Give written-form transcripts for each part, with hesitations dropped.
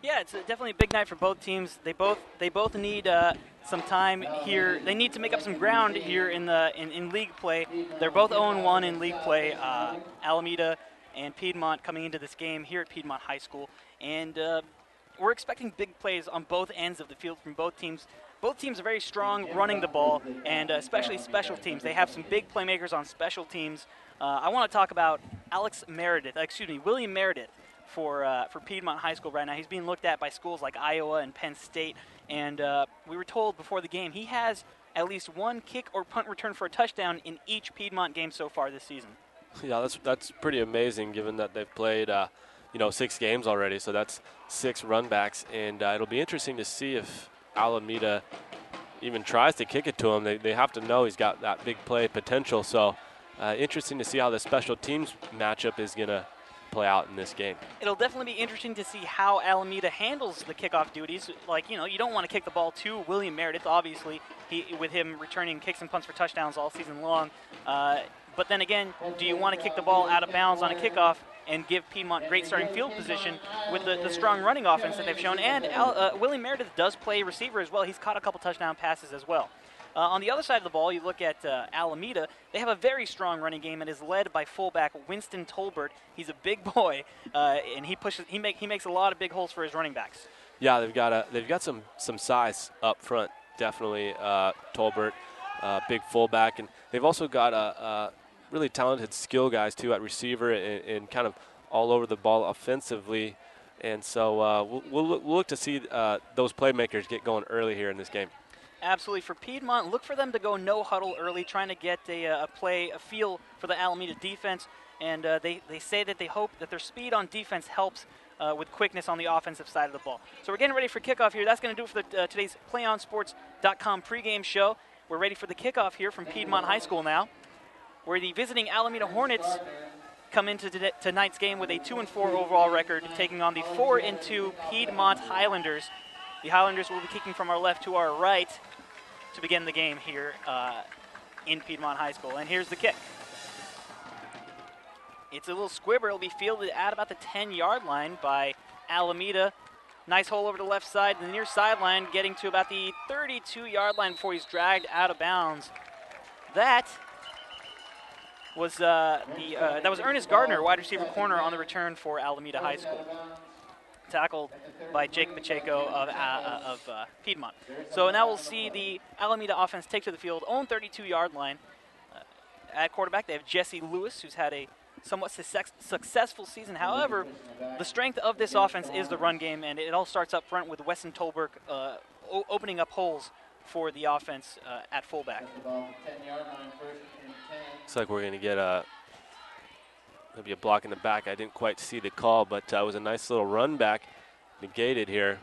Yeah, it's definitely a big night for both teams. They both need some time here. They need to make up some ground here in league play. They're both 0-1 in league play. Alameda and Piedmont coming into this game here at Piedmont High School, and we're expecting big plays on both ends of the field from both teams. Both teams are very strong running the ball, and especially special teams. They have some big playmakers on special teams. I want to talk about William Meredith for Piedmont High School right now. He's being looked at by schools like Iowa and Penn State, and we were told before the game he has at least one kick or punt return for a touchdown in each Piedmont game so far this season. Yeah, that's pretty amazing given that they've played 6 games already, so that's 6 run backs, and it'll be interesting to see if Alameda even tries to kick it to him. They have to know he's got that big play potential, so interesting to see how the special teams matchup is going to play out in this game. It'll definitely be interesting to see how Alameda handles the kickoff duties. You don't want to kick the ball to William Meredith, obviously, with him returning kicks and punts for touchdowns all season long. But then again, do you want to kick the ball out of bounds on a kickoff and give Piedmont great starting field position with the strong running offense that they've shown? And William Meredith does play receiver as well. He's caught a couple touchdown passes as well. On the other side of the ball, you look at Alameda. They have a very strong running game and is led by fullback Winston Tolbert. He's a big boy, and he makes a lot of big holes for his running backs. Yeah, they've got some size up front, definitely. Tolbert, big fullback, and they've also got a really talented skill guys too at receiver and kind of all over the ball offensively. And so we'll look to see those playmakers get going early here in this game. Absolutely. For Piedmont, look for them to go no huddle early, trying to get a feel for the Alameda defense. And they say that they hope that their speed on defense helps with quickness on the offensive side of the ball. So we're getting ready for kickoff here. That's going to do it for today's PlayOnSports.com pregame show. We're ready for the kickoff here from Piedmont High School now, where the visiting Alameda Hornets come into tonight's game with a 2-4 overall record, taking on the 4-2 Piedmont Highlanders. The Highlanders will be kicking from our left to our right to begin the game here in Piedmont High School. And here's the kick. It's a little squibber. It'll be fielded at about the 10-yard line by Alameda. Nice hole over the left side, the near sideline, getting to about the 32-yard line before he's dragged out of bounds. That was Ernest Gardner, wide receiver corner, on the return for Alameda High School, tackled by Jake Pacheco of Piedmont. So now we'll see the Alameda offense take to the field, own 32-yard line. At quarterback, they have Jesse Lewis, who's had a somewhat successful season. However, the strength of this offense is the run game, and it all starts up front with Weston Tolbert opening up holes for the offense at fullback. Looks like we're going to get maybe a block in the back. I didn't quite see the call, but it was a nice little run back negated here.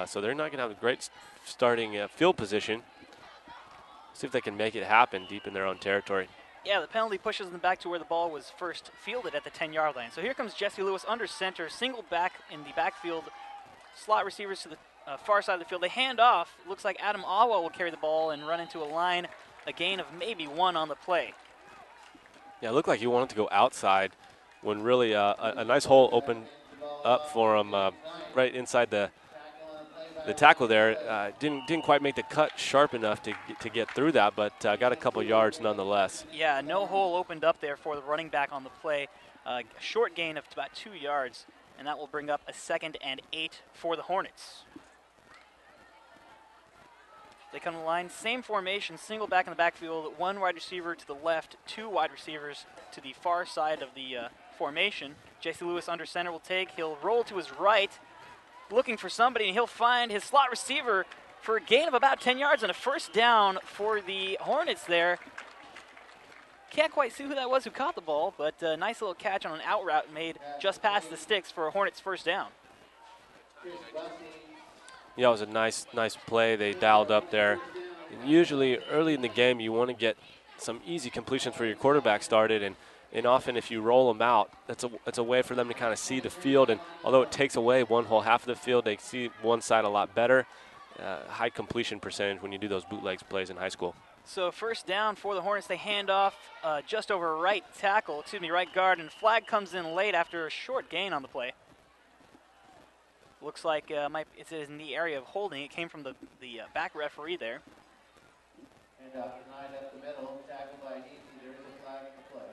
So they're not going to have a great starting field position. See if they can make it happen deep in their own territory. Yeah, the penalty pushes them back to where the ball was first fielded at the 10-yard line. So here comes Jesse Lewis under center, single back in the backfield, slot receivers to the far side of the field. They hand off. Looks like Adam Awa will carry the ball and run into a line, a gain of maybe 1 on the play. Yeah, it looked like he wanted to go outside when really a nice hole opened up for him right inside the tackle there. Didn't quite make the cut sharp enough to get through that, but got a couple yards nonetheless. Yeah, no hole opened up there for the running back on the play. A short gain of about 2 yards, and that will bring up a 2nd and 8 for the Hornets. They come to the line, same formation, single back in the backfield, 1 wide receiver to the left, 2 wide receivers to the far side of the formation. Jesse Lewis under center will take. He'll roll to his right, looking for somebody, and he'll find his slot receiver for a gain of about 10 yards and a first down for the Hornets there. Can't quite see who that was who caught the ball, but a nice little catch on an out route made just past the sticks for a Hornets first down. Yeah, it was a nice play they dialed up there. And usually early in the game you want to get some easy completions for your quarterback started, and often if you roll them out, that's a way for them to kind of see the field. And although it takes away one whole half of the field, they see one side a lot better. High completion percentage when you do those bootlegs plays in high school. So first down for the Hornets. They hand off just over right guard, and flag comes in late after a short gain on the play. Looks like it's in the area of holding. It came from the back referee there. And denied up the middle, tackled by Neesey. There is a flag in the play.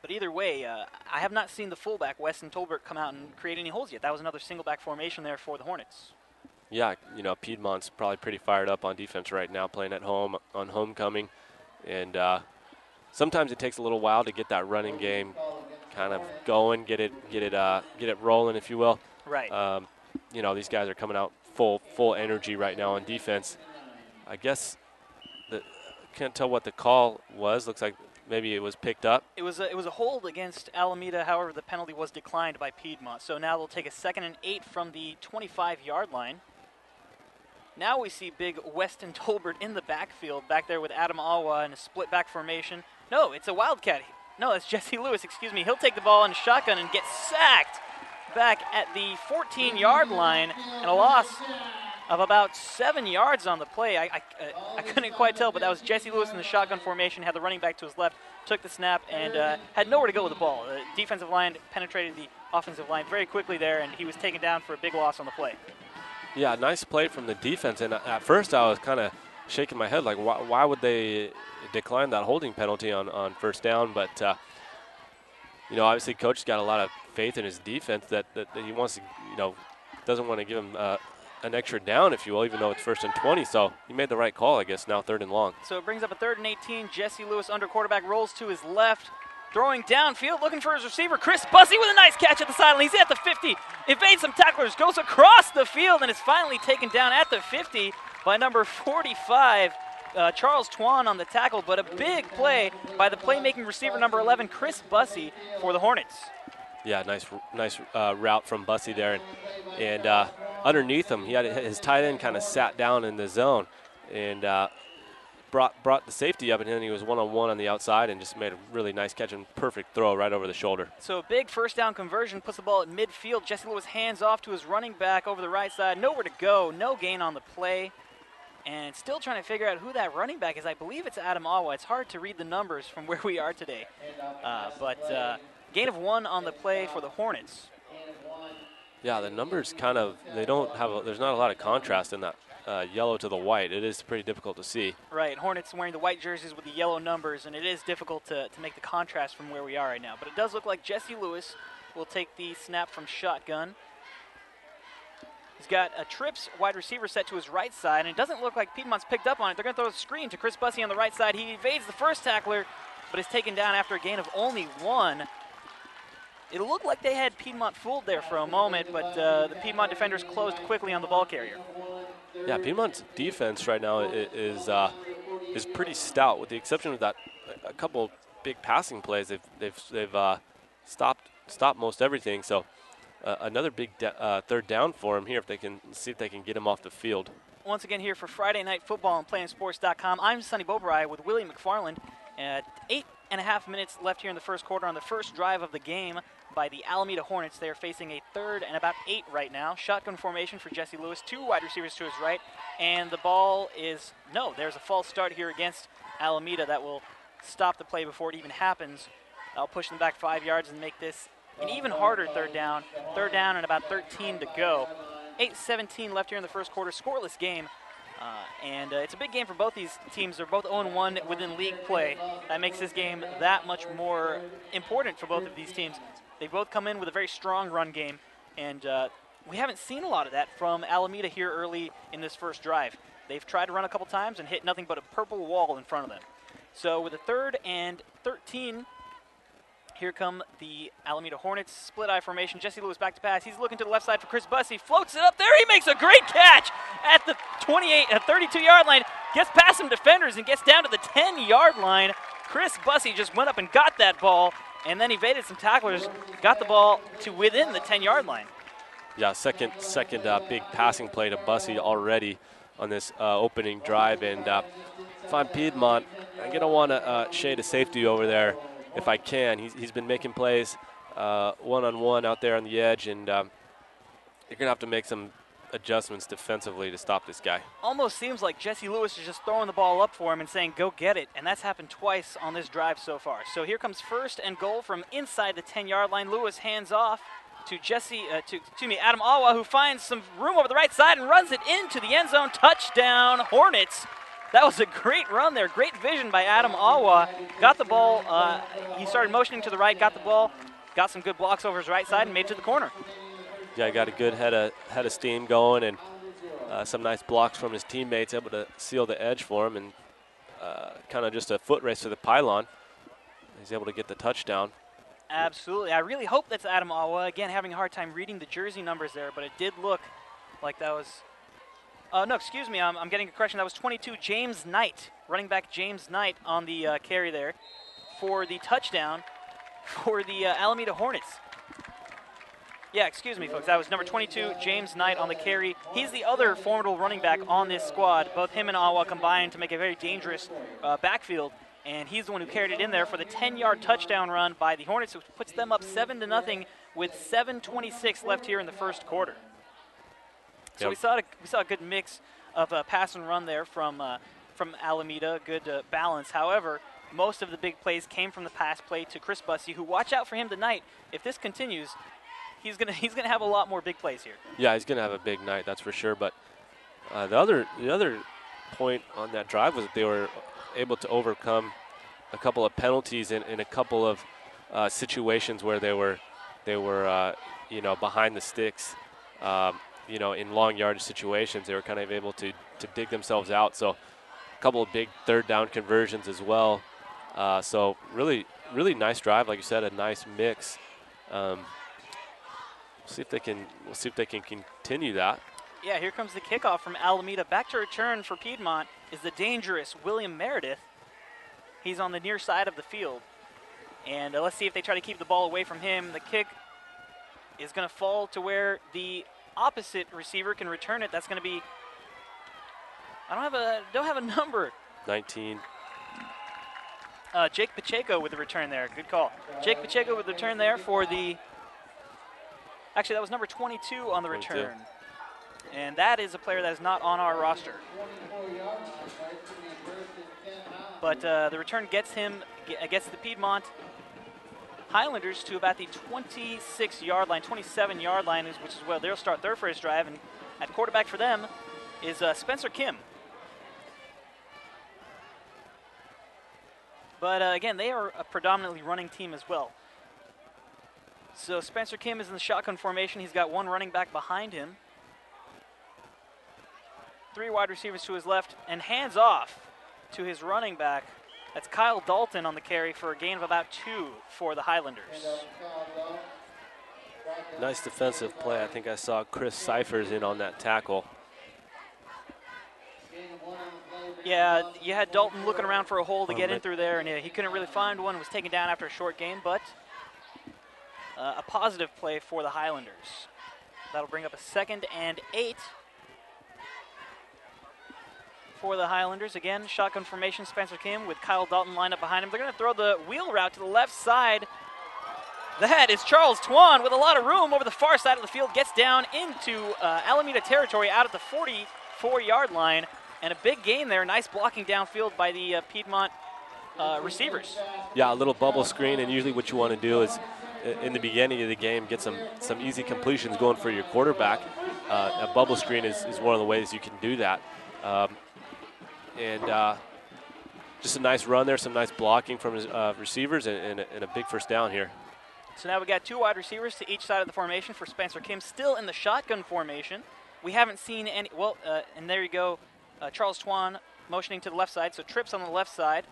But either way, I have not seen the fullback, Weston Tolbert, come out and create any holes yet. That was another single back formation there for the Hornets. Yeah, you know, Piedmont's probably pretty fired up on defense right now, playing at home on homecoming. And sometimes it takes a little while to get that running game kind of going, get it rolling, if you will. Right. You know, these guys are coming out full energy right now on defense. I guess can't tell what the call was. Looks like maybe it was picked up. It was a hold against Alameda. However, the penalty was declined by Piedmont. So now they'll take a 2nd and 8 from the 25-yard line. Now we see big Weston Tolbert in the backfield, back there with Adam Awa in a split back formation. No, it's a Wildcat. No, it's Jesse Lewis, excuse me. He'll take the ball in shotgun and get sacked back at the 14-yard line, and a loss of about 7 yards on the play. I couldn't quite tell, but that was Jesse Lewis in the shotgun formation, had the running back to his left, took the snap, and had nowhere to go with the ball. The defensive line penetrated the offensive line very quickly there, and he was taken down for a big loss on the play. Yeah, nice play from the defense. And at first I was kind of shaking my head, like, why would they decline that holding penalty on first down? But, you know, obviously Coach's got a lot of faith in his defense that he wants to, you know, doesn't want to give him an extra down, if you will, even though it's 1st and 20. So he made the right call, I guess, now 3rd and long. So it brings up a 3rd and 18. Jesse Lewis under quarterback, rolls to his left, throwing downfield, looking for his receiver, Chris Bussey, with a nice catch at the sideline. He's at the 50, evades some tacklers, goes across the field, and is finally taken down at the 50 by number 45, Charles Twan on the tackle. But a big play by the playmaking receiver, number 11, Chris Bussey, for the Hornets. Yeah, nice route from Bussey there. And underneath him, he had his tight end kind of sat down in the zone and brought the safety up, and then he was one-on-one on the outside and just made a really nice catch and perfect throw right over the shoulder. So a big first down conversion, puts the ball at midfield. Jesse Lewis hands off to his running back over the right side. Nowhere to go, no gain on the play. And still trying to figure out who that running back is. I believe it's Adam Awa. It's hard to read the numbers from where we are today. But gain of 1 on the play for the Hornets. Yeah, the numbers kind of, there's not a lot of contrast in that yellow to the white. It is pretty difficult to see. Right, Hornets wearing the white jerseys with the yellow numbers, and it is difficult to make the contrast from where we are right now. But it does look like Jesse Lewis will take the snap from shotgun. He's got a trips wide receiver set to his right side, and it doesn't look like Piedmont's picked up on it. They're going to throw a screen to Chris Bussey on the right side. He evades the first tackler, but is taken down after a gain of only 1. It looked like they had Piedmont fooled there for a moment, but the Piedmont defenders closed quickly on the ball carrier. Yeah, Piedmont's defense right now is pretty stout, with the exception of that a couple big passing plays. They've stopped most everything. So another big 3rd down for him here, if they can see if they can get him off the field. Once again here for Friday Night Football on PlayOnSports.com. I'm Sonny Bobrai with Willie McFarland. 8.5 minutes left here in the first quarter on the first drive of the game by the Alameda Hornets. They are facing a 3rd and about 8 right now. Shotgun formation for Jesse Lewis, 2 wide receivers to his right, and the ball is, no, there's a false start here against Alameda that will stop the play before it even happens. I'll push them back 5 yards and make this an even harder 3rd down. 3rd down and about 13 to go. 8:17 left here in the first quarter, scoreless game. And it's a big game for both these teams. They're both 0-1 within league play. That makes this game that much more important for both of these teams. They both come in with a very strong run game, and we haven't seen a lot of that from Alameda here early in this first drive. They've tried to run a couple times and hit nothing but a purple wall in front of them. So with a 3rd and 13, here come the Alameda Hornets, split eye formation. Jesse Lewis back to pass. He's looking to the left side for Chris Bussey. Floats it up there. He makes a great catch at the 32-yard line. Gets past some defenders and gets down to the 10-yard line. Chris Bussey just went up and got that ball and then evaded some tacklers. Got the ball to within the 10-yard line. Yeah, second big passing play to Bussey already on this opening drive. And if I'm Piedmont, I'm going to want to shade a safety over there if I can. He's been making plays one-on-one out there on the edge, and you're going to have to make some adjustments defensively to stop this guy. Almost seems like Jesse Lewis is just throwing the ball up for him and saying, go get it, and that's happened twice on this drive so far. So here comes 1st and goal from inside the 10-yard line. Lewis hands off to Adam Awa, who finds some room over the right side and runs it into the end zone. Touchdown, Hornets. That was a great run there. Great vision by Adam Awa. Got the ball. He started motioning to the right, got the ball, got some good blocks over his right side, and made it to the corner. Yeah, he got a good head of steam going, and some nice blocks from his teammates, able to seal the edge for him, and kind of just a foot race to the pylon. He's able to get the touchdown. Absolutely. I really hope that's Adam Awa. Again, having a hard time reading the jersey numbers there, but it did look like that was no, excuse me, I'm getting a correction. That was 22, James Knight, running back James Knight on the carry there for the touchdown for the Alameda Hornets. Yeah, excuse me, folks. That was number 22, James Knight on the carry. He's the other formidable running back on this squad. Both him and Awa combined to make a very dangerous backfield, and he's the one who carried it in there for the 10-yard touchdown run by the Hornets, which puts them up 7-0 with 7:26 left here in the first quarter. So we saw a good mix of pass and run there from Alameda, good balance. However, most of the big plays came from the pass play to Chris Bussey, who, watch out for him tonight. If this continues, he's gonna have a lot more big plays here. Yeah, he's gonna have a big night, that's for sure. But the other point on that drive was that they were able to overcome a couple of penalties in a couple of situations where they were behind the sticks. In long yardage situations, they were kind of able to dig themselves out. So a couple of big third down conversions as well. So really nice drive, like you said, a nice mix. We'll see if they can continue that. Yeah, here comes the kickoff from Alameda. Back to return for Piedmont is the dangerous William Meredith. He's on the near side of the field. And let's see if they try to keep the ball away from him. The kick is going to fall to where the opposite receiver can return it. That's going to be, I don't have a number. 19. Jake Pacheco with the return there. Good call. Jake Pacheco with the return there for the, actually that was number 22 on the 22. return. And that is a player that is not on our roster. But the return gets the Piedmont Highlanders to about the 26-yard line, 27-yard line, which is where they'll start their first drive. And at quarterback for them is Spencer Kim. But again, they are a predominantly running team as well. So Spencer Kim is in the shotgun formation. He's got one running back behind him. 3 wide receivers to his left, and hands off to his running back. That's Kyle Dalton on the carry for a gain of about 2 for the Highlanders. Nice defensive play. I think I saw Chris Cyphers in on that tackle. Yeah, you had Dalton looking around for a hole to get in through there, and he couldn't really find one. Was taken down after a short gain, but a positive play for the Highlanders. That'll bring up a 2nd and 8 for the Highlanders. Again, shotgun formation, Spencer Kim with Kyle Dalton lined up behind him. They're going to throw the wheel route to the left side. That is Charles Twan with a lot of room over the far side of the field. Gets down into Alameda territory out at the 44-yard line. And a big gain there. Nice blocking downfield by the Piedmont receivers. Yeah, a little bubble screen, and usually what you want to do is in the beginning of the game get some easy completions going for your quarterback. A bubble screen is one of the ways you can do that. Just a nice run there, some nice blocking from his receivers, and a big first down here. So now we got 2 wide receivers to each side of the formation for Spencer Kim, still in the shotgun formation. We haven't seen any, and there you go, Charles Twan motioning to the left side, so trips on the left side.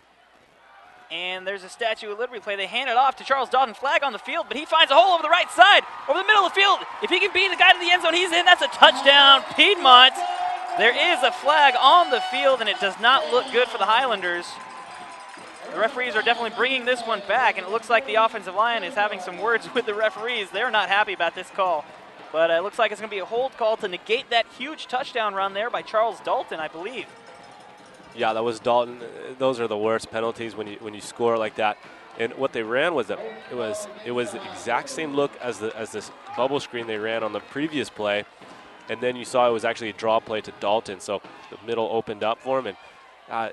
And there's a Statue of Liberty play. They hand it off to Charles Dalton, flag on the field, but he finds a hole over the right side, over the middle of the field. If he can beat the guy to the end zone, he's in. That's a touchdown, Piedmont. There is a flag on the field, and it does not look good for the Highlanders. The referees are definitely bringing this one back, and it looks like the offensive line is having some words with the referees. They're not happy about this call. But it looks like it's going to be a hold call to negate that huge touchdown run there by Charles Dalton, I believe. Yeah, that was Dalton. Those are the worst penalties when you score like that. And what they ran was that it was the exact same look as this bubble screen they ran on the previous play. And then you saw it was actually a draw play to Dalton, so the middle opened up for him. And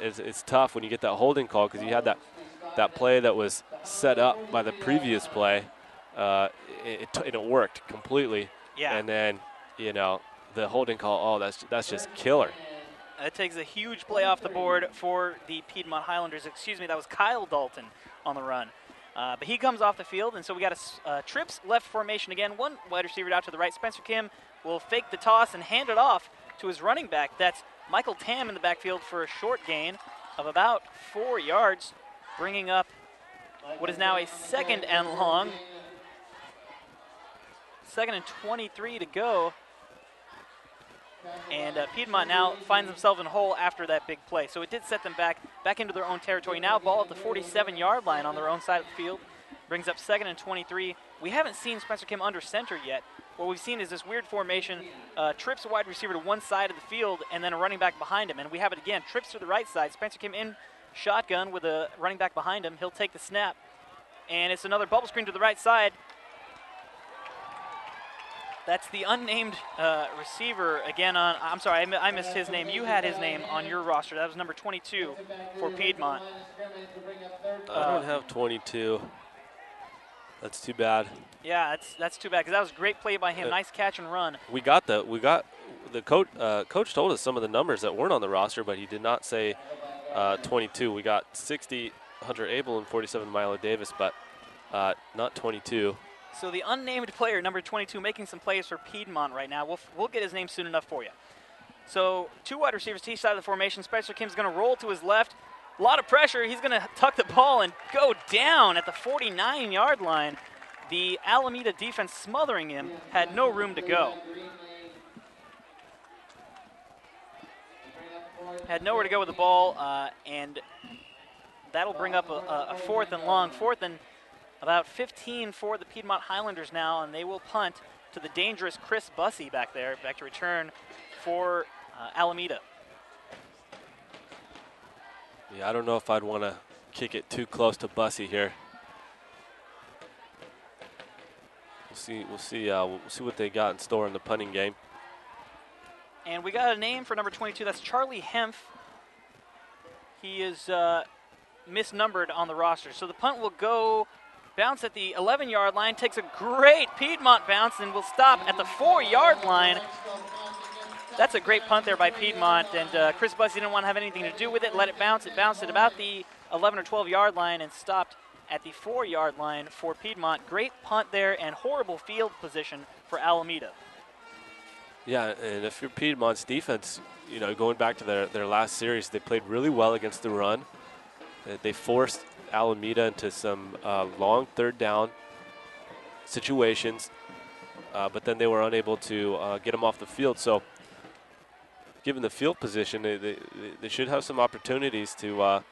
it's tough when you get that holding call, because you had that play that was set up by the previous play, it worked completely. Yeah. And then, you know, the holding call, oh, that's just killer. That takes a huge play off the board for the Piedmont Highlanders. Excuse me, that was Kyle Dalton on the run. But he comes off the field, and so we got a trips left formation again. One wide receiver out to the right. Spencer Kim will fake the toss and hand it off to his running back. That's Michael Tam in the backfield for a short gain of about 4 yards, bringing up what is now a 2nd and long. 2nd and 23 to go. And Piedmont now finds themselves in a hole after that big play. So it did set them back into their own territory. Now ball at the 47-yard line on their own side of the field. Brings up 2nd and 23. We haven't seen Spencer Kim under center yet. What we've seen is this weird formation. Trips a wide receiver to one side of the field and then a running back behind him. And we have it again. Trips to the right side. Spencer Kim in shotgun with a running back behind him. He'll take the snap. And it's another bubble screen to the right side. That's the unnamed receiver again on, I'm sorry, I missed his name. You had his name on your roster. That was number 22 for Piedmont. I don't have 22. That's too bad. Yeah, that's too bad because that was a great play by him. Nice catch and run. We got the coach. Coach told us some of the numbers that weren't on the roster, but he did not say 22. We got 60 Hunter Abel and 47 Milo Davis, but not 22. So the unnamed player, number 22, making some plays for Piedmont right now. We'll get his name soon enough for you. So 2 wide receivers to each side of the formation. Spencer Kim's going to roll to his left. A lot of pressure. He's going to tuck the ball and go down at the 49-yard line. The Alameda defense smothering him, had no room to go. Had nowhere to go with the ball, and that'll bring up a 4th and long. 4th and about 15 for the Piedmont Highlanders now, and they will punt to the dangerous Chris Bussey back there, back to return for Alameda. Yeah, I don't know if I'd want to kick it too close to Bussey here. We'll see what they got in store in the punting game. And we got a name for number 22. That's Charlie Hempf. He is misnumbered on the roster. So the punt will go, bounce at the 11-yard line, takes a great Piedmont bounce, and will stop at the 4-yard line. That's a great punt there by Piedmont, and Chris Bussey didn't want to have anything to do with it, let it bounce. It bounced at about the 11 or 12-yard line and stopped at the 4-yard line for Piedmont. Great punt there and horrible field position for Alameda. Yeah, and if you're Piedmont's defense, you know, going back to their last series, they played really well against the run. They forced Alameda into some long 3rd down situations, but then they were unable to get them off the field. So given the field position, they should have some opportunities to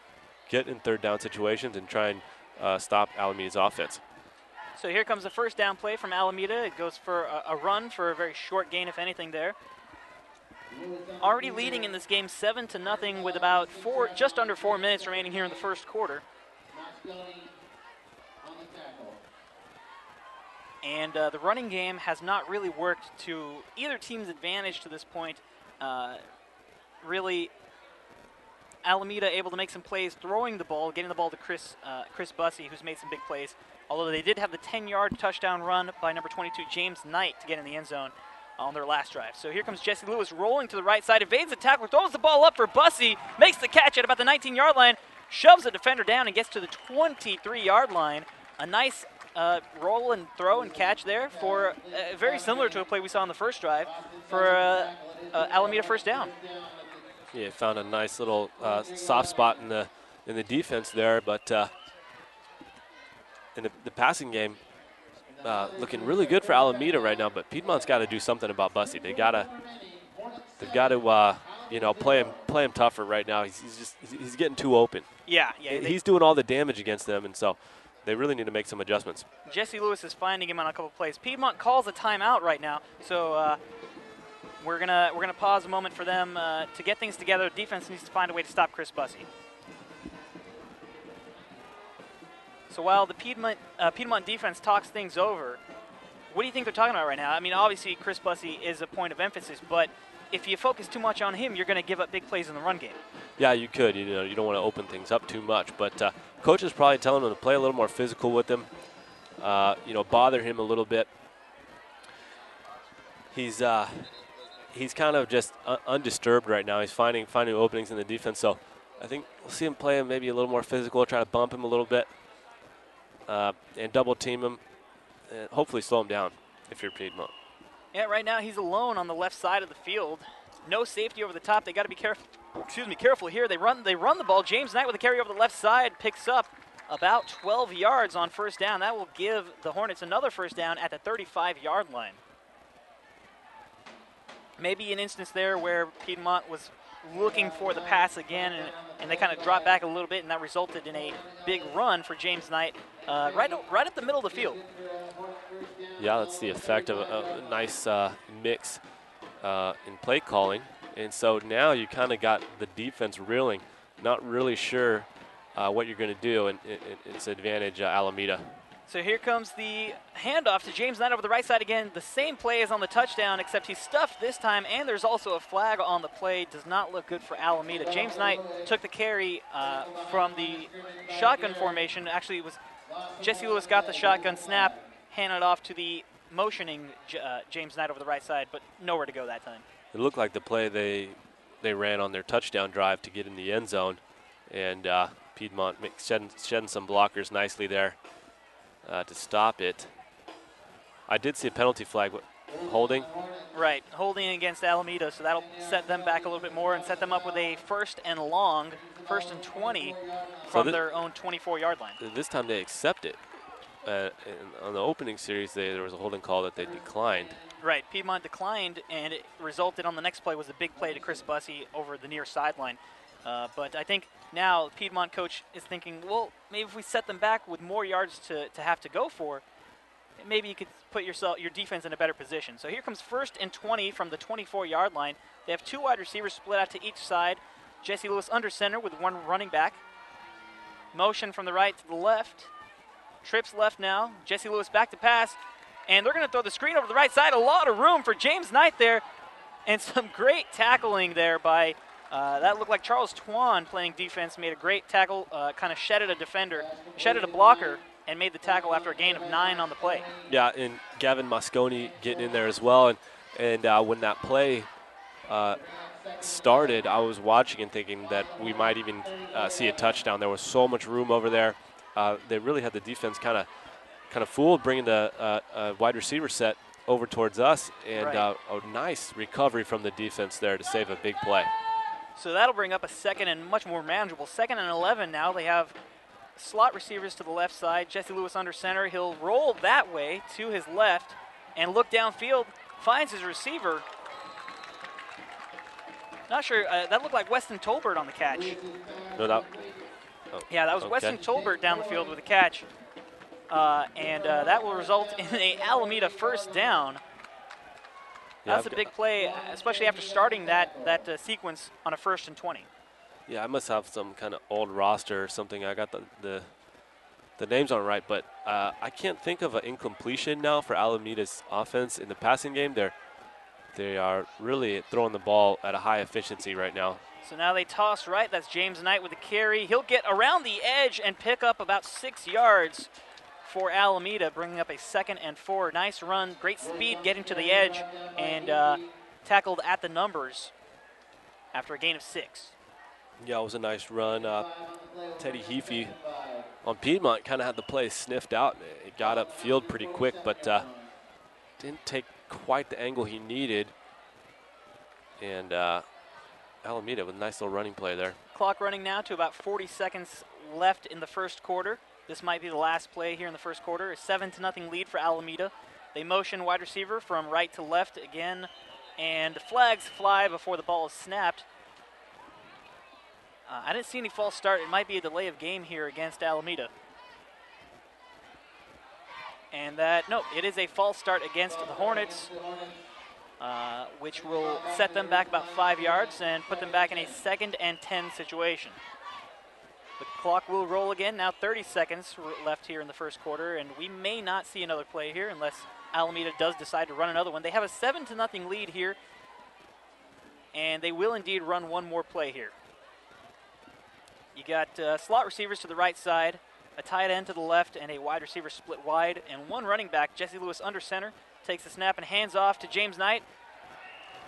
get in 3rd down situations and try and stop Alameda's offense. So here comes the 1st down play from Alameda. It goes for a run for a very short gain, if anything, there. Already leading in this game 7-0 with about just under 4 minutes remaining here in the 1st quarter. And the running game has not really worked to either team's advantage to this point. Really, Alameda able to make some plays, throwing the ball, getting the ball to Chris Bussey, who's made some big plays. Although they did have the 10-yard touchdown run by number 22, James Knight, to get in the end zone on their last drive. So here comes Jesse Lewis rolling to the right side, evades the tackler, throws the ball up for Bussey, makes the catch at about the 19-yard line, shoves the defender down and gets to the 23-yard line. A nice roll and throw and catch there for very similar to a play we saw on the first drive for Alameda 1st down. Yeah, found a nice little soft spot in the defense there, but in the passing game, looking really good for Alameda right now. But Piedmont's got to do something about Bussey. They've got to you know, play him tougher right now. He's getting too open. Yeah. He's doing all the damage against them, and so they really need to make some adjustments. Jesse Lewis is finding him on a couple plays. Piedmont calls a timeout right now, so we're gonna pause a moment for them to get things together. Defense needs to find a way to stop Chris Bussey. So while the Piedmont defense talks things over, what do you think they're talking about right now? I mean, obviously Chris Bussey is a point of emphasis, but if you focus too much on him, you're going to give up big plays in the run game. Yeah, you could. You know, you don't want to open things up too much, but coach is probably telling them to play a little more physical with him. bother him a little bit. He's kind of just undisturbed right now. He's finding openings in the defense. So I think we'll see him play maybe a little more physical, try to bump him a little bit, and double team him, and hopefully slow him down if you're Piedmont. Yeah, right now he's alone on the left side of the field. No safety over the top. They got to be careful. Careful here. They run the ball. James Knight with a carry over the left side picks up about 12 yards on first down. That will give the Hornets another first down at the 35-yard line. Maybe an instance there where Piedmont was looking for the pass again, and they kind of dropped back a little bit, and that resulted in a big run for James Knight right at the middle of the field. Yeah, that's the effect of a nice mix in play calling. And so now you kind of got the defense reeling, not really sure what you're going to do, and it's advantage Alameda. So here comes the handoff to James Knight over the right side again. The same play as on the touchdown, except he's stuffed this time, and there's also a flag on the play. Does not look good for Alameda. James Knight took the carry from the shotgun formation. Actually, it was Jesse Lewis got the shotgun snap, handed off to the motioning James Knight over the right side, but nowhere to go that time. It looked like the play they ran on their touchdown drive to get in the end zone, and Piedmont shedding some blockers nicely there to stop it. I did see a penalty flag. Holding? Right, holding against Alameda, so that'll set them back a little bit more and set them up with a first and 20 from their own 24-yard line. This time they accept it. On the opening series, there was a holding call that they declined. Right, Piedmont declined, and it resulted on the next play was a big play to Chris Bussey over the near sideline. But I think now the Piedmont coach is thinking, well, maybe if we set them back with more yards to have to go for, maybe you could put your defense in a better position. So here comes first and 20 from the 24-yard line. They have two wide receivers split out to each side. Jesse Lewis under center with one running back. Motion from the right to the left. Trips left now. Jesse Lewis back to pass. And they're going to throw the screen over the right side. A lot of room for James Knight there. And some great tackling there by, that looked like Charles Twan playing defense. Made a great tackle, kind of shedded a blocker, and made the tackle after a gain of 9 on the play. Yeah, and Gavin Mosconi getting in there as well. And when that play started, I was watching and thinking that we might even see a touchdown. There was so much room over there. They really had the defense kind of fooled, bringing the wide receiver set over towards us, and right. A nice recovery from the defense there to save a big play. So that'll bring up a second and much more manageable 2nd and 11 now. They have slot receivers to the left side. Jesse Lewis under center. He'll roll that way to his left and look downfield, finds his receiver. Not sure, that looked like Weston Tolbert on the catch. No, yeah, that was okay. Weston Tolbert down the field with a catch. And that will result in a Alameda first down. That's a big play, especially after starting that sequence on a 1st and 20. Yeah, I must have some kind of old roster or something. I got the names aren't right, but I can't think of an incompletion now for Alameda's offense in the passing game. They are really throwing the ball at a high efficiency right now. So now they toss right. That's James Knight with the carry. He'll get around the edge and pick up about 6 yards for Alameda, bringing up a 2nd and 4. Nice run, great speed getting to the edge, and tackled at the numbers after a gain of 6. Yeah, it was a nice run. Teddy Heafy on Piedmont kind of had the play sniffed out. It got upfield pretty quick, but didn't take quite the angle he needed. And Alameda with a nice little running play there. Clock running now to about 40 seconds left in the first quarter. This might be the last play here in the first quarter. A 7-0 lead for Alameda. They motion wide receiver from right to left again, and the flags fly before the ball is snapped. I didn't see any false start. It might be a delay of game here against Alameda. And it is a false start against the Hornets, which will set them back about 5 yards and put them back in a 2nd and 10 situation. The clock will roll again. Now 30 seconds left here in the first quarter, and we may not see another play here unless Alameda does decide to run another one. They have a 7-0 lead here, and they will indeed run one more play here. You got slot receivers to the right side. a tight end to the left and a wide receiver split wide, and one running back, Jesse Lewis under center, takes the snap and hands off to James Knight.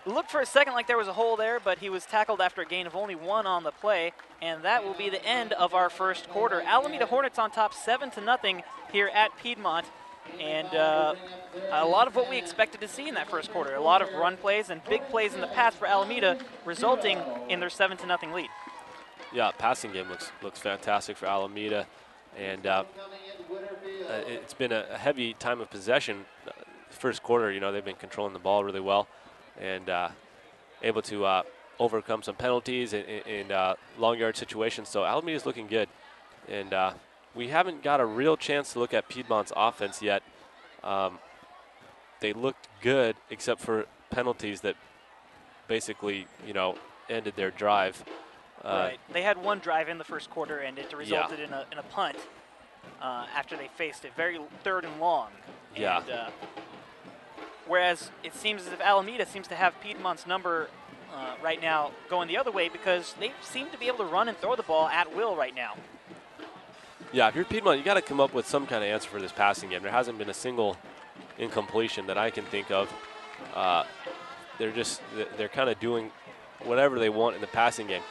Looked for a second like there was a hole there, but he was tackled after a gain of only 1 on the play, and that will be the end of our first quarter. Alameda Hornets on top 7-0 here at Piedmont, and a lot of what we expected to see in that first quarter. A lot of run plays and big plays in the pass for Alameda, resulting in their 7-0 lead. Yeah, passing game looks fantastic for Alameda, and it's been a heavy time of possession. First quarter, you know, they've been controlling the ball really well, and able to overcome some penalties in long yard situations. So Alameda's looking good, and we haven't got a real chance to look at Piedmont's offense yet. They looked good, except for penalties that basically, you know, ended their drive. Right. They had one drive in the first quarter, and it resulted in a punt after they faced it, very 3rd and long. Yeah. And, whereas it seems as if Alameda seems to have Piedmont's number right now going the other way, because they seem to be able to run and throw the ball at will right now. Yeah, if you're Piedmont, you got to come up with some kind of answer for this passing game. There hasn't been a single incompletion that I can think of. They're kind of doing whatever they want in the passing game.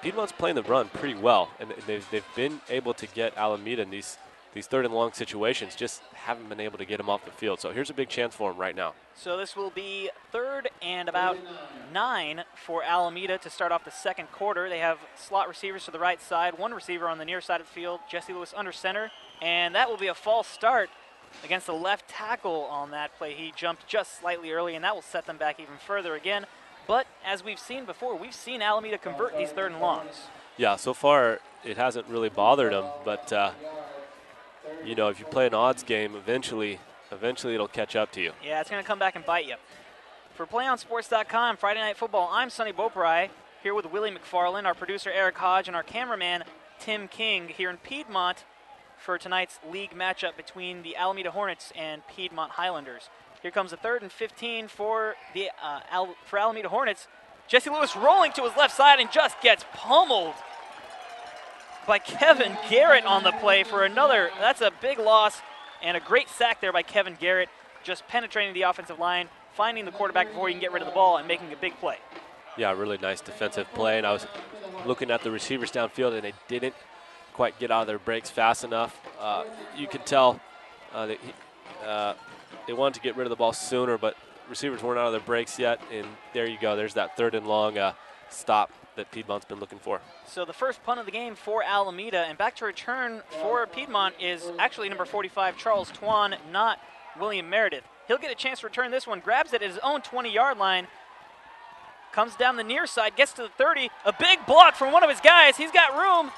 Piedmont's playing the run pretty well, and they've been able to get Alameda in these 3rd and long situations, just haven't been able to get them off the field. So here's a big chance for them right now. So this will be 3rd and about 9 for Alameda to start off the second quarter. They have slot receivers to the right side, one receiver on the near side of the field, Jesse Lewis under center, and that will be a false start against the left tackle on that play. He jumped just slightly early, and that will set them back even further again. But as we've seen before, we've seen Alameda convert these 3rd and longs. Yeah, so far it hasn't really bothered them, but you know, if you play an odds game, eventually it'll catch up to you. Yeah, it's going to come back and bite you. For PlayOnSports.com, Friday Night Football, I'm Sonny Beaupre, here with Willie McFarland, our producer Eric Hodge, and our cameraman Tim King here in Piedmont for tonight's league matchup between the Alameda Hornets and Piedmont Highlanders. Here comes a 3rd and 15 for the for Alameda Hornets. Jesse Lewis rolling to his left side and just gets pummeled by Kevin Garrett on the play for another. That's a big loss, and a great sack there by Kevin Garrett, just penetrating the offensive line, finding the quarterback before he can get rid of the ball, and making a big play. Yeah, really nice defensive play, and I was looking at the receivers downfield, and they didn't quite get out of their breaks fast enough. You could tell that they wanted to get rid of the ball sooner, but receivers weren't out of their breaks yet, and there you go. There's that 3rd and long stop that Piedmont's been looking for. So the first punt of the game for Alameda, and back to return for Piedmont is actually number 45, Charles Twan, not William Meredith. He'll get a chance to return this one, grabs it at his own 20-yard line, comes down the near side, gets to the 30, a big block from one of his guys. He's got room.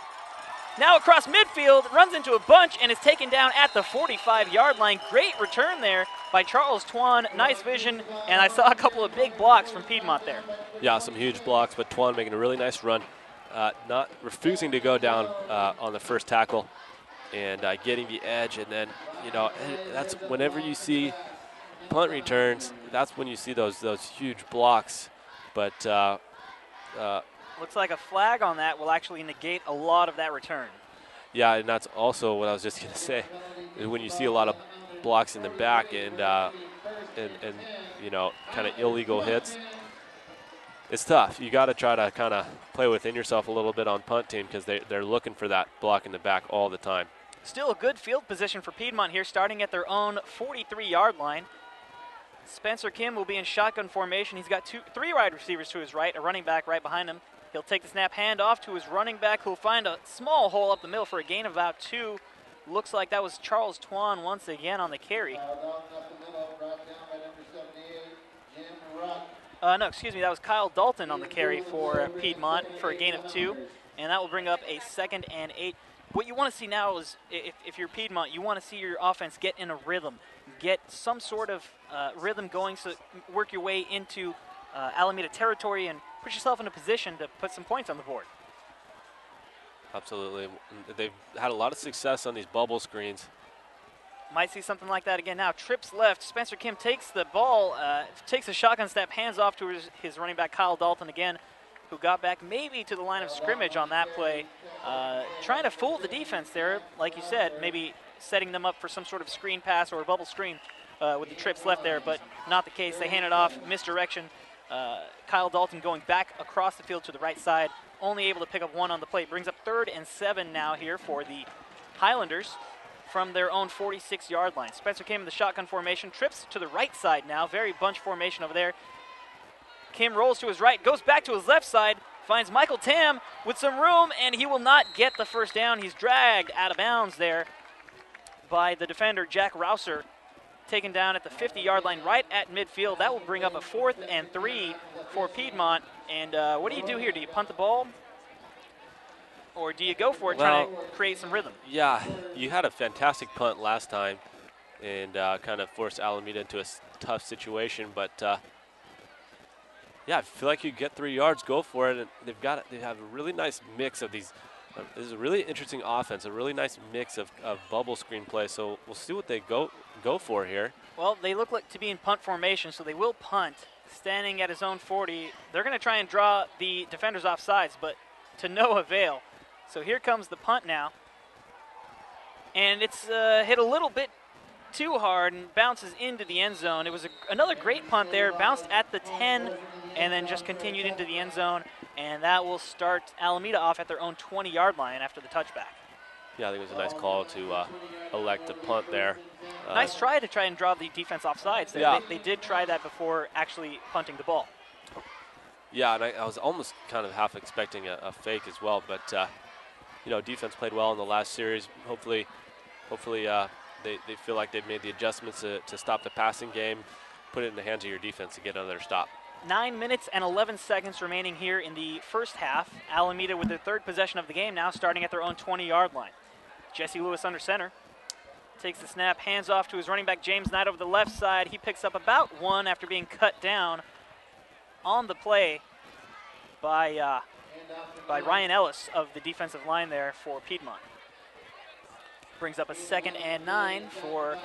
Now across midfield, runs into a bunch and is taken down at the 45-yard line. Great return there by Charles Twan. Nice vision, and I saw a couple of big blocks from Piedmont there. Yeah, some huge blocks, but Twan making a really nice run, not refusing to go down on the first tackle and getting the edge. And then, you know, that's whenever you see punt returns, that's when you see those huge blocks. But looks like a flag on that will actually negate a lot of that return. Yeah, and that's also what I was just going to say. Is when you see a lot of blocks in the back and you know, kind of illegal hits, it's tough. You got to try to kind of play within yourself a little bit on punt team, because they're looking for that block in the back all the time. Still a good field position for Piedmont here, starting at their own 43-yard line. Spencer Kim will be in shotgun formation. He's got 3 wide receivers to his right, a running back right behind him. He'll take the snap, hand off to his running back, who'll find a small hole up the middle for a gain of about 2. Looks like that was Charles Twan once again on the carry. No, excuse me, that was Kyle Dalton on the carry for Piedmont for a gain of 2. And that will bring up a 2nd and 8. What you want to see now is, if you're Piedmont, you want to see your offense get in a rhythm, get some sort of rhythm going, so work your way into Alameda territory and put yourself in a position to put some points on the board. Absolutely. They've had a lot of success on these bubble screens. Might see something like that again now. Trips left. Spencer Kim takes the ball, takes a shotgun snap, hands off to his running back Kyle Dalton again. who got back maybe to the line of scrimmage on that play, trying to fool the defense there, like you said, maybe setting them up for some sort of screen pass or a bubble screen with the trips left there, but not the case. They hand it off, misdirection. Kyle Dalton going back across the field to the right side, only able to pick up 1 on the play. Brings up 3rd and 7 now here for the Highlanders from their own 46-yard line. Spencer came in the shotgun formation, trips to the right side now, very bunch formation over there. Kim rolls to his right, goes back to his left side, finds Michael Tam with some room, and he will not get the first down. He's dragged out of bounds there by the defender, Jack Rouser, taken down at the 50-yard line right at midfield. That will bring up a 4th and 3 for Piedmont. And what do you do here? Do you punt the ball? Or do you go for it, trying to create some rhythm? Yeah, you had a fantastic punt last time and kind of forced Alameda into a tough situation. But, yeah, I feel like you get 3 yards, go for it. And they have a really nice mix of these. This is a really interesting offense, a really nice mix of bubble screen play. So we'll see what they go for here. Well, they look like to be in punt formation, so they will punt. Standing at his own 40, they're going to try and draw the defenders off sides, but to no avail. So here comes the punt now. And it's hit a little bit too hard and bounces into the end zone. It was another great punt there, bounced at the 10 and then just continued into the end zone. And that will start Alameda off at their own 20-yard line after the touchback. Yeah, I think it was a nice call to elect a punt there. Nice try to and draw the defense off sides. Yeah. They did try that before actually punting the ball. Yeah, and I was almost kind of half expecting a fake as well, but you know, defense played well in the last series. Hopefully, they feel like they've made the adjustments to stop the passing game, put it in the hands of your defense to get another stop. 9 minutes and 11 seconds remaining here in the first half. Alameda with their 3rd possession of the game now, starting at their own 20-yard line. Jesse Lewis under center. Takes the snap, hands off to his running back, James Knight, over the left side. He picks up about 1 after being cut down on the play by Ryan Ellis of the defensive line there for Piedmont. Brings up a 2nd and 9 for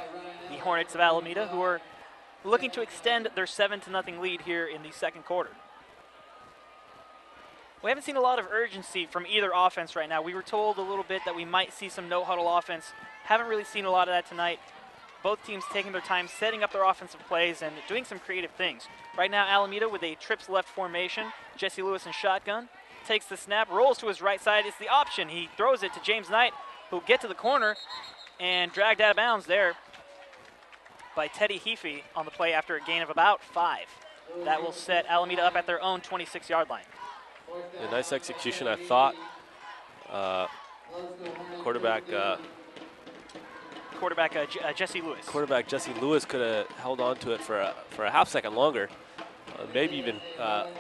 the Hornets of Alameda, who are looking to extend their 7-0 lead here in the second quarter. We haven't seen a lot of urgency from either offense right now. We were told a little bit that we might see some no-huddle offense. Haven't really seen a lot of that tonight. Both teams taking their time, setting up their offensive plays and doing some creative things. Right now, Alameda with a trips left formation. Jesse Lewis in shotgun. Takes the snap, rolls to his right side. It's the option. He throws it to James Knight, who'll get to the corner and dragged out of bounds there by Teddy Heafy on the play after a gain of about 5. That will set Alameda up at their own 26-yard line. A nice execution, I thought. Quarterback Jesse Lewis. Quarterback Jesse Lewis could have held on to it for a half second longer, maybe even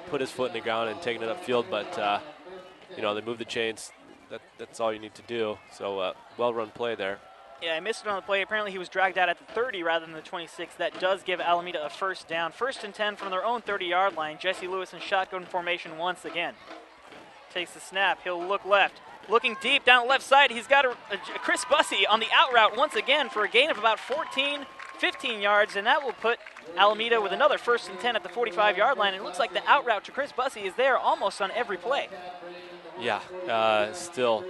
put his foot in the ground and taken it upfield. But you know, they moved the chains. That's all you need to do. So well-run play there. Yeah, I missed it on the play. Apparently he was dragged out at the 30 rather than the 26. That does give Alameda a first down. 1st and 10 from their own 30-yard line. Jesse Lewis in shotgun formation once again. Takes the snap. He'll look left. Looking deep down the left side. He's got a Chris Bussey on the out route once again for a gain of about 15 yards, and that will put Alameda with another 1st and 10 at the 45-yard line. It looks like the out route to Chris Bussey is there almost on every play. Yeah, still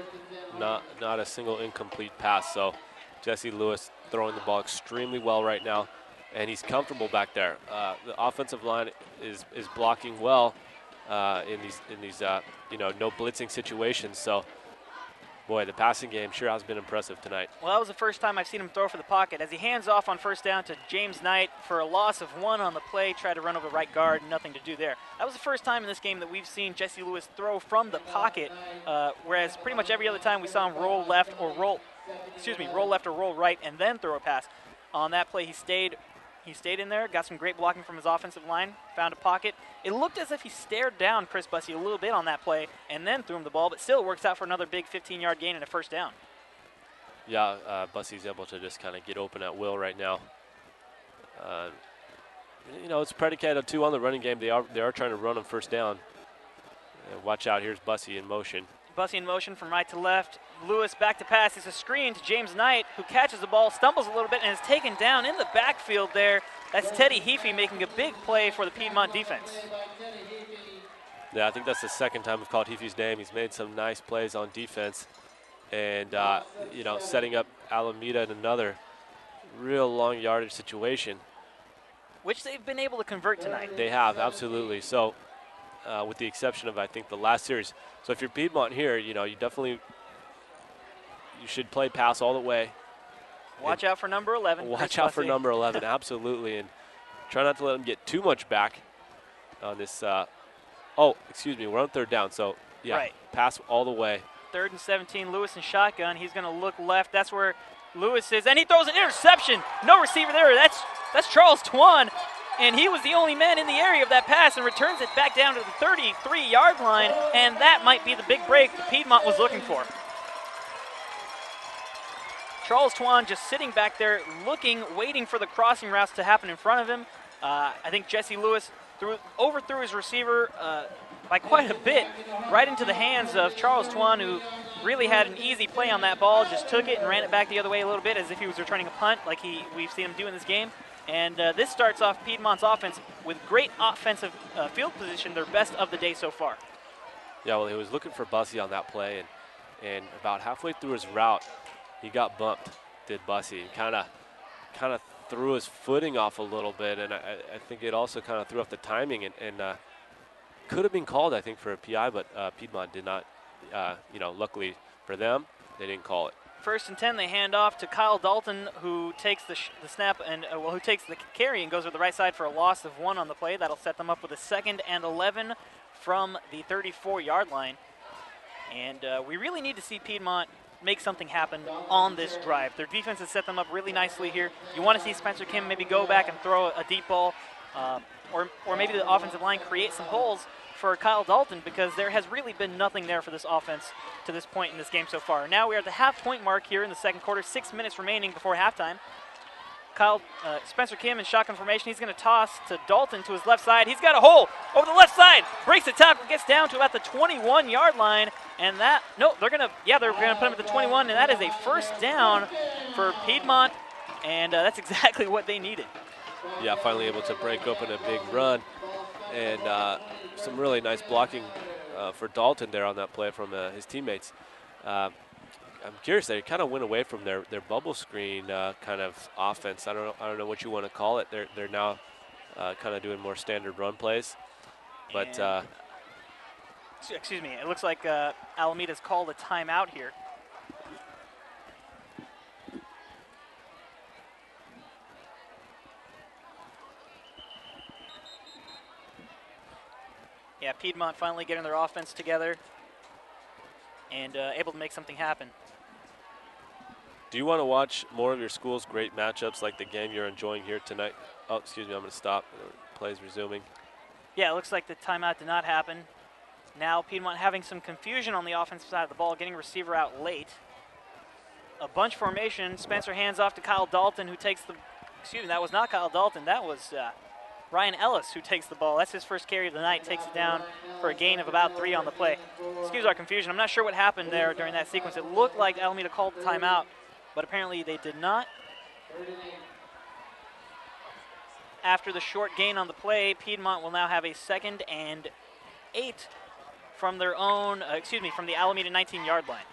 not a single incomplete pass. So Jesse Lewis throwing the ball extremely well right now, and he's comfortable back there. The offensive line is blocking well in these you know, no blitzing situations. So, boy, the passing game sure has been impressive tonight. Well, that was the first time I've seen him throw for the pocket as he hands off on 1st down to James Knight for a loss of 1 on the play. Tried to run over right guard, nothing to do there. That was the first time in this game that we've seen Jesse Lewis throw from the pocket, whereas pretty much every other time we saw him roll left or roll right and then throw a pass. On that play, he stayed in there, got some great blocking from his offensive line, found a pocket. It looked as if he stared down Chris Bussey a little bit on that play and then threw him the ball, but still works out for another big 15-yard gain and a 1st down. Yeah, Bussey's able to just kind of get open at will right now. You know, it's predicated too on the running game. They are trying to run on 1st down. Watch out, here's Bussey in motion. Bussey in motion from right to left. Lewis back to pass. It's a screen to James Knight, who catches the ball, stumbles a little bit, and is taken down in the backfield there. That's Teddy Heafy making a big play for the Piedmont defense. Yeah, I think that's the second time we've called Heafy's name. He's made some nice plays on defense, and you know, setting up Alameda in another real long yardage situation. Which they've been able to convert tonight. They have, absolutely. So with the exception of, I think, the last series. So if you're Piedmont here, you know, you should play pass all the way. Watch out for number 11. Watch out for number 11, absolutely. And try not to let them get too much back on this. Oh, excuse me, we're on third down. So, yeah, right. Pass all the way. 3rd and 17, Lewis in shotgun. He's going to look left. That's where Lewis is, and he throws an interception. No receiver there. That's Charles Twan, and he was the only man in the area of that pass and returns it back down to the 33-yard line, and that might be the big break Piedmont was looking for. Charles Twan just sitting back there looking, waiting for the crossing routes to happen in front of him. I think Jesse Lewis overthrew his receiver by quite a bit right into the hands of Charles Twan, who really had an easy play on that ball, just took it and ran it back the other way a little bit as if he was returning a punt like we've seen him do in this game. And this starts off Piedmont's offense with great offensive field position, their best of the day so far. Yeah, well, he was looking for Bussy on that play, and about halfway through his route, he got bumped, did Bussy, and kind of threw his footing off a little bit, and I think it also kind of threw off the timing, and could have been called, I think, for a PI, but Piedmont did not. You know, luckily for them, they didn't call it. 1st and 10, they hand off to Kyle Dalton, who takes the snap and who takes the carry and goes to the right side for a loss of 1 on the play. That'll set them up with a 2nd and 11 from the 34-yard line. And we really need to see Piedmont make something happen on this drive. Their defense has set them up really nicely here. You want to see Spencer Kim maybe go back and throw a deep ball, or maybe the offensive line create some holes for Kyle Dalton, because there has really been nothing there for this offense to this point in this game so far. Now we are at the half-point mark here in the second quarter, 6 minutes remaining before halftime. Spencer Kim in shotgun formation. He's going to toss to Dalton to his left side. He's got a hole over the left side. Breaks the tackle, gets down to about the 21-yard line, and they're going to put him at the 21, and that is a 1st down for Piedmont, and that's exactly what they needed. Yeah, finally able to break open a big run, and some really nice blocking for Dalton there on that play from his teammates. I'm curious, they kind of went away from their bubble screen kind of offense. I don't know what you want to call it. They're now kind of doing more standard run plays. But excuse me, it looks like Alameda's called a timeout here. Yeah, Piedmont finally getting their offense together and able to make something happen. Do you want to watch more of your school's great matchups like the game you're enjoying here tonight? Oh, excuse me, I'm going to stop. Play's resuming. Yeah, it looks like the timeout did not happen. Now Piedmont having some confusion on the offensive side of the ball, getting receiver out late. A bunch formation. Spencer hands off to Kyle Dalton, who takes the, excuse me, that was not Kyle Dalton. That was Ryan Ellis, who takes the ball. That's his first carry of the night, takes it down for a gain of about 3 on the play. Excuse our confusion. I'm not sure what happened there during that sequence. It looked like Alameda called the timeout, but apparently they did not. After the short gain on the play, Piedmont will now have a 2nd and 8 from their own, from the Alameda 19-yard line.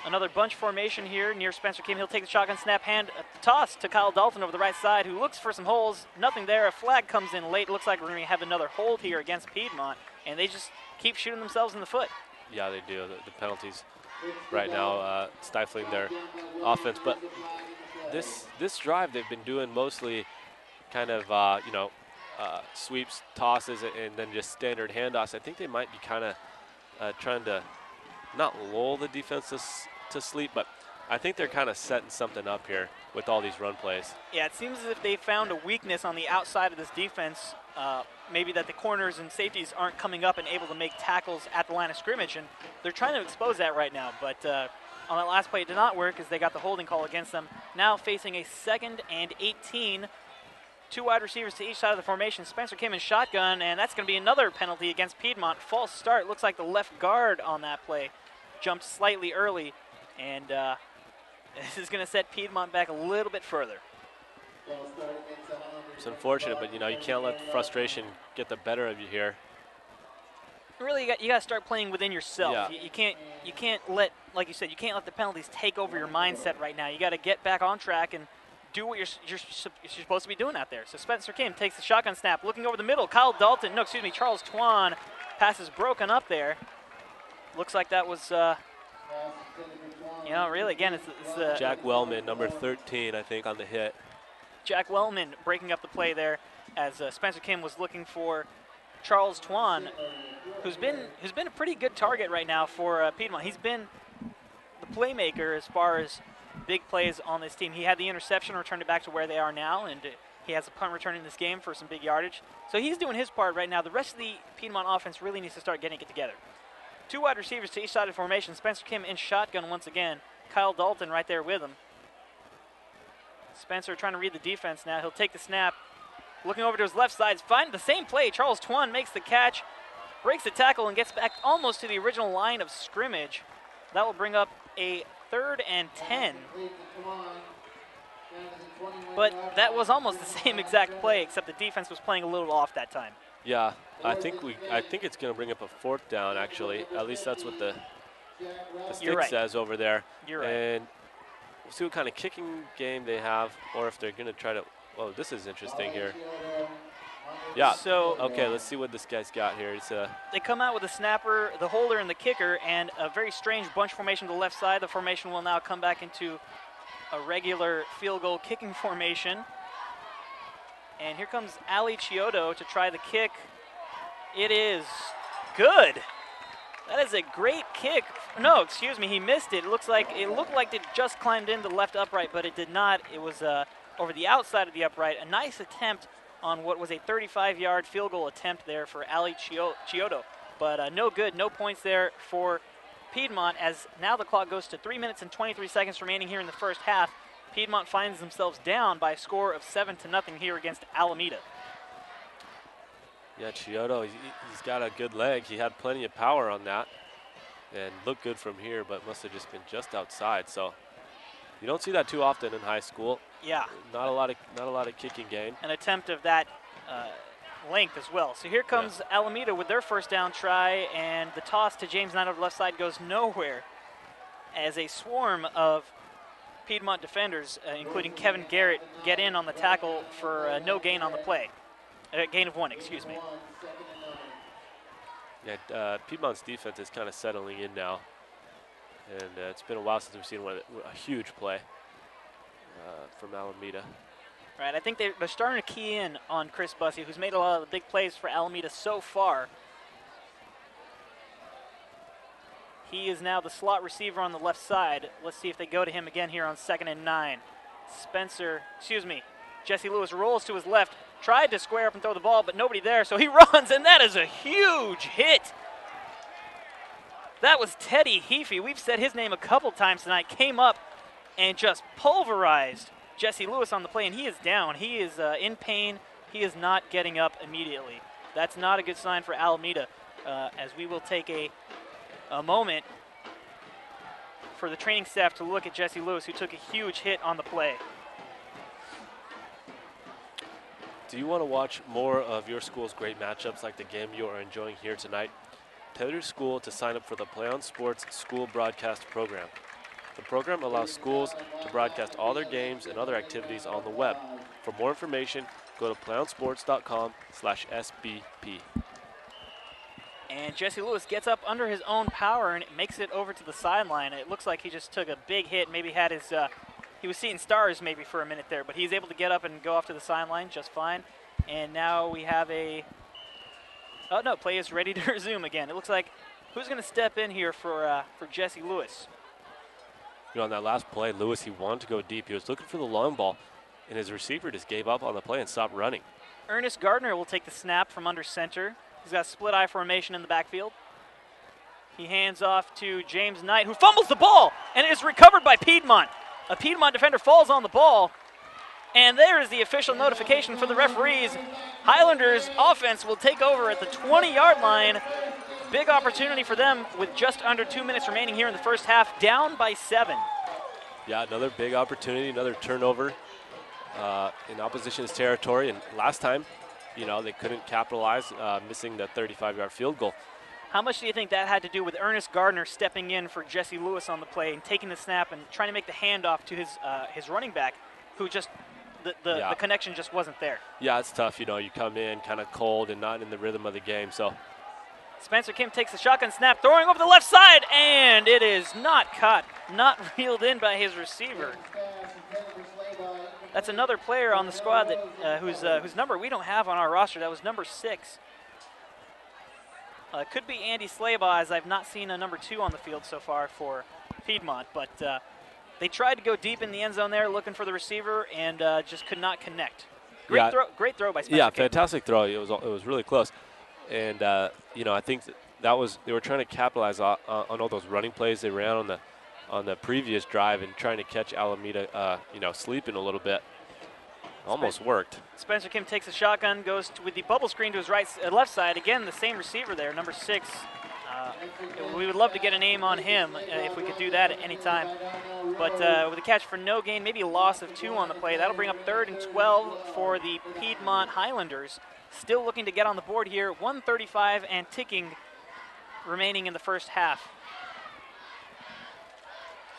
Another bunch formation here near Spencer Kim. He'll take the shotgun snap, toss to Kyle Dalton over the right side, who looks for some holes. Nothing there. A flag comes in late. Looks like we're going to have another hold here against Piedmont, and they just keep shooting themselves in the foot. Yeah, they do. The penalties right now stifling their offense. But this drive, they've been doing mostly kind of, sweeps, tosses, and then just standard handoffs. I think they might be kind of trying to not lull the defense to sleep, but I think they're kind of setting something up here with all these run plays. Yeah, it seems as if they found a weakness on the outside of this defense, maybe that the corners and safeties aren't coming up and able to make tackles at the line of scrimmage, and they're trying to expose that right now. But on that last play, it did not work as they got the holding call against them. Now facing a 2nd and 18, 2 wide receivers to each side of the formation. Spencer Kim in shotgun, and that's going to be another penalty against Piedmont. False start. Looks like the left guard on that play jumped slightly early, and this is going to set Piedmont back a little bit further. It's unfortunate, but you can't let frustration get the better of you here. Really, you got to start playing within yourself. Yeah. You can't let, like you said, you can't let the penalties take over your mindset right now. You got to get back on track and do what you're supposed to be doing out there. So Spencer Kim takes the shotgun snap, looking over the middle. Charles Twan, pass is broken up there. Looks like that was, really, again, it's Jack Wellman, number 13, I think, on the hit. Jack Wellman breaking up the play there as Spencer Kim was looking for Charles Twan, who's been a pretty good target right now for Piedmont. He's been the playmaker as far as big plays on this team. He had the interception, returned it back to where they are now, and he has a punt return in this game for some big yardage. So he's doing his part right now. The rest of the Piedmont offense really needs to start getting it together. 2 wide receivers to each side of the formation. Spencer Kim in shotgun once again. Kyle Dalton right there with him. Spencer trying to read the defense now. He'll take the snap. Looking over to his left side, find the same play. Charles Twan makes the catch, breaks the tackle, and gets back almost to the original line of scrimmage. That will bring up a 3rd and 10. But that was almost the same exact play, except the defense was playing a little off that time. Yeah, I think it's going to bring up a 4th down, actually. At least that's what the stick says over there. You're right. And we'll see what kind of kicking game they have, or if they're going to try to. Oh, this is interesting here. Yeah. So okay, let's see what this guy's got here. It's they come out with the snapper, the holder, and the kicker, and a very strange bunch formation to the left side. The formation will now come back into a regular field goal kicking formation. And here comes Ali Chiodo to try the kick. It is good. That is a great kick. No, excuse me, he missed it. It looked like it just climbed into the left upright, but it did not. It was over the outside of the upright. A nice attempt on what was a 35-yard field goal attempt there for Ali Chiodo. But no good, no points there for Piedmont, as now the clock goes to 3 minutes and 23 seconds remaining here in the first half. Piedmont finds themselves down by a score of 7-0 here against Alameda. Yeah, Chiodo, he's got a good leg. He had plenty of power on that and looked good from here, but must have just been just outside. So you don't see that too often in high school. Yeah. Not a lot of kicking game. An attempt of that length as well. So here comes Alameda with their first down try, and the toss to James Knight over the left side goes nowhere as a swarm of Piedmont defenders, including Kevin Garrett, get in on the tackle for no gain on the play. Gain of 1, excuse me. Yeah, Piedmont's defense is kind of settling in now, and it's been a while since we've seen a huge play from Alameda. Right, I think they're starting to key in on Chris Bussey, who's made a lot of the big plays for Alameda so far. He is now the slot receiver on the left side. Let's see if they go to him again here on 2nd and 9. Jesse Lewis rolls to his left, tried to square up and throw the ball, but nobody there, so he runs, and that is a huge hit. That was Teddy Heafy. We've said his name a couple times tonight. Came up and just pulverized Jesse Lewis on the play, and he is down. He is in pain. He is not getting up immediately. That's not a good sign for Alameda, as we will take a moment for the training staff to look at Jesse Lewis, who took a huge hit on the play. Do you want to watch more of your school's great matchups like the game you are enjoying here tonight? Tell your school to sign up for the PlayOn Sports School Broadcast Program. The program allows schools to broadcast all their games and other activities on the web. For more information, go to playonsports.com/SBP. And Jesse Lewis gets up under his own power and it makes it over to the sideline. It looks like he just took a big hit, maybe had his, he was seeing stars maybe for a minute there, but he's able to get up and go off to the sideline just fine. And now we have play is ready to resume again. It looks like, who's going to step in here for Jesse Lewis? You know, on that last play, Lewis, he wanted to go deep. He was looking for the long ball, and his receiver just gave up on the play and stopped running. Ernest Gardner will take the snap from under center. He's got split eye formation in the backfield. He hands off to James Knight, who fumbles the ball, and it is recovered by Piedmont. A Piedmont defender falls on the ball, and there is the official notification for the referees. Highlanders offense will take over at the 20-yard line. Big opportunity for them with just under 2 minutes remaining here in the first half, down by 7. Yeah, another big opportunity, another turnover in opposition's territory. And last time, you know, they couldn't capitalize, missing the 35-yard field goal. How much do you think that had to do with Ernest Gardner stepping in for Jesse Lewis on the play and taking the snap and trying to make the handoff to his running back, who just the connection just wasn't there? Yeah, it's tough. You know, you come in kind of cold and not in the rhythm of the game. So Spencer Kim takes the shotgun snap, throwing over the left side, and it is not caught, not reeled in by his receiver. That's another player on the squad that whose number we don't have on our roster. That was number 6. Could be Andy Slaybaugh, as I've not seen a number 2 on the field so far for Piedmont. But they tried to go deep in the end zone there, looking for the receiver, and just could not connect. Great throw by Spencer. Yeah, Kim. fantastic throw. It was really close, and you know, I think that was, they were trying to capitalize on all those running plays they ran on the previous drive and trying to catch Alameda, you know, sleeping a little bit. Almost worked. Spencer Kim takes a shotgun, goes with the bubble screen to his left side. Again, the same receiver there, number 6. We would love to get a name on him if we could do that at any time. But with a catch for no gain, maybe a loss of 2 on the play. That'll bring up 3rd and 12 for the Piedmont Highlanders. Still looking to get on the board here. 1:35 and ticking remaining in the first half.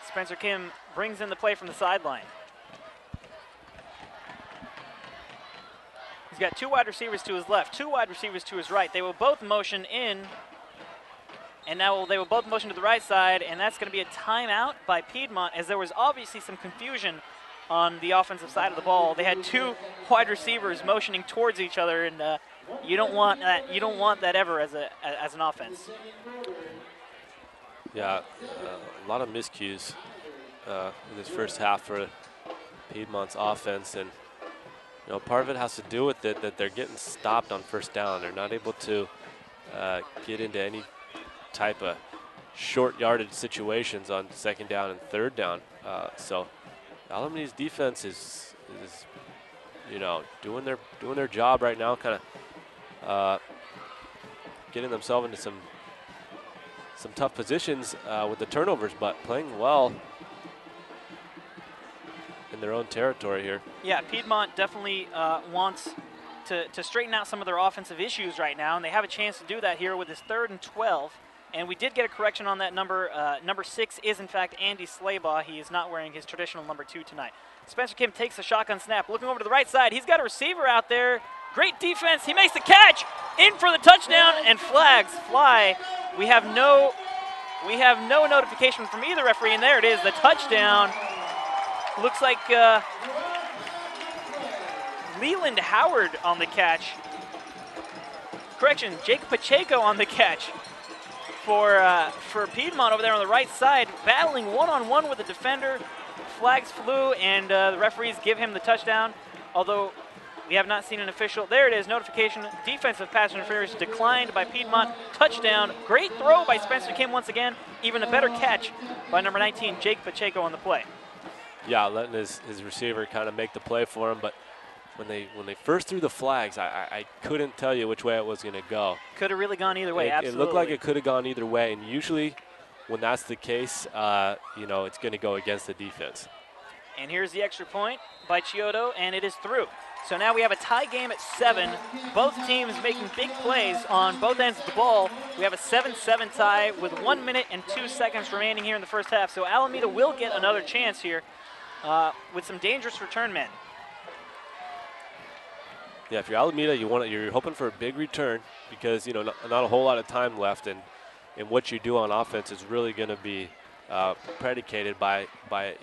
Spencer Kim brings in the play from the sideline. He's got 2 wide receivers to his left, 2 wide receivers to his right. They will both motion in, and now they will both motion to the right side, and that's going to be a timeout by Piedmont, as there was obviously some confusion on the offensive side of the ball. They had 2 wide receivers motioning towards each other, and you don't want that. You don't want that ever as an offense. Yeah, a lot of miscues in this first half for Piedmont's offense, and you know, part of it has to do with it that they're getting stopped on first down. They're not able to get into any type of short yardage situations on 2nd down and 3rd down. So Alameda's defense is you know, doing their job right now, kind of getting themselves into some tough positions with the turnovers, but playing well in their own territory here. Yeah, Piedmont definitely wants to straighten out some of their offensive issues right now, and they have a chance to do that here with this 3rd and 12. And we did get a correction on that number. Number 6 is, in fact, Andy Slaybaugh. He is not wearing his traditional number 2 tonight. Spencer Kim takes the shotgun snap, looking over to the right side. He's got a receiver out there. Great defense. He makes the catch, in for the touchdown, and flags fly. We have no notification from either referee, and there it is, the touchdown. Looks like Leland Howard on the catch. Correction, Jake Pacheco on the catch for Piedmont over there on the right side, battling one-on-one with the defender. Flags flew, and the referees give him the touchdown, although we have not seen an official. There it is, notification. Defensive pass interference declined by Piedmont. Touchdown. Great throw by Spencer Kim once again. Even a better catch by number 19, Jake Pacheco, on the play. Yeah, letting his receiver kind of make the play for him, but when they first threw the flags, I couldn't tell you which way it was going to go. Could have really gone either way, absolutely. It looked like it could have gone either way, and usually when that's the case, you know, it's going to go against the defense. And here's the extra point by Chiodo, and it is through. So now we have a tie game at 7. Both teams making big plays on both ends of the ball. We have a 7-7 tie with 1 minute and 2 seconds remaining here in the first half. So Alameda will get another chance here with some dangerous return men. Yeah, if you're Alameda, you're hoping for a big return because, you know, not a whole lot of time left, and what you do on offense is really going to be predicated by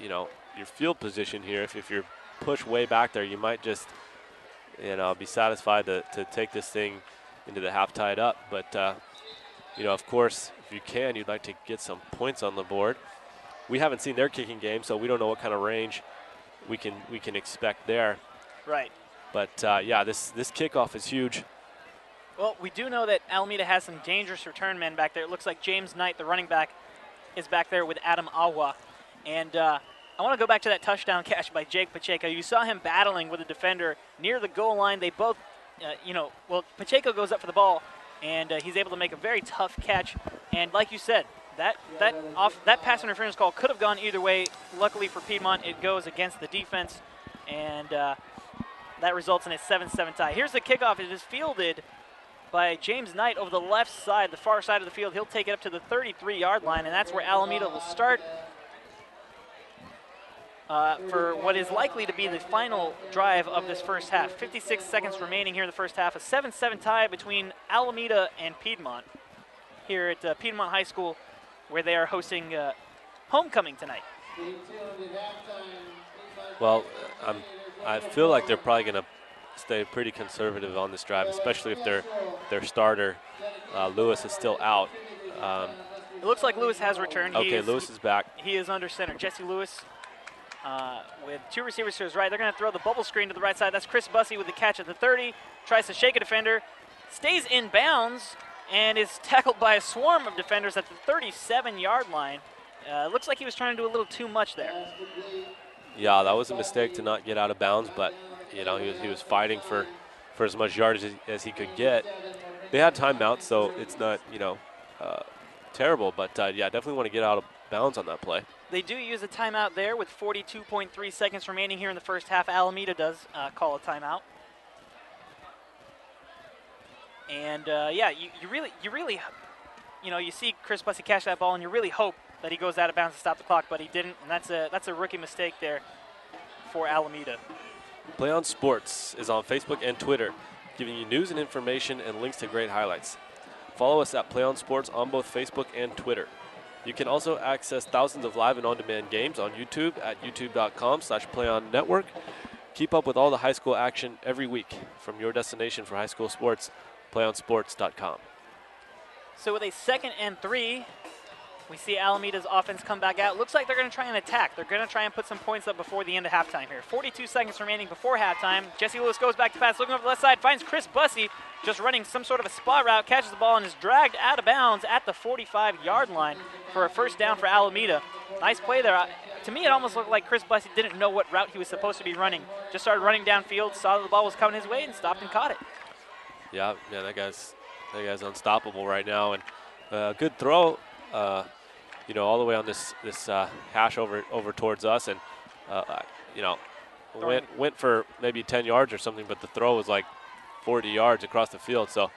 you know, your field position here. If you're pushed way back there, you might just, you know, be satisfied to take this thing into the half tied up. But you know, of course, if you can, you'd like to get some points on the board. We haven't seen their kicking game, so we don't know what kind of range we can expect there. Right. But yeah, this kickoff is huge. Well, we do know that Alameda has some dangerous return men back there. It looks like James Knight, the running back, is back there with Adam Awa. And I want to go back to that touchdown catch by Jake Pacheco. You saw him battling with a defender near the goal line. They both, you know, well, Pacheco goes up for the ball, and he's able to make a very tough catch. And like you said, that pass interference call could have gone either way. Luckily for Piedmont, it goes against the defense, and that results in a 7-7 tie. Here's the kickoff. It is fielded by James Knight over the left side, the far side of the field. He'll take it up to the 33-yard line, and that's where Alameda will start for what is likely to be the final drive of this first half. 56 seconds remaining here in the first half. A 7-7 tie between Alameda and Piedmont here at Piedmont High School, where they are hosting homecoming tonight. Well, I feel like they're probably going to stay pretty conservative on this drive, especially if their starter, Lewis, is still out. It looks like Lewis has returned. Okay, Lewis is back. He is under center. Jesse Lewis with two receivers to his right. They're going to throw the bubble screen to the right side. That's Chris Bussey with the catch at the 30. Tries to shake a defender. Stays in bounds and is tackled by a swarm of defenders at the 37-yard line. Looks like he was trying to do a little too much there. Yeah, that was a mistake to not get out of bounds, but you know he was fighting for as much yardage as he could get. They had timeouts, so it's not terrible, but yeah, definitely want to get out of bounds on that play. They do use a timeout there with 42.3 seconds remaining here in the first half. Alameda does call a timeout. And yeah, you really, you see Chris Bussey catch that ball, and you really hope that he goes out of bounds to stop the clock, but he didn't, and that's a rookie mistake there for Alameda. PlayOn Sports is on Facebook and Twitter, giving you news and information and links to great highlights. Follow us at PlayOn Sports on both Facebook and Twitter. You can also access thousands of live and on-demand games on YouTube at youtube.com/PlayOnNetwork. Keep up with all the high school action every week from your destination for high school sports, PlayOnSports.com. So with a 2nd and 3, we see Alameda's offense come back out. Looks like they're going to try and attack. They're going to try and put some points up before the end of halftime here. 42 seconds remaining before halftime. Jesse Lewis goes back to pass, looking over the left side, finds Chris Bussey just running some sort of a spot route, catches the ball, and is dragged out of bounds at the 45-yard line for a first down for Alameda. Nice play there. To me, it almost looked like Chris Bussey didn't know what route he was supposed to be running. Just started running downfield, saw that the ball was coming his way, and stopped and caught it. Yeah, that guy's unstoppable right now, and good throw. All the way on this hash over towards us, and went for maybe 10 yards or something, but the throw was like 40 yards across the field. So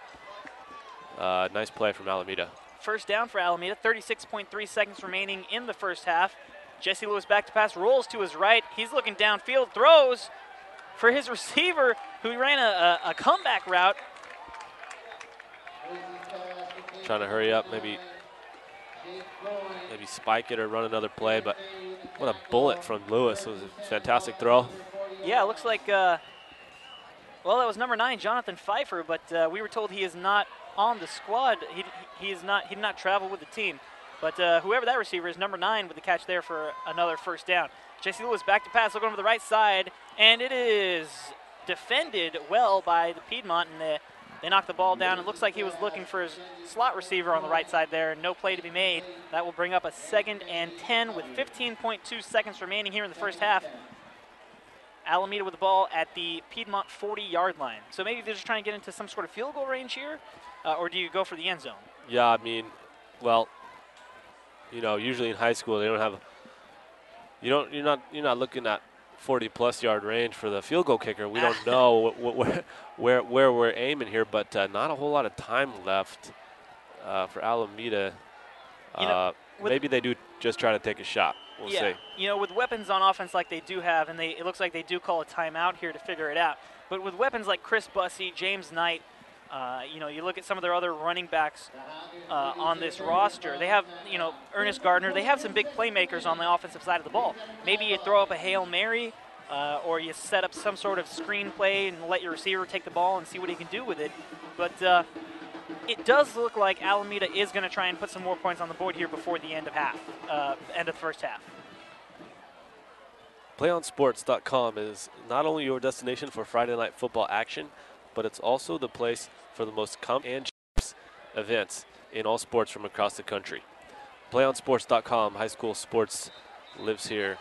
nice play from Alameda. First down for Alameda. 36.3 seconds remaining in the first half. Jesse Lewis back to pass, rolls to his right. He's looking downfield, throws for his receiver, who ran a comeback route. Trying to hurry up, maybe spike it or run another play, but what a bullet from Lewis. It was a fantastic throw. Yeah, it looks like, well, that was number 9, Jonathan Pfeiffer, but we were told he is not on the squad. He did not travel with the team. But whoever that receiver is, number 9 with the catch there for another first down. Jesse Lewis back to pass, looking over the right side, and it is defended well by the Piedmont, and they knocked the ball down. It looks like he was looking for his slot receiver on the right side there. No play to be made. That will bring up a 2nd and 10 with 15.2 seconds remaining here in the first half. Alameda with the ball at the Piedmont 40-yard line. So maybe they're just trying to get into some sort of field goal range here, or do you go for the end zone? Yeah, I mean, well, usually in high school they don't have. You're not looking at 40-plus yard range for the field goal kicker. We don't know where we're aiming here, but not a whole lot of time left for Alameda. Maybe they do just try to take a shot. We'll see. With weapons on offense like they do have, and it looks like they do call a timeout here to figure it out. But with weapons like Chris Bussey, James Knight, you look at some of their other running backs on this roster. They have, Ernest Gardner. They have some big playmakers on the offensive side of the ball. Maybe you throw up a Hail Mary, or you set up some sort of screen play and let your receiver take the ball and see what he can do with it. But it does look like Alameda is going to try and put some more points on the board here before the end of the first half. PlayOnSports.com is not only your destination for Friday night football action, but it's also the place for the most and events in all sports from across the country. PlayOnSports.com, high school sports lives here.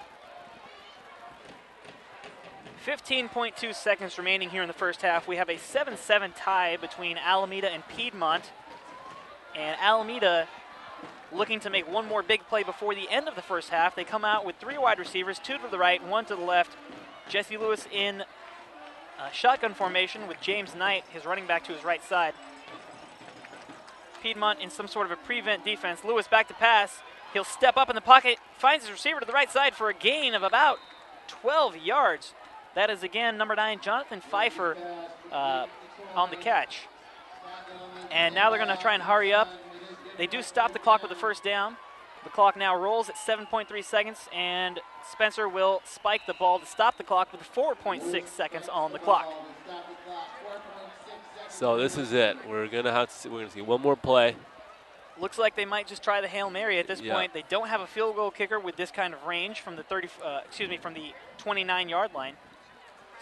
15.2 seconds remaining here in the first half. We have a 7-7 tie between Alameda and Piedmont. And Alameda looking to make one more big play before the end of the first half. They come out with 3 wide receivers, 2 to the right, 1 to the left. Jesse Lewis in shotgun formation with James Knight, his running back, to his right side. Piedmont in some sort of a prevent defense. Lewis back to pass. He'll step up in the pocket, finds his receiver to the right side for a gain of about 12 yards. That is, again, number 9, Jonathan Pfeiffer on the catch. And now they're going to try and hurry up. They do stop the clock with the first down. The clock now rolls at 7.3 seconds, and Spencer will spike the ball to stop the clock with 4.6 seconds on the clock. So this is it. We're gonna see one more play. Looks like they might just try the Hail Mary at this point. They don't have a field goal kicker with this kind of range from the from the 29-yard line.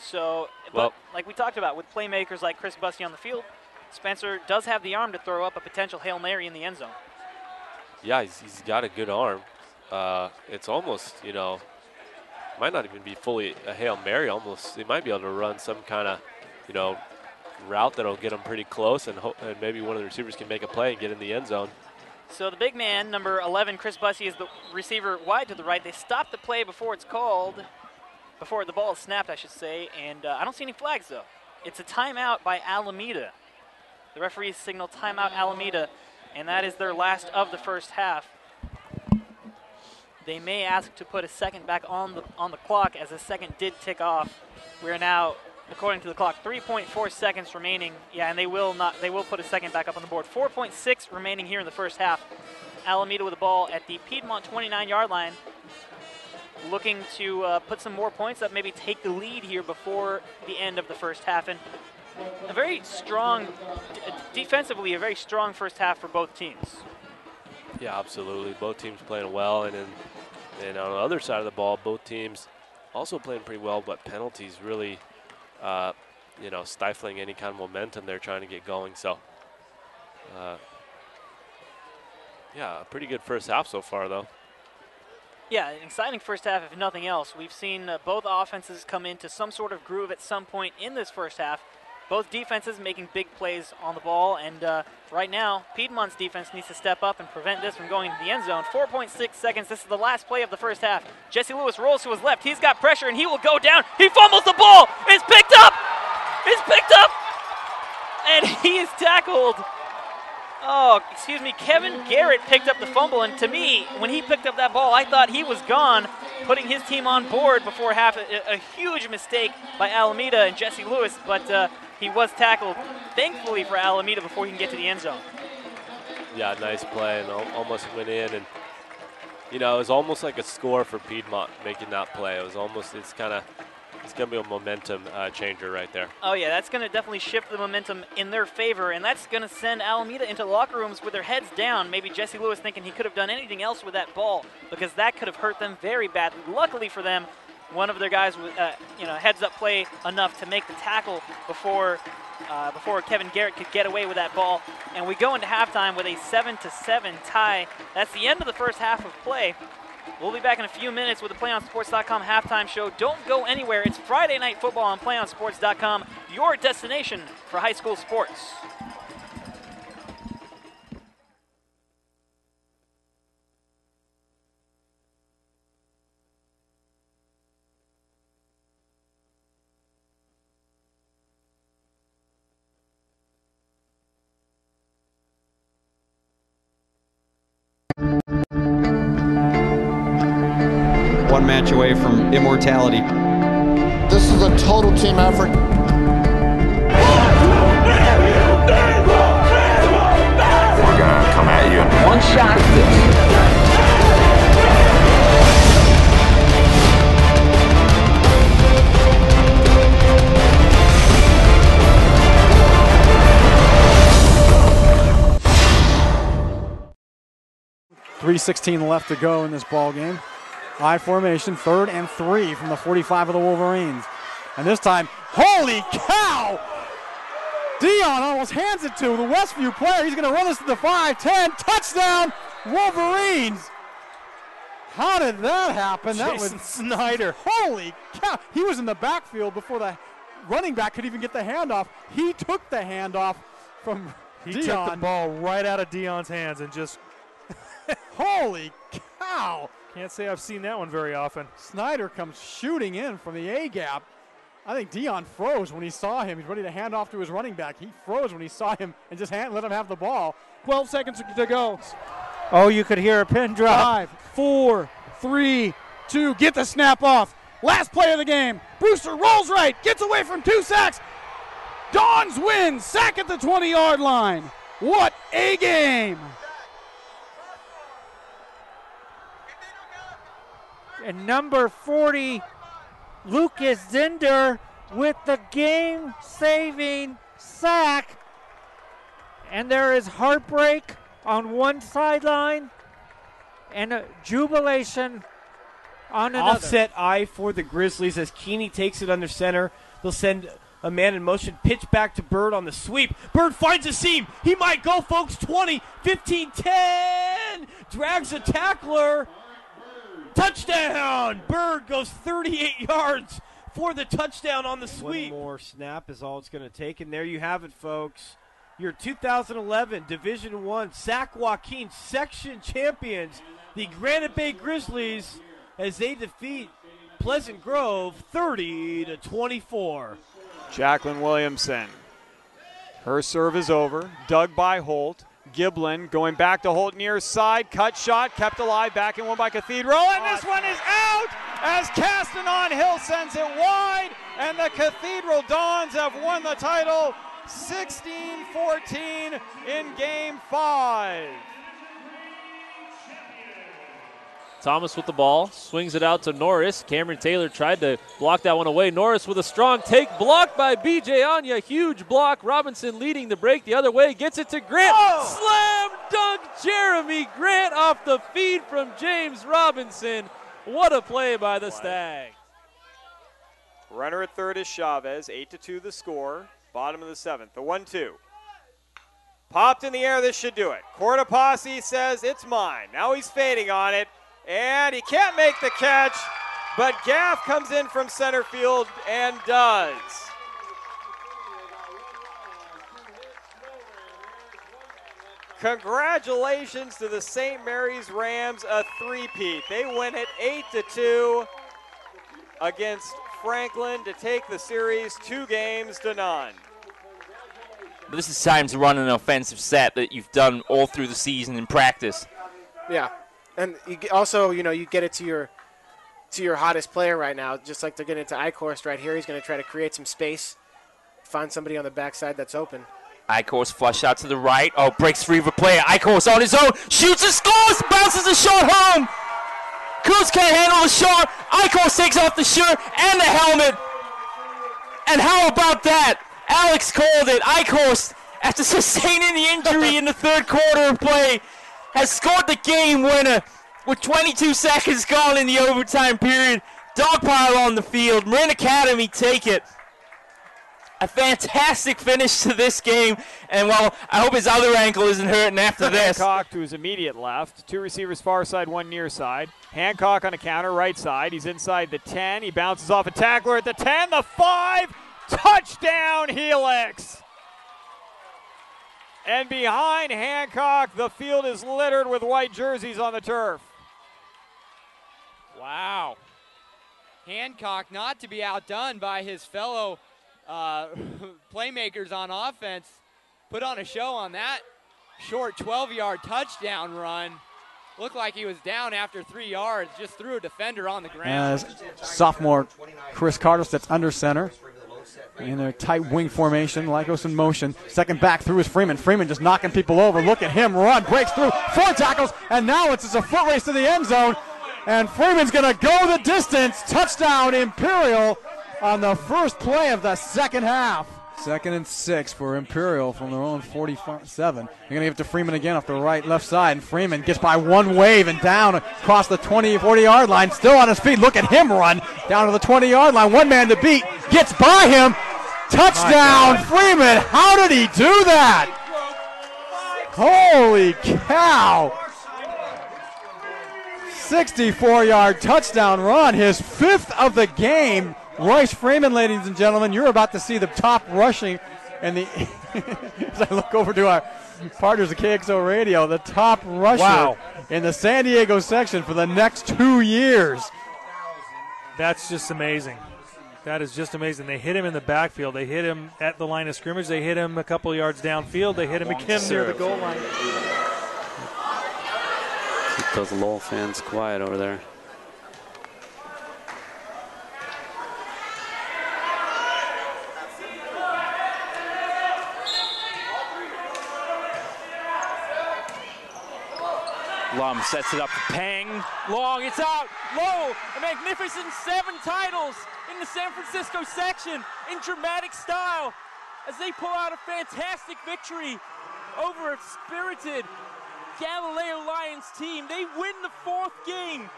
So, but like we talked about, with playmakers like Chris Bussey on the field, Spencer does have the arm to throw up a potential Hail Mary in the end zone. Yeah, he's got a good arm. It's almost, might not even be fully a Hail Mary. Almost, they might be able to run some kind of, route that'll get them pretty close, and maybe one of the receivers can make a play and get in the end zone. So the big man, number 11, Chris Bussey, is the receiver wide to the right. They stop the play before it's called, before the ball is snapped, I should say, and I don't see any flags, though. It's a timeout by Alameda. The referees signal timeout Alameda, and that is their last of the first half. They may ask to put a second back on the clock, as a second did tick off. We're now, according to the clock, 3.4 seconds remaining. Yeah, and they will put a second back up on the board. 4.6 remaining here in the first half. Alameda with the ball at the Piedmont 29-yard line, looking to put some more points up, maybe take the lead here before the end of the first half. And a very strong, defensively, a very strong first half for both teams. Yeah, absolutely. Both teams playing well, and on the other side of the ball, both teams also playing pretty well, but penalties really, stifling any kind of momentum they're trying to get going. So, yeah, a pretty good first half so far, though. Yeah, an exciting first half, if nothing else. We've seen both offenses come into some sort of groove at some point in this first half. Both defenses making big plays on the ball, and right now, Piedmont's defense needs to step up and prevent this from going into the end zone. 4.6 seconds. This is the last play of the first half. Jesse Lewis rolls to his left. He's got pressure, and he will go down. He fumbles the ball. It's picked up. It's picked up, and he is tackled. Oh, excuse me, Kevin Garrett picked up the fumble, and to me, when he picked up that ball, I thought he was gone, putting his team on board before half. A huge mistake by Alameda and Jesse Lewis, but he was tackled, thankfully for Alameda, before he can get to the end zone. Yeah, nice play, and almost went in, and it was almost like a score for Piedmont making that play. It was almost, it's going to be a momentum changer right there. Oh, yeah, that's going to definitely shift the momentum in their favor, and that's going to send Alameda into locker rooms with their heads down. Maybe Jesse Lewis thinking he could have done anything else with that ball, because that could have hurt them very badly. Luckily for them, one of their guys was, heads-up play enough to make the tackle before Kevin Garrett could get away with that ball. And we go into halftime with a 7-7 tie. That's the end of the first half of play. We'll be back in a few minutes with the PlayOnSports.com halftime show. Don't go anywhere. It's Friday Night Football on PlayOnSports.com, your destination for high school sports. One match away from immortality. This is a total team effort. We're gonna come at you in one shot. .316 left to go in this ball game. I formation, 3rd and 3 from the 45 of the Wolverines. And this time, holy cow! Dion almost hands it to the Westview player. He's going to run this to the 5-10. Touchdown, Wolverines! How did that happen? That was Snyder. Holy cow! He was in the backfield before the running back could even get the handoff. He took the handoff from Dion. He took the ball right out of Dion's hands and just... Holy cow! Can't say I've seen that one very often. Snyder comes shooting in from the A-gap. I think Dion froze when he saw him. He's ready to hand off to his running back. He froze when he saw him and just let him have the ball. 12 seconds to go. Oh, you could hear a pin drop. 5, 4, 3, 2. Get the snap off. Last play of the game. Brewster rolls right, gets away from 2 sacks. Dons win, sack at the 20-yard line. What a game. And number 40, Lucas Zinder with the game-saving sack. And there is heartbreak on one sideline and a jubilation on another. Offset eye for the Grizzlies as Keeney takes it under center. They'll send a man in motion, pitch back to Bird on the sweep. Bird finds a seam. He might go, folks. 20, 15, 10. Drags a tackler. Touchdown! Bird goes 38 yards for the touchdown on the sweep. One more snap is all it's going to take. And there you have it, folks. Your 2011 Division I Sac Joaquin section champions, the Granite Bay Grizzlies, as they defeat Pleasant Grove 30-24. Jacqueline Williamson. Her serve is over. Dug by Holt. Giblin going back to Holt near side. Cut shot. Kept alive. Back in one by Cathedral. And this one is out as Castanon Hill sends it wide. And the Cathedral Dons have won the title 16-14 in Game 5. Thomas with the ball, swings it out to Norris. Cameron Taylor tried to block that one away. Norris with a strong take, blocked by B.J. Anya. Huge block. Robinson leading the break the other way, gets it to Grant. Slam dunk Jeremy Grant off the feed from James Robinson. What a play by the Stags. Runner at third is Chavez. 8-2 the score. Bottom of the 7th. The 1-2. Popped in the air. This should do it. Cortopassi says it's mine. Now he's fading on it. And he can't make the catch, but Gaff comes in from center field and does. Congratulations to the St. Mary's Rams, a three-peat. They win it 8-2 against Franklin to take the series 2-0. But this is time to run an offensive set that you've done all through the season in practice. Yeah. And you also, you get it to your hottest player right now, just like they're getting it to Eichhorst right here. He's going to try to create some space, find somebody on the backside that's open. Eichhorst flush out to the right. Oh, breaks free of a player. Eichhorst on his own, shoots and scores, bounces a shot home. Kuz can't handle the shot. Eichhorst takes off the shirt and the helmet. And how about that? Alex called it. Eichhorst, after sustaining the injury in the third quarter of play, has scored the game winner with 22 seconds gone in the overtime period. Dogpile on the field. Marin Academy take it. A fantastic finish to this game. And, well, I hope his other ankle isn't hurting after this. Hancock to his immediate left. 2 receivers far side, 1 near side. Hancock on a counter right side. He's inside the 10. He bounces off a tackler at the 10. The 5. Touchdown Helix. And behind Hancock, the field is littered with white jerseys on the turf. Wow. Hancock not to be outdone by his fellow playmakers on offense. Put on a show on that short 12-yard touchdown run. Looked like he was down after 3 yards, just threw a defender on the ground. As sophomore Chris Carter steps under center. In their tight wing formation, Lycos in motion. Second back through is Freeman. Freeman just knocking people over. Look at him run, breaks through, 4 tackles, and now it's just a foot race to the end zone. And Freeman's going to go the distance. Touchdown Imperial on the first play of the second half. 2nd and 6 for Imperial from their own 47. They're going to give it to Freeman again off the left side. And Freeman gets by one wave and down across the 40-yard line. Still on his feet. Look at him run down to the 20-yard line. One man to beat. Gets by him. Touchdown, Freeman. How did he do that? Holy cow. 64-yard touchdown run. His 5th of the game. Royce Freeman, ladies and gentlemen, you're about to see the top rushing and the as I look over to our partners at KXO Radio, the top rusher in the San Diego section for the next 2 years. That's just amazing. That is just amazing. They hit him in the backfield. They hit him at the line of scrimmage. They hit him a couple of yards downfield. They hit him again near the goal line. Keep those Lowell fans quiet over there. Lum sets it up for Pang. Long, it's out. Low, a magnificent 7 titles in the San Francisco section in dramatic style as they pull out a fantastic victory over a spirited Galileo Lions team. They win the 4th game,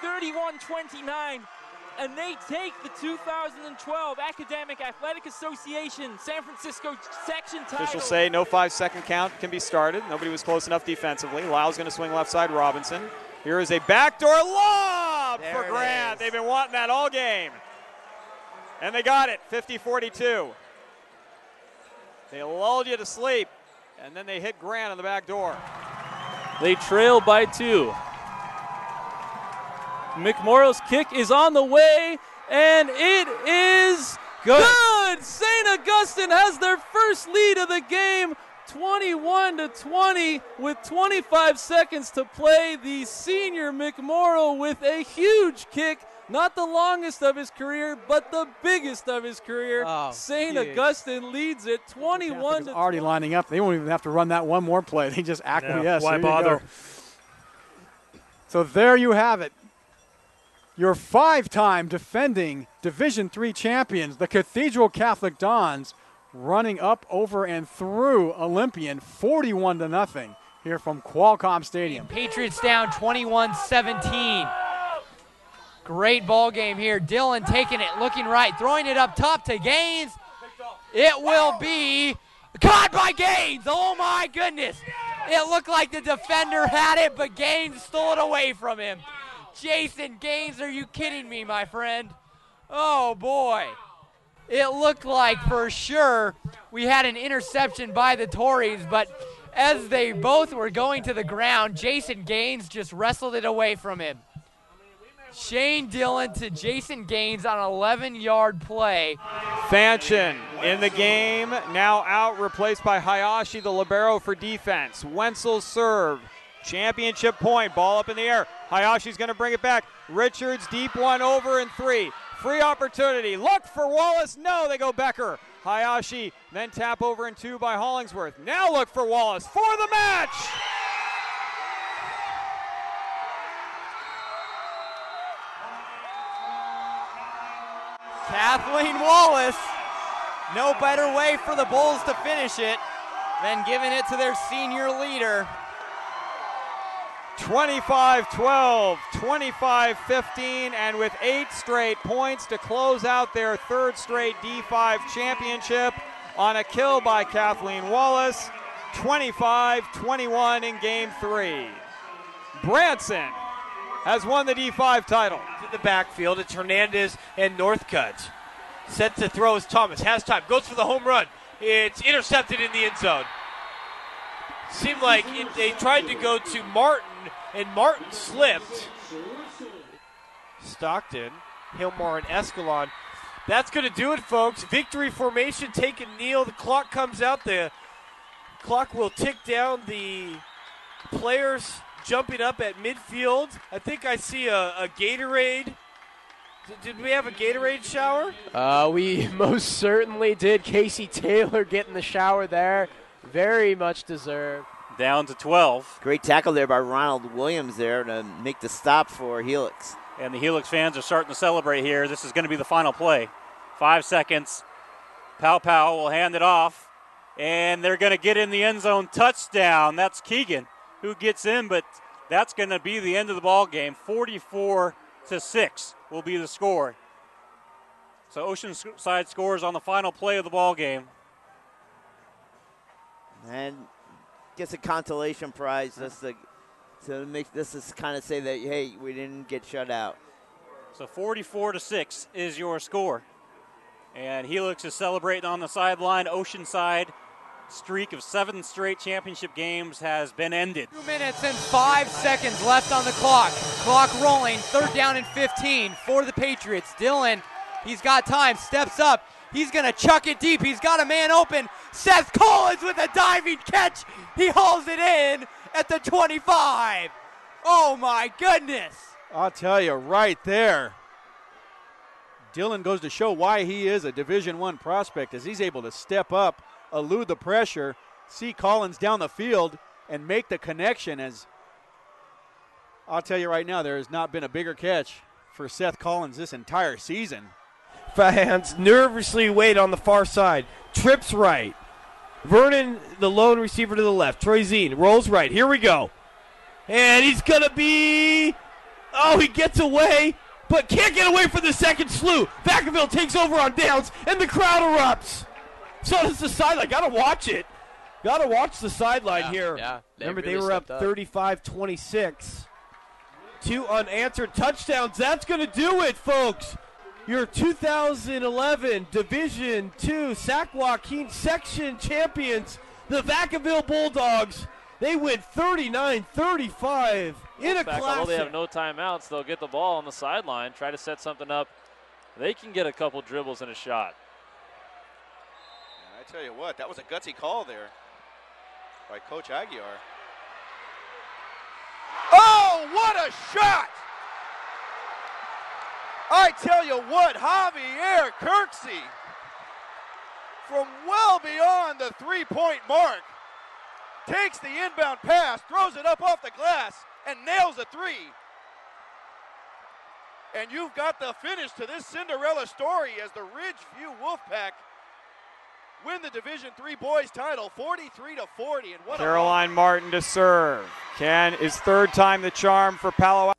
31-29, and they take the 2012 Academic Athletic Association San Francisco section title. Officials say no 5-second count can be started. Nobody was close enough defensively. Lyle's going to swing left side. Robinson. Here is a backdoor lob for Grant. They've been wanting that all game. And they got it, 50-42. They lulled you to sleep, and then they hit Grant on the back door. They trail by 2. McMorrow's kick is on the way, and it is good. St. Augustine has their first lead of the game, 21-20, with 25 seconds to play. The senior McMorrow with a huge kick, not the longest of his career, but the biggest of his career. St. Augustine leads it 21-20. Already lining up. They won't even have to run that one more play. They just acquiesce. Why bother? So there you have it. Your 5-time defending Division III champions, the Cathedral Catholic Dons, running up, over, and through Olympian 41-0 here from Qualcomm Stadium. Patriots down 21-17. Great ball game here. Dillon taking it, looking right, throwing it up top to Gaines. It will be caught by Gaines. Oh my goodness. It looked like the defender had it, but Gaines stole it away from him. Jason Gaines, are you kidding me, my friend? Oh boy. It looked like for sure we had an interception by the Tories, but as they both were going to the ground, Jason Gaines just wrestled it away from him. Shane Dillon to Jason Gaines on an 11-yard play. Fanchen in the game, now out, replaced by Hayashi, the libero for defense. Wenzel serve, championship point, ball up in the air. Hayashi's going to bring it back. Richards, deep one, over and 3. Free opportunity, look for Wallace, no, they go Becker. Hayashi, then tap over and 2 by Hollingsworth. Now look for Wallace for the match. Kathleen Wallace, no better way for the Bulls to finish it than giving it to their senior leader. 25-12, 25-15, and with 8 straight points to close out their 3rd straight D5 championship on a kill by Kathleen Wallace, 25-21 in Game 3. Branson has won the D5 title. In the backfield, it's Hernandez and Northcutt. Set to throw is Thomas, has time, goes for the home run. It's intercepted in the end zone. Seemed like they tried to go to Martin, and Martin slipped. Stockton, Hilmar, and Escalon. That's going to do it, folks. Victory formation, take a kneel. The clock comes out. The clock will tick down. The players jumping up at midfield. I think I see a Gatorade. Did we have a Gatorade shower? We most certainly did. Casey Taylor getting the shower there. Very much deserved. Down to 12. Great tackle there by Ronald Williams there to make the stop for Helix. And the Helix fans are starting to celebrate here. This is going to be the final play. 5 seconds. Pow will hand it off. And they're going to get in the end zone. Touchdown. That's Keegan who gets in, but that's going to be the end of the ball game. 44-6 will be the score. So Oceanside scores on the final play of the ball game. And gets a consolation prize just to make this is kind of say that, hey, we didn't get shut out. So 44-6 is your score. And Helix is celebrating on the sideline. Oceanside streak of 7 straight championship games has been ended. 2 minutes and 5 seconds left on the clock. Clock rolling, 3rd down and 15 for the Patriots. Dillon He's got time, steps up. He's going to chuck it deep. He's got a man open. Seth Collins with a diving catch. He hauls it in at the 25. Oh, my goodness. I'll tell you right there. Dillon goes to show why he is a Division I prospect, as he's able to step up, elude the pressure, see Collins down the field, and make the connection. As I'll tell you right now, there has not been a bigger catch for Seth Collins this entire season. Fans nervously wait on the far side. Trips right. Vernon, the lone receiver to the left. Troy Zine rolls right. Here we go. And he's going to be... Oh, he gets away, but can't get away from the second slew. Vacaville takes over on downs, and the crowd erupts. So does the sideline. Got to watch it. Got to watch the sideline here. Yeah, Remember, really they were up stepped 35-26. 2 unanswered touchdowns. That's going to do it, folks. Your 2011 Division II Sac Joaquin Section champions, the Vacaville Bulldogs. They win 39-35 in a Although classic. they have no timeouts, they'll get the ball on the sideline, try to set something up. They can get a couple dribbles and a shot. And I tell you what, that was a gutsy call there by Coach Aguiar. Oh, what a shot! I tell you what, Javier Kirksey, from well beyond the three-point mark, takes the inbound pass, throws it up off the glass, and nails a three. And you've got the finish to this Cinderella story as the Ridgeview Wolfpack win the Division III boys title 43-40. And what Caroline Martin to serve. Is third time the charm for Palo Alto.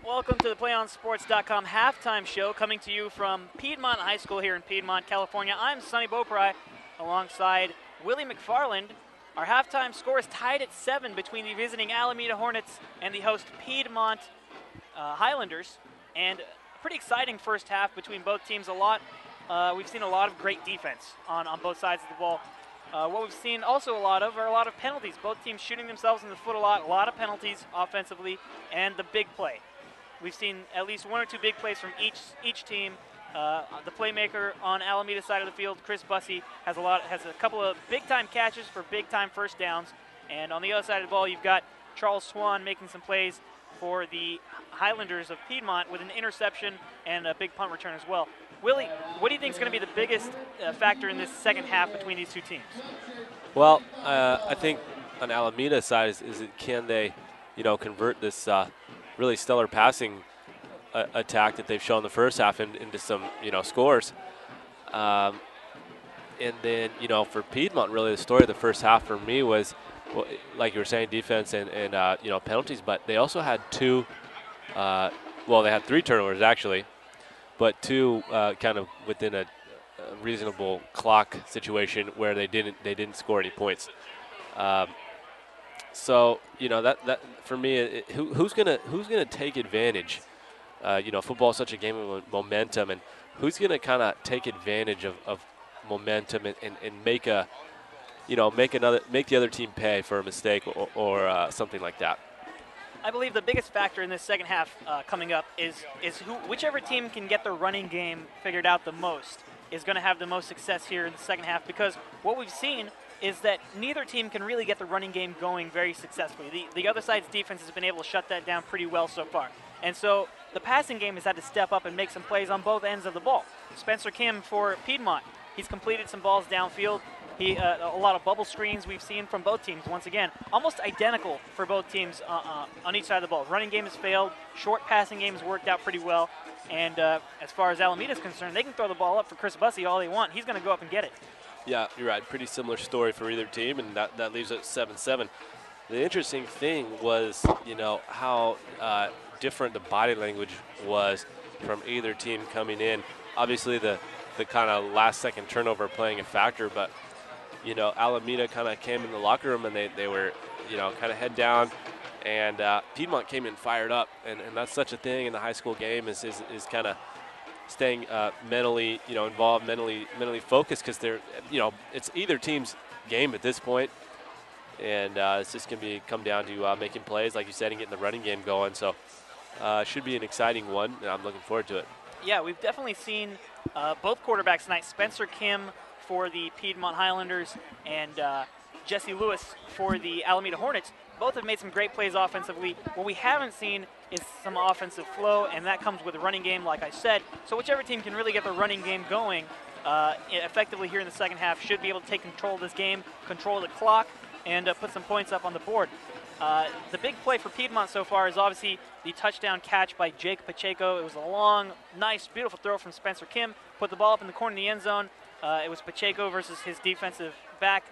Welcome to the PlayOnSports.com halftime show, coming to you from Piedmont High School here in Piedmont, California. I'm Sonny Beaupre alongside Willie McFarland. Our halftime score is tied at 7 between the visiting Alameda Hornets and the host Piedmont Highlanders. And a pretty exciting first half between both teams. A lot we've seen a lot of great defense on both sides of the ball. What we've seen also a lot of penalties. Both teams shooting themselves in the foot a lot of penalties offensively, and the big play. We've seen at least one or two big plays from each team. The playmaker on Alameda side of the field, Chris Bussey, has a couple of big-time catches for big-time first downs. And on the other side of the ball, you've got Charles Swan making some plays for the Highlanders of Piedmont with an interception and a big punt return as well. Willie, what do you think is going to be the biggest factor in this second half between these two teams? Well, I think on Alameda's side is can they, convert this really stellar passing attack that they've shown the first half into some, scores. And then, for Piedmont, really the story of the first half for me was, well, like you were saying, defense and penalties, but they also had they had 3 turnovers actually, but 2 kind of within a reasonable clock situation where they didn't score any points. So that for me, who's gonna take advantage? Football is such a game of momentum, and who's gonna kind of take advantage of momentum and make the other team pay for a mistake or something like that. I believe the biggest factor in this second half coming up is whichever team can get their running game figured out the most is going to have the most success here in the second half, because what we've seen is that neither team can really get the running game going very successfully. The other side's defense has been able to shut that down pretty well so far. And so the passing game has had to step up and make some plays on both ends of the ball. Spencer Kim for Piedmont, he's completed some balls downfield. A lot of bubble screens we've seen from both teams, once again, almost identical for both teams on each side of the ball. Running game has failed. Short passing game has worked out pretty well. And as far as Alameda is concerned, they can throw the ball up for Chris Bussey all they want. He's going to go up and get it. Yeah, you're right. Pretty similar story for either team, and that leaves it 7-7. The interesting thing was, how different the body language was from either team coming in. Obviously, the kind of last-second turnover playing a factor, but Alameda kind of came in the locker room and they were, kind of head down, and Piedmont came in fired up, and that's such a thing in the high school game is kind of staying mentally, involved, mentally focused, because they're, it's either team's game at this point, and it's just going to come down to making plays, like you said, and getting the running game going. So it should be an exciting one, and I'm looking forward to it. Yeah, we've definitely seen both quarterbacks tonight, Spencer Kim for the Piedmont Highlanders and Jesse Lewis for the Alameda Hornets. Both have made some great plays offensively. What we haven't seen is some offensive flow, and that comes with the running game, like I said. So whichever team can really get the running game going effectively here in the second half should be able to take control of this game, control the clock, and put some points up on the board. The big play for Piedmont so far is obviously the touchdown catch by Jake Pacheco. It was a long, nice, beautiful throw from Spencer Kim. Put the ball up in the corner of the end zone. It was Pacheco versus his defensive back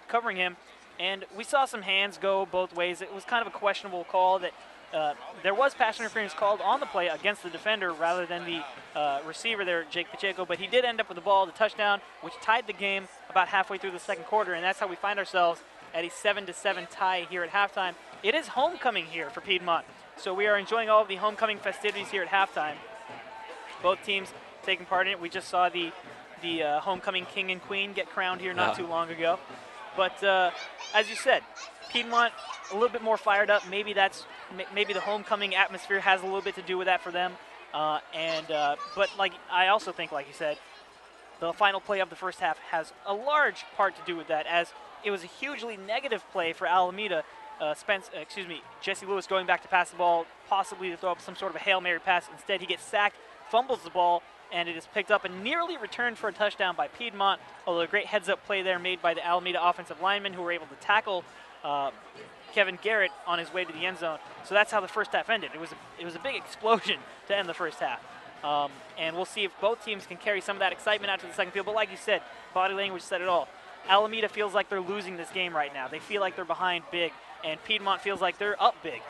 covering him. And we saw some hands go both ways. It was kind of a questionable call that there was pass interference called on the play against the defender rather than the receiver there, Jake Pacheco. But he did end up with the ball, the touchdown, which tied the game about halfway through the second quarter. And that's how we find ourselves at a 7-7 tie here at halftime. It is homecoming here for Piedmont. So we are enjoying all of the homecoming festivities here at halftime. Both teams taking part in it. We just saw the homecoming king and queen get crowned here not too long ago. But as you said, Piedmont a little bit more fired up. Maybe the homecoming atmosphere has a little bit to do with that for them. But I also think, like you said, the final play of the first half has a large part to do with that, as it was a hugely negative play for Alameda. Jesse Lewis going back to pass the ball, possibly to throw up some sort of a Hail Mary pass. Instead, he gets sacked, fumbles the ball, and it is picked up and nearly returned for a touchdown by Piedmont, although a great heads-up play there made by the Alameda offensive linemen, who were able to tackle Kevin Garrett on his way to the end zone. So that's how the first half ended. It was a big explosion to end the first half. And we'll see if both teams can carry some of that excitement out to the second field. But like you said, body language said it all. Alameda feels like they're losing this game right now. They feel like they're behind big, and Piedmont feels like they're up big,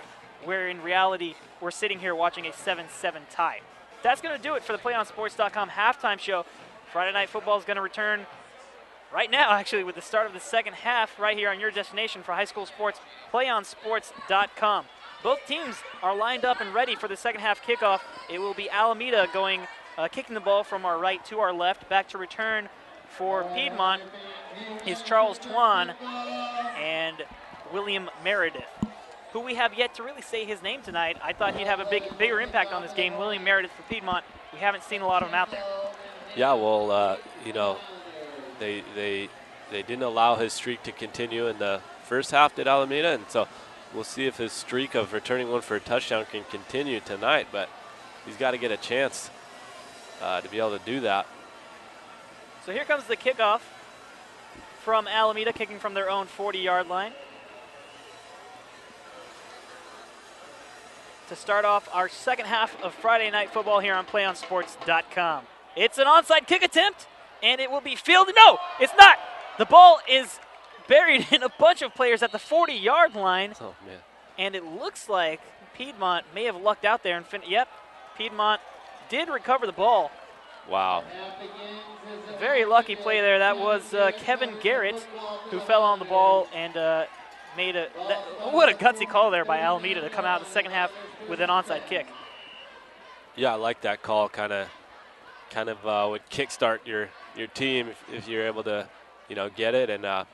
where in reality we're sitting here watching a 7-7 tie. That's going to do it for the PlayOnSports.com halftime show. Friday Night Football is going to return right now, actually, with the start of the second half right here on your destination for high school sports, PlayOnSports.com. Both teams are lined up and ready for the second half kickoff. It will be Alameda going Kicking the ball from our right to our left. Back to return for Piedmont is Charles Twan and William Meredith, who we have yet to really say his name tonight. I thought he'd have a bigger impact on this game. William Meredith for Piedmont. We haven't seen a lot of him out there. Yeah, well, they didn't allow his streak to continue in the first half, did Alameda, and so we'll see if his streak of returning one for a touchdown can continue tonight, but he's got to get a chance to be able to do that. So here comes the kickoff from Alameda, kicking from their own 40-yard line. To start off our second half of Friday Night Football here on PlayOnSports.com. It's an onside kick attempt, and it will be fielded. No, it's not. The ball is buried in a bunch of players at the 40-yard line. Oh, man. And it looks like Piedmont may have lucked out there. Yep, Piedmont did recover the ball. Wow. Very lucky play there. That was Kevin Garrett who fell on the ball and made what a gutsy call there by Alameda to come out in the second half with an onside kick. Yeah, I like that call. Kind of would kickstart your team if you're able to, get it. And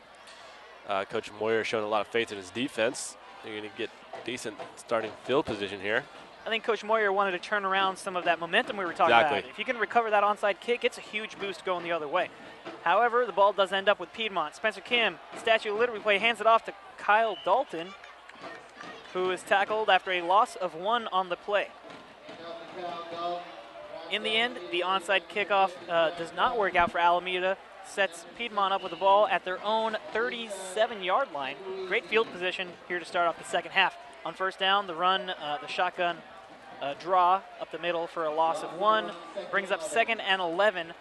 Coach Moyer showing a lot of faith in his defense. They're going to get decent starting field position here. I think Coach Moyer wanted to turn around some of that momentum we were talking Exactly. about. If you can recover that onside kick, it's a huge boost going the other way. However, the ball does end up with Piedmont. Spencer Kim, Statue of Liberty play, hands it off to Kyle Dalton, who is tackled after a loss of 1 on the play. In the end, the onside kickoff does not work out for Alameda. Sets Piedmont up with the ball at their own 37-yard line. Great field position here to start off the second half. On first down, the run, the shotgun draw up the middle for a loss of 1. Brings up 2nd and 11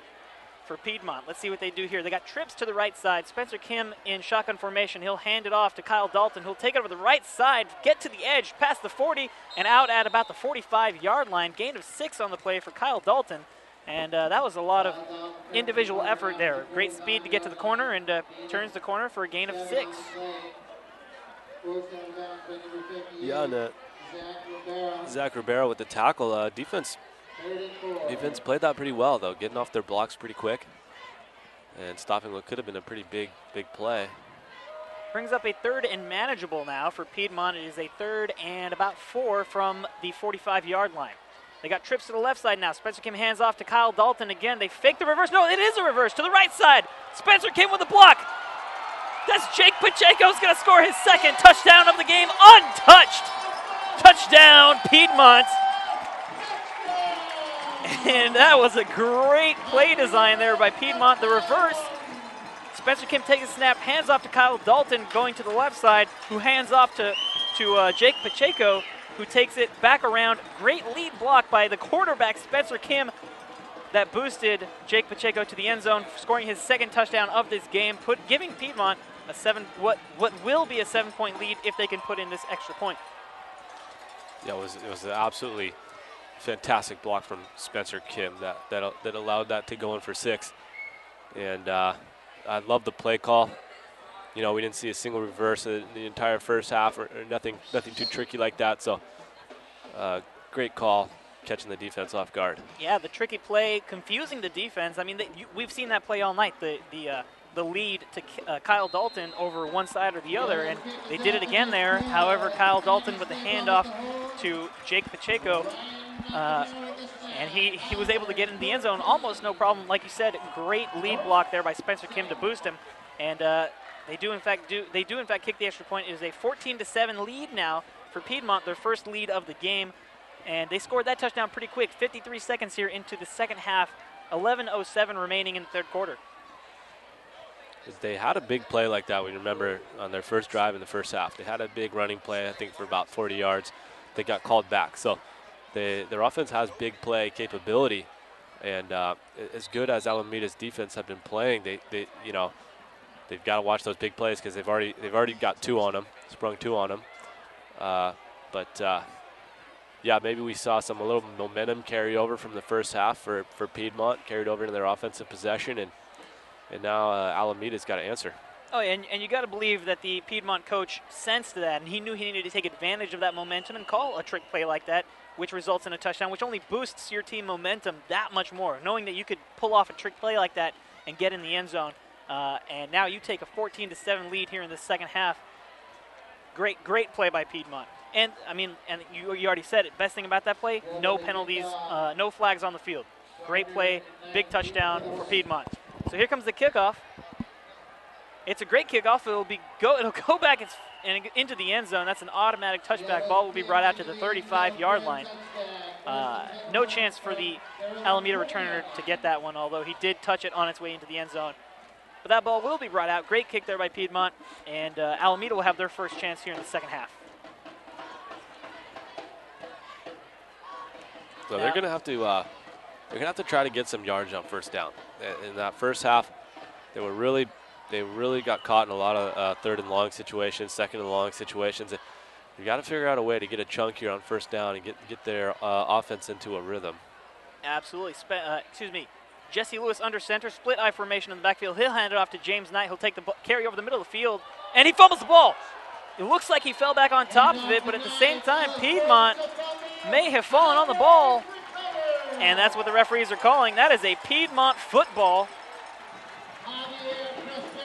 for Piedmont. Let's see what they do here. They got trips to the right side. Spencer Kim in shotgun formation. He'll hand it off to Kyle Dalton, who'll take it over the right side, get to the edge, past the 40, and out at about the 45-yard line. Gain of 6 on the play for Kyle Dalton. And that was a lot of individual effort there. Great speed to get to the corner, and turns the corner for a gain of 6. Yeah, and Zach Ribeiro with the tackle. Defense played that pretty well, though, getting off their blocks pretty quick and stopping what could have been a pretty big play. Brings up a 3rd and manageable now for Piedmont. It is a 3rd and about 4 from the 45-yard line. They got trips to the left side now. Spencer Kim hands off to Kyle Dalton again. They fake the reverse. No, it is a reverse to the right side. Spencer Kim with a block. That's Jake Pacheco's going to score his 2nd touchdown of the game, untouched. Touchdown, Piedmont. And that was a great play design there by Piedmont. The reverse. Spencer Kim takes a snap, hands off to Kyle Dalton going to the left side, who hands off to Jake Pacheco, who takes it back around. Great lead block by the quarterback, Spencer Kim, that boosted Jake Pacheco to the end zone, scoring his 2nd touchdown of this game, giving Piedmont what will be a 7-point lead if they can put in this extra point. Yeah, it was an absolutely fantastic block from Spencer Kim that allowed that to go in for 6. And I love the play call. We didn't see a single reverse in the entire first half or nothing too tricky like that. So great call, catching the defense off guard. Yeah, the tricky play, confusing the defense. I mean, we've seen that play all night, the lead to Kyle Dalton over one side or the other, and they did it again there. However, Kyle Dalton with the handoff to Jake Pacheco, and he was able to get into the end zone almost no problem. Like you said, great lead block there by Spencer Kim to boost him, and they do in fact kick the extra point. It is a 14-7 lead now for Piedmont, their first lead of the game, and they scored that touchdown pretty quick. 53 seconds here into the second half, 11:07 remaining in the third quarter. They had a big play like that, we remember, on their first drive in the first half. They had a big running play, I think, for about 40 yards. They got called back. So their offense has big play capability, and as good as Alameda's defense have been playing, they've got to watch those big plays because they've already got 2 on them, sprung 2 on them. Yeah, maybe we saw a little momentum carry over from the first half for Piedmont, carried over into their offensive possession, and now Alameda's got to answer. Oh, and you got to believe that the Piedmont coach sensed that, and he knew he needed to take advantage of that momentum and call a trick play like that. which results in a touchdown, which only boosts your team momentum that much more, knowing that you could pull off a trick play like that and get in the end zone. And now you take a 14-7 lead here in the second half. Great play by Piedmont. And, I mean, and you already said it. Best thing about that play, no penalties, no flags on the field. Great play, big touchdown for Piedmont. So here comes the kickoff. It's a great kickoff. It'll go back into the end zone. That's an automatic touchback. Ball will be brought out to the 35-yard line. No chance for the Alameda returner to get that one, although he did touch it on its way into the end zone. But that ball will be brought out. Great kick there by Piedmont, and Alameda will have their first chance here in the second half. So they're gonna have to try to get some yards on first down. In that first half, they really got caught in a lot of third and long situations, second and long situations. You got to figure out a way to get a chunk here on first down and get their offense into a rhythm. Absolutely. Jesse Lewis under center, split I formation in the backfield. He'll hand it off to James Knight. He'll take the carry over the middle of the field, and he fumbles the ball. It looks like he fell back on top of it, but at the same time, Piedmont may have fallen on the ball, and that's what the referees are calling. That is a Piedmont football,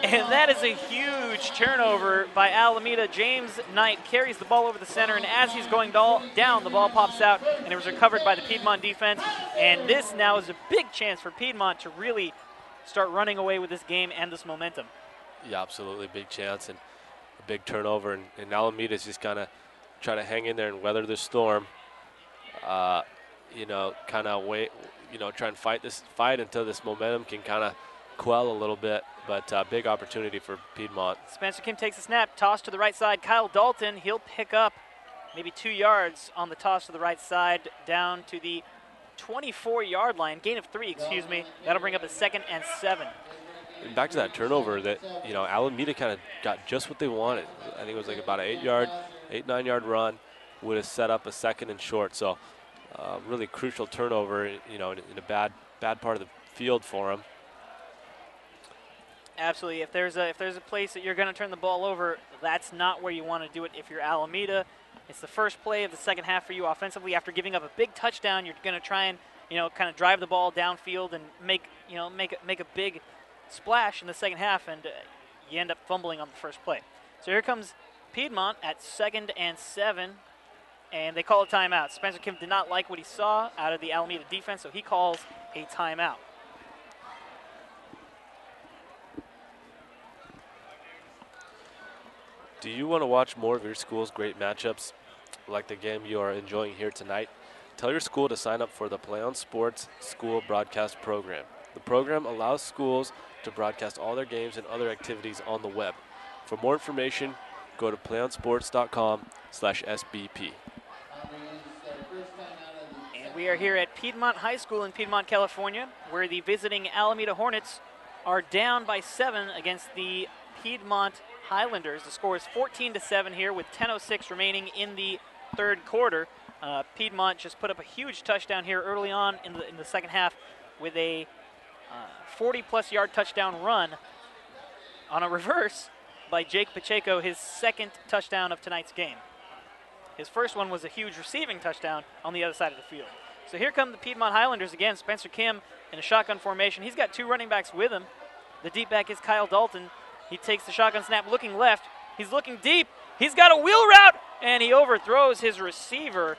and that is a huge turnover by Alameda. James Knight carries the ball over the center, and as he's going down, the ball pops out, and it was recovered by the Piedmont defense. And this now is a big chance for Piedmont to really start running away with this game and this momentum. Yeah, absolutely, big chance and a big turnover, and Alameda's just gonna try to hang in there and weather the storm. Kind of wait, try and fight until this momentum can kind of quell a little bit. But big opportunity for Piedmont. Spencer Kim takes the snap, toss to the right side. Kyle Dalton, he'll pick up maybe 2 yards on the toss to the right side down to the 24-yard line. Gain of 3, excuse me. That'll bring up a 2nd and 7. And back to that turnover that, Alameda kind of got just what they wanted. I think it was like about an 9-yard run would have set up a 2nd and short. So really crucial turnover, in a bad part of the field for them. Absolutely. If there's a place that you're going to turn the ball over, that's not where you want to do it if you're Alameda. It's the first play of the second half for you offensively. After giving up a big touchdown, you're going to try and kind of drive the ball downfield and make a big splash in the second half, and you end up fumbling on the first play. So here comes Piedmont at 2nd and 7, and they call a timeout. Spencer Kim did not like what he saw out of the Alameda defense, so he calls a timeout. Do you want to watch more of your school's great matchups like the game you are enjoying here tonight? Tell your school to sign up for the PlayOn Sports School Broadcast Program. The program allows schools to broadcast all their games and other activities on the web. For more information, go to playonsports.com/SBP. And we are here at Piedmont High School in Piedmont, California, where the visiting Alameda Hornets are down by 7 against the Piedmont Highlanders. The score is 14-7 here with 10:06 remaining in the third quarter. Piedmont just put up a huge touchdown here early on in the second half with a 40-plus yard touchdown run on a reverse by Jake Pacheco, his 2nd touchdown of tonight's game. His first one was a huge receiving touchdown on the other side of the field. So here come the Piedmont Highlanders again. Spencer Kim in a shotgun formation. He's got 2 running backs with him. The deep back is Kyle Dalton. He takes the shotgun snap looking left. He's looking deep. He's got a wheel route, and he overthrows his receiver.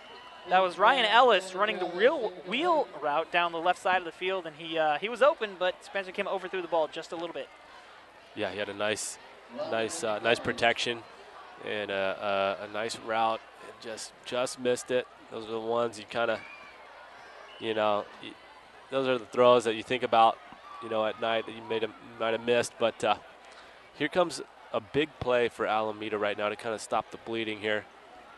That was Ryan Ellis running the wheel route down the left side of the field, and he was open, but Spencer Kim overthrew the ball just a little bit. Yeah, he had a nice protection and a nice route, and just missed it. Those are the ones you kind of, those are the throws that you think about, at night that you might have missed. But here comes a big play for Alameda right now to kind of stop the bleeding here,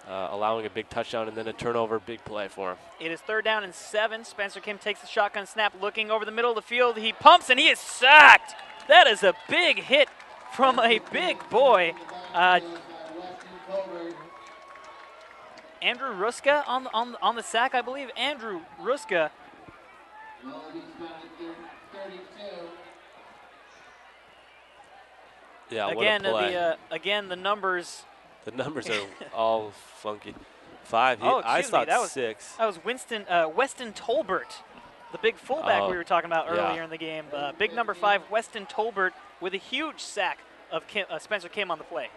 allowing a big touchdown and then a turnover. Big play for him. It is 3rd down and 7. Spencer Kim takes the shotgun snap, looking over the middle of the field. He pumps and he is sacked. That is a big hit from a big boy. Andrew Ruska on the sack, I believe. Andrew Ruska. Yeah, again, what a play. Again, the numbers. The numbers are all funky. 5. I excuse me, thought that was 6. That was Weston Tolbert, the big fullback we were talking about earlier in the game. Big number 5, Weston Tolbert, with a huge sack of Spencer Kim on the play.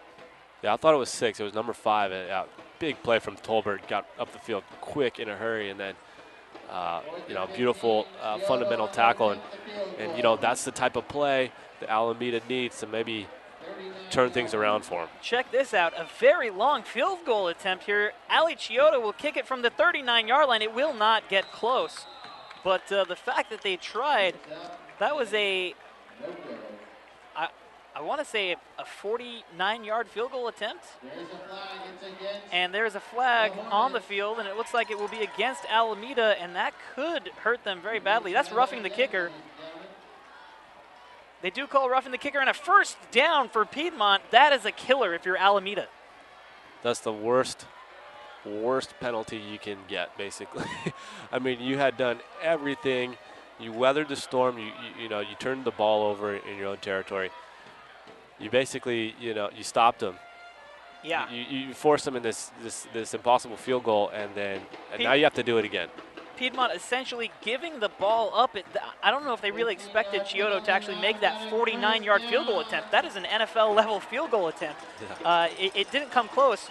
Yeah, I thought it was 6. It was number 5. Big play from Tolbert. Got up the field quick in a hurry, and then, beautiful fundamental tackle. And that's the type of play that Alameda needs to maybe turn things around for him. Check this out. A very long field goal attempt here. Ali Chiodo will kick it from the 39-yard line. It will not get close. But the fact that they tried, that was I want to say a 49-yard field goal attempt. And there's a flag on the field, and it looks like it will be against Alameda, and that could hurt them very badly. That's roughing the kicker. They do call roughing the kicker, and a first down for Piedmont. That is a killer if you're Alameda. That's the worst penalty you can get, basically. I mean, you had done everything. You weathered the storm. You turned the ball over in your own territory. You basically, you stopped them. Yeah. You forced them in this impossible field goal, and now you have to do it again. Piedmont essentially giving the ball up. I don't know if they really expected Chiodo to actually make that 49-yard field goal attempt. That is an NFL-level field goal attempt. Yeah. It didn't come close.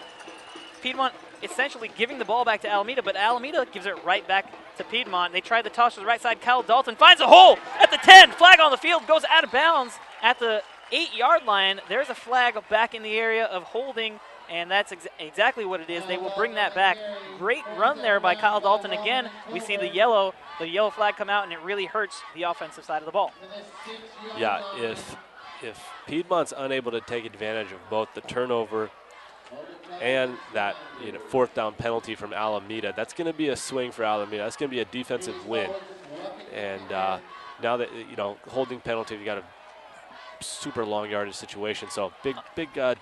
Piedmont essentially giving the ball back to Alameda, but Alameda gives it right back to Piedmont. They try the toss to the right side. Kyle Dalton finds a hole at the 10. Flag on the field, goes out of bounds at the 8-yard line. There's a flag back in the area of holding, and that's exactly what it is. They will bring that back. Great run there by Kyle Dalton. Again, we see the yellow flag come out, and it really hurts the offensive side of the ball. Yeah, if Piedmont's unable to take advantage of both the turnover and that fourth down penalty from Alameda, that's going to be a swing for Alameda. That's going to be a defensive win. And now that holding penalty, you got a super long yardage situation. So big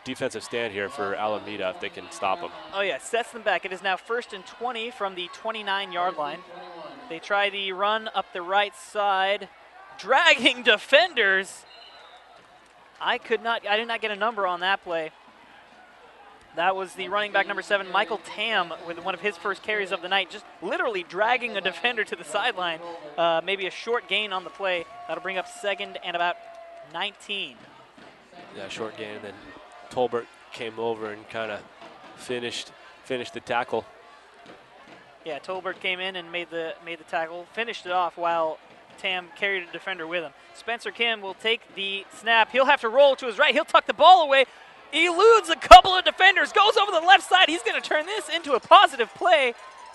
defensive stand here for Alameda if they can stop them. Oh yeah, sets them back. It is now 1st and 20 from the 29-yard line. They try the run up the right side, dragging defenders. I did not get a number on that play. That was the running back number 7, Michael Tam, with one of his first carries of the night, just literally dragging a defender to the sideline. Maybe a short gain on the play. That'll bring up 2nd and about 19. Yeah, short gain, and then Tolbert came over and kind of finished the tackle. Yeah, Tolbert came in and made the tackle, finished it off while Tam carried a defender with him. Spencer Kim will take the snap. He'll have to roll to his right. He'll tuck the ball away. Eludes a couple of defenders, goes over the left side. He's going to turn this into a positive play.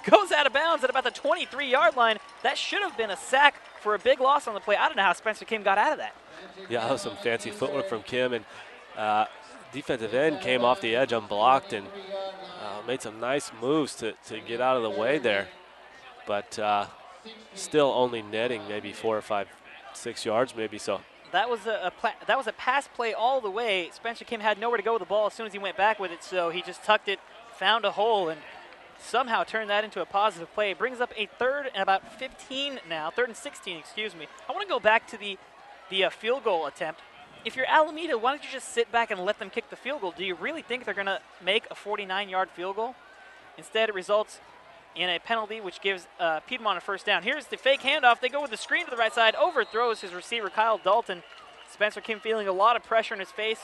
Goes out of bounds at about the 23-yard line. That should have been a sack for a big loss on the play. I don't know how Spencer Kim got out of that. Yeah, that was some fancy footwork from Kim, and defensive end came off the edge unblocked and made some nice moves to get out of the way there. But still only netting maybe 4 or 5, 6 yards maybe. So that was a pass play all the way. Spencer Kim had nowhere to go with the ball as soon as he went back with it, so he just tucked it, found a hole, and somehow turned that into a positive play. It brings up a 3rd and about 15 now, 3rd and 16, excuse me. I want to go back to the field goal attempt. If you're Alameda, why don't you just sit back and let them kick the field goal? Do you really think they're going to make a 49-yard field goal? Instead, it results in a penalty, which gives Piedmont a first down. Here's the fake handoff. They go with the screen to the right side, overthrows his receiver, Kyle Dalton. Spencer Kim feeling a lot of pressure in his face,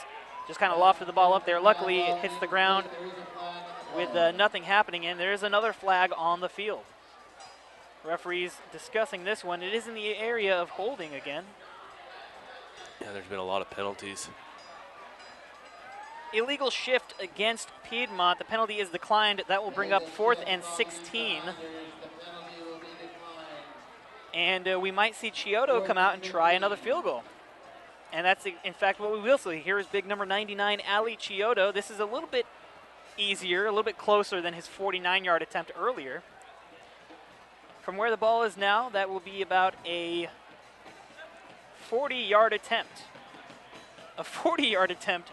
just kind of lofted the ball up there. Luckily, it hits the ground with nothing happening, and there's another flag on the field. Referees discussing this one. It is in the area of holding again. Yeah, there's been a lot of penalties. Illegal shift against Piedmont. The penalty is declined. That will bring up 4th and 16. And we might see Chiodo come out and try another field goal. And that's, in fact, what we will see. Here is big number 99, Ali Chiodo. This is a little bit easier, a little bit closer than his 49-yard attempt earlier. From where the ball is now, that will be about a 40-yard attempt. A 40-yard attempt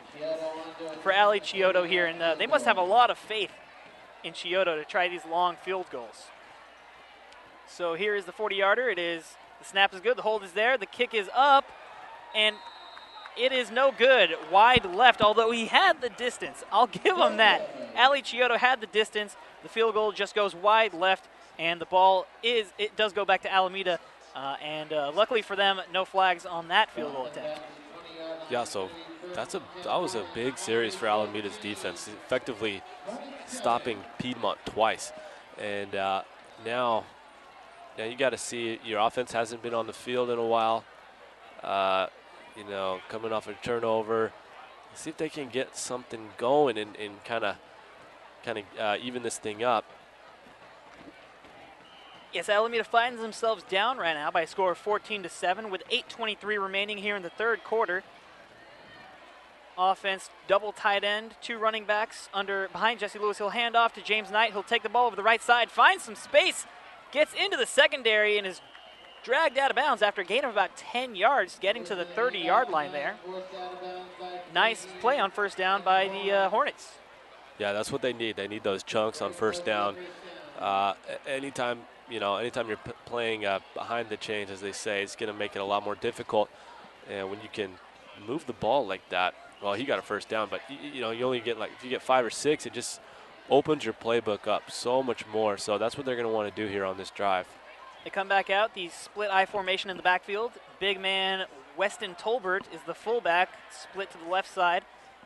for Ali Chiodo here, and they must have a lot of faith in Chiodo to try these long field goals. So here is the 40-yarder. The snap is good, the hold is there, the kick is up, and It is no good. Wide left, although he had the distance. I'll give him that. Ali Chiodo had the distance. The field goal just goes wide left, and the ball does go back to Alameda. Luckily for them, no flags on that field goal attempt. Yeah, so that was a big series for Alameda's defense, effectively stopping Piedmont twice. And now you got to see your offense hasn't been on the field in a while. Coming off a turnover, see if they can get something going and kind of even this thing up. Yes, Alameda finds themselves down right now by a score of 14-7 with 8:23 remaining here in the third quarter. Offense, double tight end, 2 running backs behind Jesse Lewis. He'll hand off to James Knight. He'll take the ball over the right side, finds some space, gets into the secondary, and is dragged out of bounds after a gain of about 10 yards, getting to the 30-yard line there. Nice play on first down by the Hornets. Yeah, that's what they need. They need those chunks on first down. Anytime you're playing behind the chains, as they say, it's going to make it a lot more difficult. And when you can move the ball like that, well, he got a first down, but you only get if you get 5 or 6, it just opens your playbook up so much more. So that's what they're going to want to do here on this drive. They come back out, the split I formation in the backfield. Big man Weston Tolbert is the fullback, split to the left side.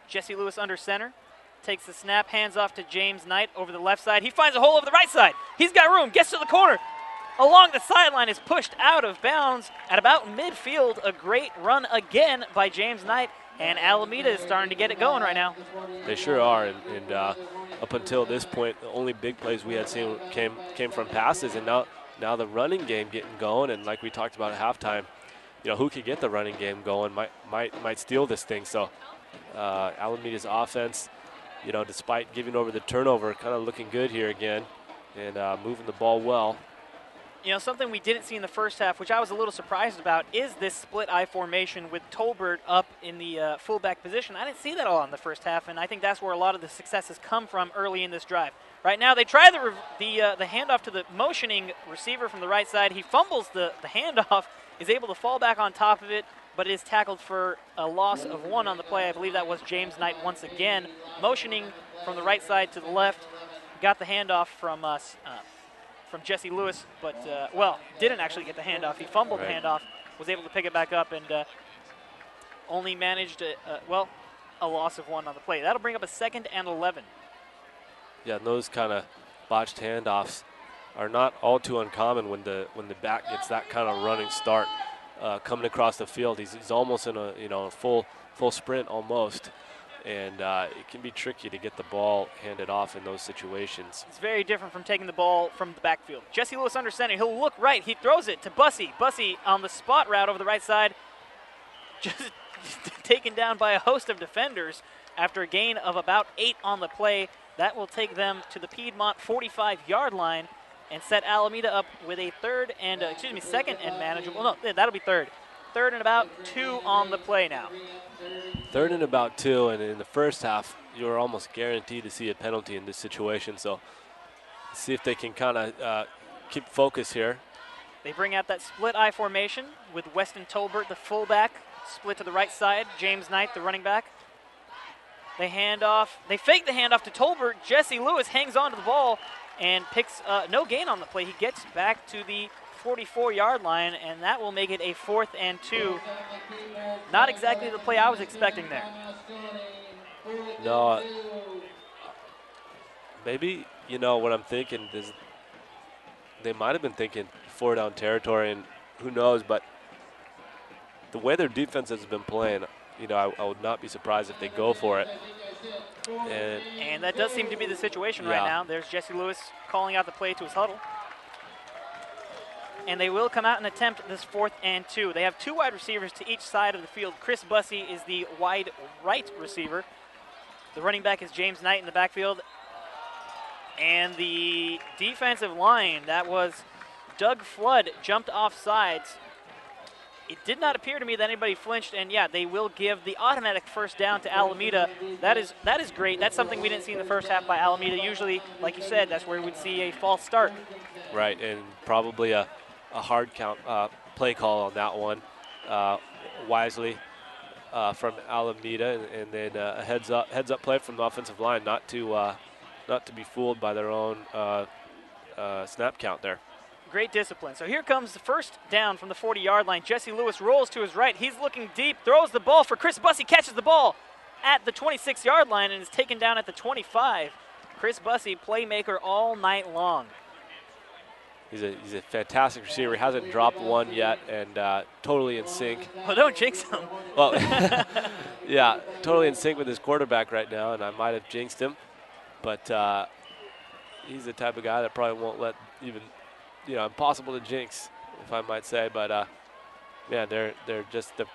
Jesse Lewis under center. Takes the snap, hands off to James Knight over the left side. He finds a hole over the right side. He's got room, gets to the corner. Along the sideline, is pushed out of bounds at about midfield. A great run again by James Knight, and Alameda is starting to get it going right now. They sure are, and up until this point, the only big plays we had seen came from passes, and now the running game getting going, and like we talked about at halftime, who could get the running game going might steal this thing. So Alameda's offense, despite giving over the turnover, kind of looking good here again and moving the ball well. Something we didn't see in the first half, which I was a little surprised about, is this split I formation with Tolbert up in the fullback position. I didn't see that all in the first half, and I think that's where a lot of the successes come from early in this drive. Right now, they try the handoff to the motioning receiver from the right side. He fumbles the handoff, is able to fall back on top of it, but is tackled for a loss of 1 on the play. I believe that was James Knight once again, motioning from the right side to the left. Got the handoff from Jesse Lewis, but, didn't actually get the handoff. He fumbled the handoff, was able to pick it back up, and only managed a loss of 1 on the play. That'll bring up a 2nd and 11. Yeah, and those kind of botched handoffs are not all too uncommon when the back gets that kind of running start coming across the field. He's almost in a full sprint almost. And it can be tricky to get the ball handed off in those situations. It's very different from taking the ball from the backfield. Jesse Lewis under center. He'll look right. He throws it to Bussey. Bussey on the spot route over the right side. Just taken down by a host of defenders after a gain of about 8 on the play. That will take them to the Piedmont 45-yard line and set Alameda up with a second and manageable. No, that'll be third. 3rd and about 2 on the play now. 3rd and about 2, and in the first half, you're almost guaranteed to see a penalty in this situation. So see if they can kind of keep focus here. They bring out that split I formation with Weston Tolbert, the fullback, split to the right side. James Knight, the running back. They fake the handoff to Tolbert. Jesse Lewis hangs on to the ball and picks no gain on the play. He gets back to the 44-yard line, and that will make it a 4th and 2. Not exactly the play I was expecting there. No, maybe, what I'm thinking is they might have been thinking 4-down territory, and who knows, but the way their defense has been playing, I would not be surprised if they go for it. And that does seem to be the situation right now. There's Jesse Lewis calling out the play to his huddle. And they will come out and attempt this 4th and 2. They have 2 wide receivers to each side of the field. Chris Bussey is the wide right receiver. The running back is James Knight in the backfield. And the defensive line, that was Doug Flood, jumped off sides. It did not appear to me that anybody flinched, and they will give the automatic first down to Alameda. That is great. That's something we didn't see in the first half by Alameda. Usually, like you said, that's where we'd see a false start. Right, and probably a hard count play call on that one, wisely. from Alameda, and then a heads up play from the offensive line, not to be fooled by their own snap count there. Great discipline. So here comes the first down from the 40-yard line. Jesse Lewis rolls to his right. He's looking deep, throws the ball for Chris Bussey, catches the ball at the 26-yard line and is taken down at the 25. Chris Bussey, playmaker all night long. He's a fantastic receiver. He hasn't dropped one yet, and totally in sync. Well, don't jinx him. Well, yeah, totally in sync with his quarterback right now, and I might have jinxed him. But he's the type of guy that probably won't let even, impossible to jinx, if I might say. But yeah, they're just the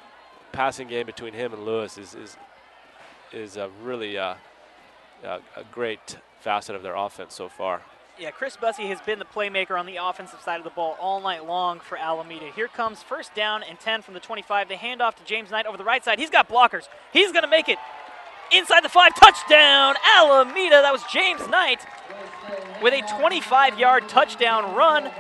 passing game between him and Lewis is a really a great facet of their offense so far. Yeah, Chris Bussey has been the playmaker on the offensive side of the ball all night long for Alameda. Here comes first down and 10 from the 25. They hand off to James Knight over the right side. He's got blockers. He's going to make it inside the 5. Touchdown, Alameda. That was James Knight with a 25-yard touchdown run.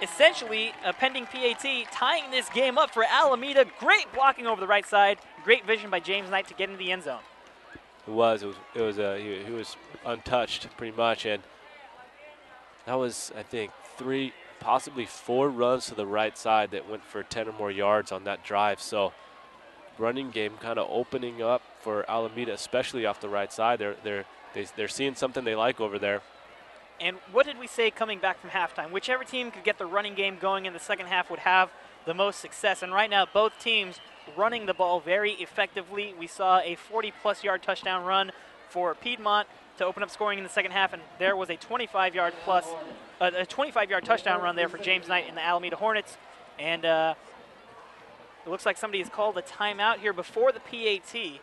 Essentially, a pending PAT, tying this game up for Alameda. Great blocking over the right side. Great vision by James Knight to get into the end zone. He was untouched pretty much, and that was, I think, 3, possibly 4 runs to the right side that went for 10 or more yards on that drive. So running game kind of opening up for Alameda, especially off the right side. They're seeing something they like over there. And what did we say coming back from halftime? Whichever team could get the running game going in the second half would have the most success. And right now, both teams running the ball very effectively. We saw a 40-plus yard touchdown run for Piedmont to open up scoring in the second half, and there was a 25-yard touchdown run there for James Knight in the Alameda Hornets. And it looks like somebody has called a timeout here before the PAT.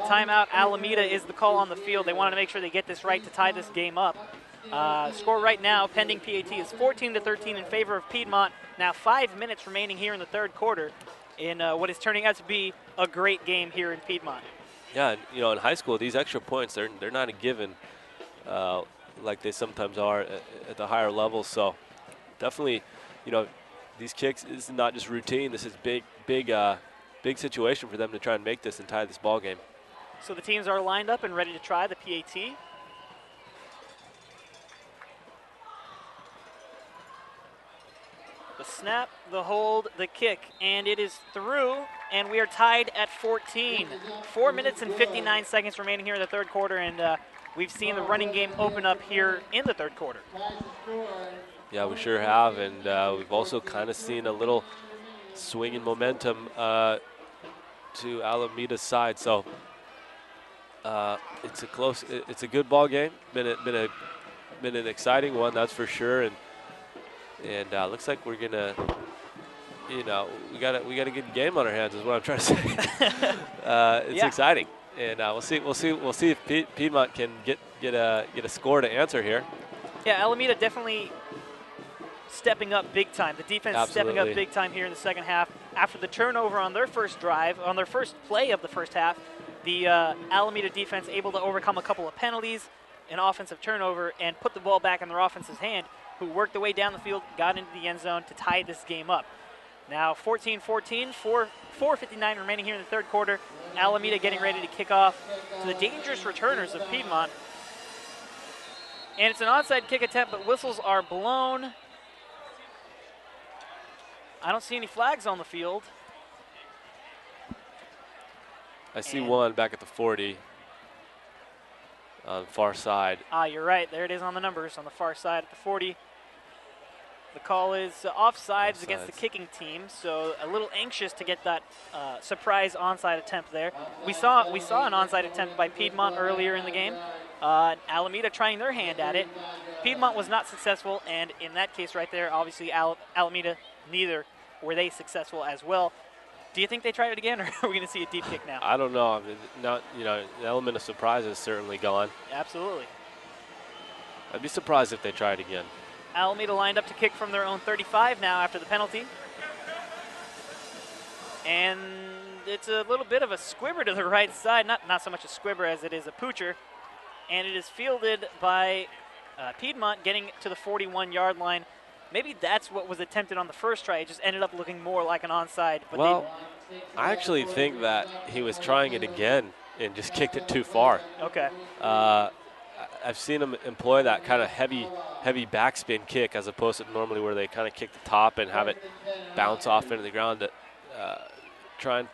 Timeout, Alameda is the call on the field. They wanted to make sure they get this right to tie this game up. Score right now, pending PAT, is 14-13 in favor of Piedmont. Now 5 minutes remaining here in the third quarter in what is turning out to be a great game here in Piedmont. Yeah, in high school, these extra points, they're not a given like they sometimes are at the higher levels. So definitely, these kicks is not just routine. This is big situation for them to try and make this and tie this ball game. So the teams are lined up and ready to try the PAT. The snap, the hold, the kick, and it is through, and we are tied at 14. 4 minutes and 59 seconds remaining here in the third quarter, and we've seen the running game open up here in the third quarter. Yeah, we sure have, and we've also kind of seen a little swing in momentum to Alameda's side. So it's a good ball game. Been an exciting one, that's for sure. And looks like we're gonna, we got a good game on our hands, is what I'm trying to say. It's exciting, and we'll see if Piedmont can get a score to answer here. Yeah, Alameda definitely stepping up big time. The defense stepping up big time here in the second half. After the turnover on their first drive, on their first play of the first half, the Alameda defense able to overcome a couple of penalties, an offensive turnover, and put the ball back in their offense's hand, who worked their way down the field, got into the end zone to tie this game up. Now 14-14, 4:59 remaining here in the third quarter. Alameda getting ready to kick off to the dangerous returners of Piedmont. And it's an onside kick attempt, but whistles are blown. I don't see any flags on the field. I see one back at the 40 on the far side. You're right. There it is on the numbers on the far side at the 40. The call is offsides against the kicking team, so a little anxious to get that surprise onside attempt there. We saw an onside attempt by Piedmont earlier in the game. Alameda trying their hand at it. Piedmont was not successful, and in that case right there, obviously Alameda, neither were they successful as well. Do you think they try it again, or are we going to see a deep kick now? I don't know. I mean, the element of surprise is certainly gone. Absolutely. I'd be surprised if they tried again. Alameda lined up to kick from their own 35 now after the penalty. And it's a little bit of a squibber to the right side. Not so much a squibber as it is a poocher. And it is fielded by Piedmont, getting to the 41-yard line. maybe that's what was attempted on the first try. It just ended up looking more like an onside. But well, I actually think that he was trying it again and just kicked it too far. Okay. I've seen him employ that kind of heavy backspin kick as opposed to normally where they kind of kick the top and have it bounce off into the ground. Trying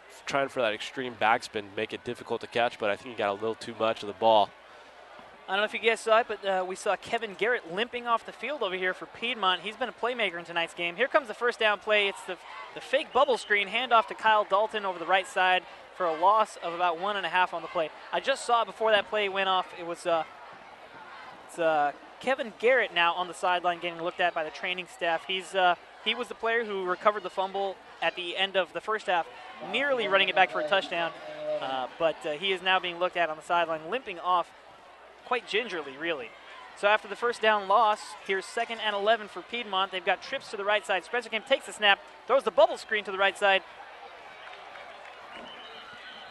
for that extreme backspin, make it difficult to catch, but I think he got a little too much of the ball. I don't know if you guys saw it, but we saw Kevin Garrett limping off the field over here for Piedmont. He's been a playmaker in tonight's game. Here comes the first down play. It's the fake bubble screen, handoff to Kyle Dalton over the right side for a loss of about 1.5 on the play. I just saw it before that play went off. It was Kevin Garrett now on the sideline getting looked at by the training staff. He was the player who recovered the fumble at the end of the first half, nearly running it back for a touchdown, but he is now being looked at on the sideline, limping off quite gingerly, really. So after the first down loss, here's 2nd and 11 for Piedmont. They've got trips to the right side. Spencer Kim takes the snap, throws the bubble screen to the right side.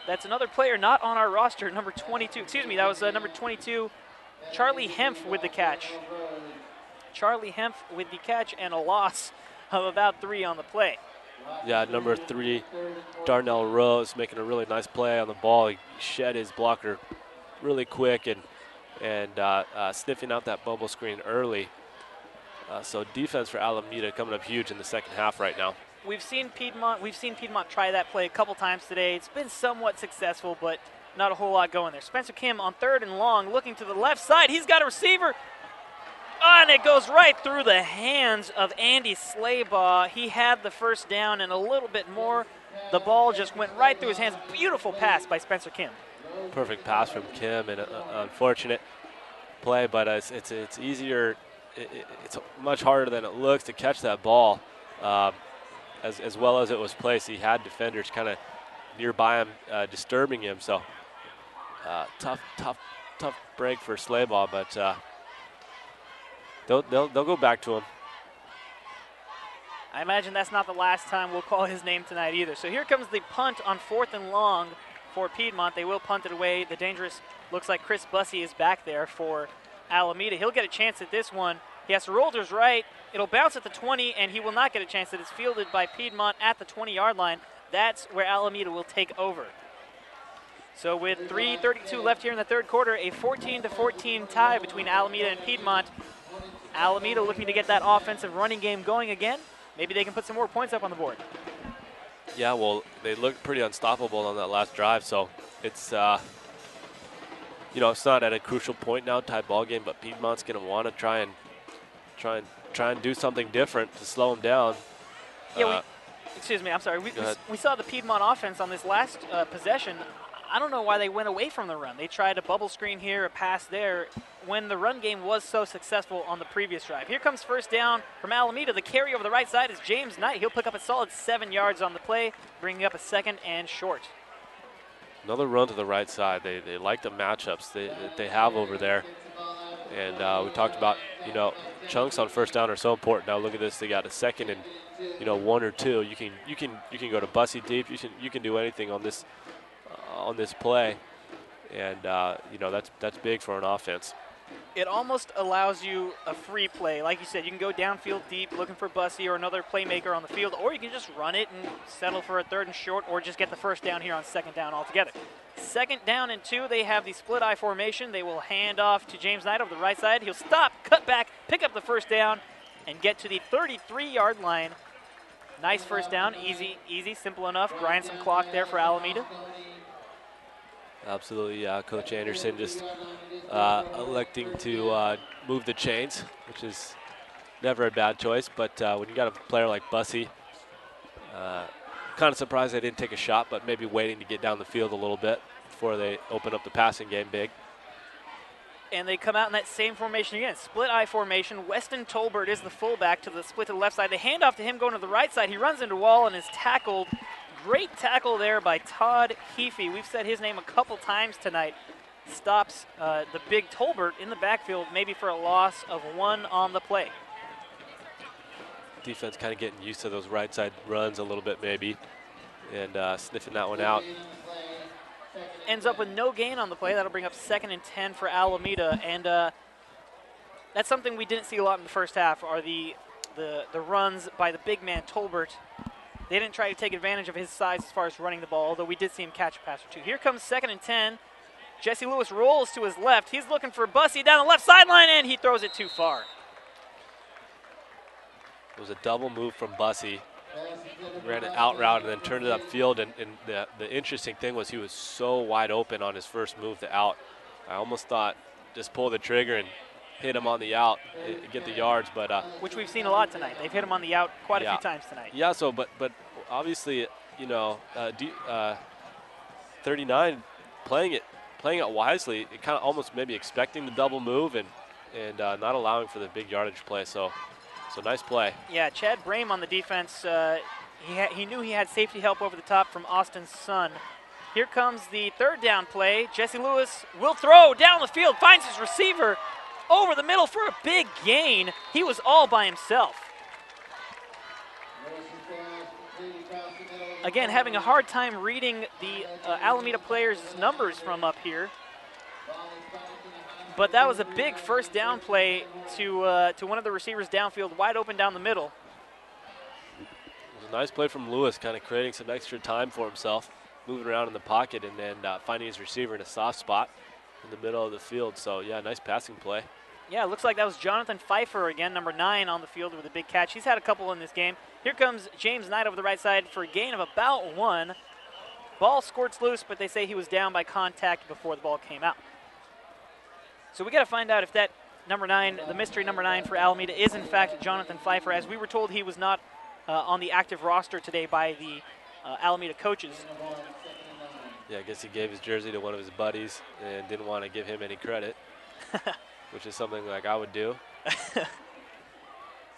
That's another player not on our roster, number 22. Excuse me, that was number 22, Charlie Hempf with the catch. Charlie Hempf with the catch and a loss of about 3 on the play. Yeah, number 3, Darnell Rose making a really nice play on the ball. He shed his blocker really quick and sniffing out that bubble screen early. So defense for Alameda coming up huge in the second half right now. We've seen Piedmont try that play a couple times today. It's been somewhat successful, but not a whole lot going there. Spencer Kim on 3rd and long, looking to the left side. He's got a receiver. And it goes right through the hands of Andy Slaybaugh. He had the first down and a little bit more. The ball just went right through his hands. Beautiful pass by Spencer Kim. Perfect pass from Kim, and unfortunate play, but it's easier. It's much harder than it looks to catch that ball. As well as it was placed, he had defenders kind of nearby him, disturbing him. So tough break for Slaybaugh, but they'll go back to him. I imagine that's not the last time we'll call his name tonight either. So here comes the punt on 4th and long for Piedmont. They will punt it away. The dangerous, looks like Chris Bussey is back there for Alameda. He'll get a chance at this one. He has to roll to his right. It'll bounce at the 20, and he will not get a chance. It is fielded by Piedmont at the 20-yard line. That's where Alameda will take over. So with 3:32 left here in the third quarter, a 14-14 tie between Alameda and Piedmont. Alameda looking to get that offensive running game going again. Maybe they can put some more points up on the board. Yeah, well, they looked pretty unstoppable on that last drive, so it's it's not at a crucial point now, tie ball game, but Piedmont's going to want to try and do something different to slow them down. Yeah, excuse me, I'm sorry. We saw the Piedmont offense on this last possession. I don't know why they went away from the run. They tried a bubble screen here, a pass there, when the run game was so successful on the previous drive. Here comes first down from Alameda. The carry over the right side is James Knight. He'll pick up a solid 7 yards on the play, bringing up a 2nd and short. Another run to the right side. They like the matchups that they have over there. And we talked about, chunks on first down are so important. Now look at this. They got a 2nd and, 1 or 2. You can go to Bussey deep. You can do anything on this play. And, that's big for an offense. It almost allows you a free play. Like you said, you can go downfield deep looking for Bussey or another playmaker on the field, or you can just run it and settle for a 3rd and short, or just get the first down here on 2nd down altogether. 2nd down and 2, they have the split eye formation. They will hand off to James Knight over the right side. He'll stop, cut back, pick up the first down, and get to the 33-yard line. Nice first down, easy, simple enough. Grind some clock there for Alameda. Absolutely, Coach Anderson just electing to move the chains, which is never a bad choice. But when you got a player like Bussey, kind of surprised they didn't take a shot, but maybe waiting to get down the field a little bit before they open up the passing game big. And they come out in that same formation again, split eye formation. Weston Tolbert is the fullback to the split to the left side. They hand off to him going to the right side. He runs into a wall and is tackled. Great tackle there by Todd Heafy. We've said his name a couple times tonight. Stops the big Tolbert in the backfield, maybe for a loss of 1 on the play. Defense kind of getting used to those right side runs a little bit maybe, and sniffing that one out. Ends up with no gain on the play. That'll bring up 2nd and 10 for Alameda, and that's something we didn't see a lot in the first half, are the the runs by the big man Tolbert. They didn't try to take advantage of his size as far as running the ball, although we did see him catch a pass or two. Here comes 2nd and 10. Jesse Lewis rolls to his left. He's looking for Bussey down the left sideline, and he throws it too far. It was a double move from Bussey. Ran it out route and then turned it upfield. And the interesting thing was he was so wide open on his first move to out. I almost thought just pull the trigger and hit him on the out, get the yards. But which we've seen a lot tonight. They've hit him on the out quite a few times tonight. Yeah. So, but obviously, 39 playing it wisely. It kind of almost maybe expecting the double move and not allowing for the big yardage play. So nice play. Yeah, Chad Brame on the defense. He knew he had safety help over the top from Austin Sun. Here comes the 3rd down play. Jesse Lewis will throw down the field, finds his receiver over the middle for a big gain. He was all by himself. Again, having a hard time reading the Alameda players' numbers from up here. But that was a big 1st down play to one of the receivers downfield, wide open down the middle. It was a nice play from Lewis, kind of creating some extra time for himself, moving around in the pocket and then finding his receiver in a soft spot in the middle of the field. So, yeah, nice passing play. Yeah, it looks like that was Jonathan Pfeiffer again, number 9 on the field with a big catch. He's had a couple in this game. Here comes James Knight over the right side for a gain of about 1. Ball squirts loose, but they say he was down by contact before the ball came out. So we got to find out if that number 9, the mystery number 9 for Alameda, is in fact Jonathan Pfeiffer. As we were told, he was not on the active roster today by the Alameda coaches. Yeah, I guess he gave his jersey to one of his buddies and didn't want to give him any credit, which is something like I would do.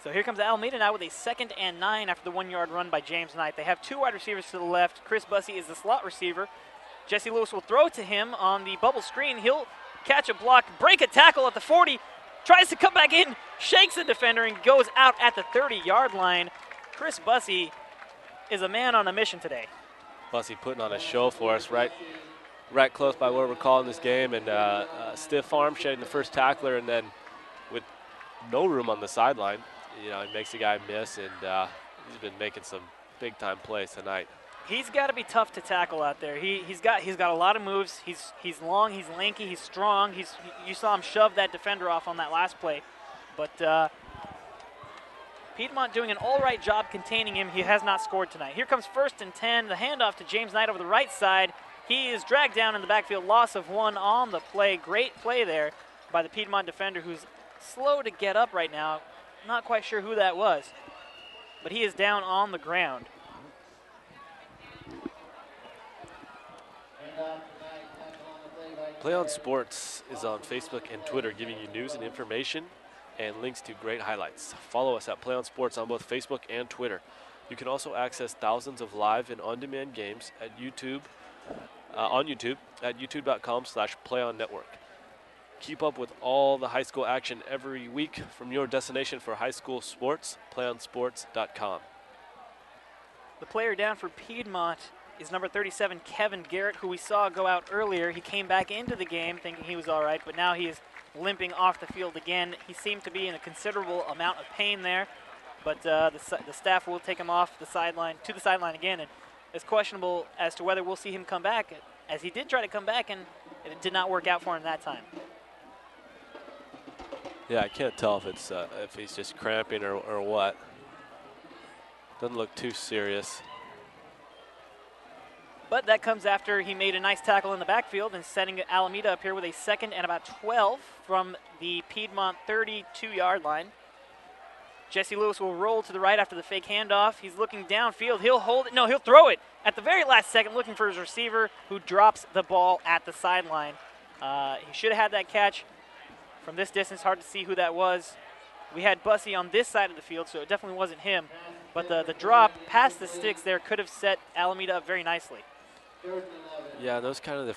So here comes Alameda now with a 2nd and 9 after the 1-yard run by James Knight. They have 2 wide receivers to the left. Chris Bussey is the slot receiver. Jesse Lewis will throw to him on the bubble screen. He'll catch a block, break a tackle at the 40, tries to come back in, shakes the defender, and goes out at the 30-yard line. Chris Bussey is a man on a mission today. Bussey putting on a show for us right close by where we're calling this game, and stiff arm shedding the first tackler, and then with no room on the sideline, he makes the guy miss, and he's been making some big-time plays tonight. He's got to be tough to tackle out there. He's got a lot of moves. He's long, he's lanky, he's strong. You saw him shove that defender off on that last play, but Piedmont doing an all-right job containing him. He has not scored tonight. Here comes 1st and 10. The handoff to James Knight over the right side. He is dragged down in the backfield. Loss of 1 on the play. Great play there by the Piedmont defender, who's slow to get up right now. Not quite sure who that was, but he is down on the ground. PlayOn Sports is on Facebook and Twitter, giving you news and information and links to great highlights. Follow us at PlayOn Sports on both Facebook and Twitter. You can also access thousands of live and on-demand games at YouTube, on YouTube at youtube.com/PlayOnNetwork. Keep up with all the high school action every week from your destination for high school sports, PlayOnSports.com. The player down for Piedmont is number 37, Kevin Garrett, who we saw go out earlier. He came back into the game thinking he was all right, but now he is limping off the field again. He seemed to be in a considerable amount of pain there, but the staff will take him off the sideline to the sideline again, and it's questionable as to whether we'll see him come back, as he did try to come back, and it did not work out for him that time. Yeah, I can't tell if he's just cramping or what. Doesn't look too serious. But that comes after he made a nice tackle in the backfield and setting Alameda up here with a 2nd and about 12 from the Piedmont 32-yard line. Jesse Lewis will roll to the right after the fake handoff. He's looking downfield. He'll hold it. No, he'll throw it at the very last second, looking for his receiver, who drops the ball at the sideline. He should have had that catch. From this distance, hard to see who that was. We had Bussey on this side of the field, so it definitely wasn't him. But the drop past the sticks there could have set Alameda up very nicely. Yeah, those kind of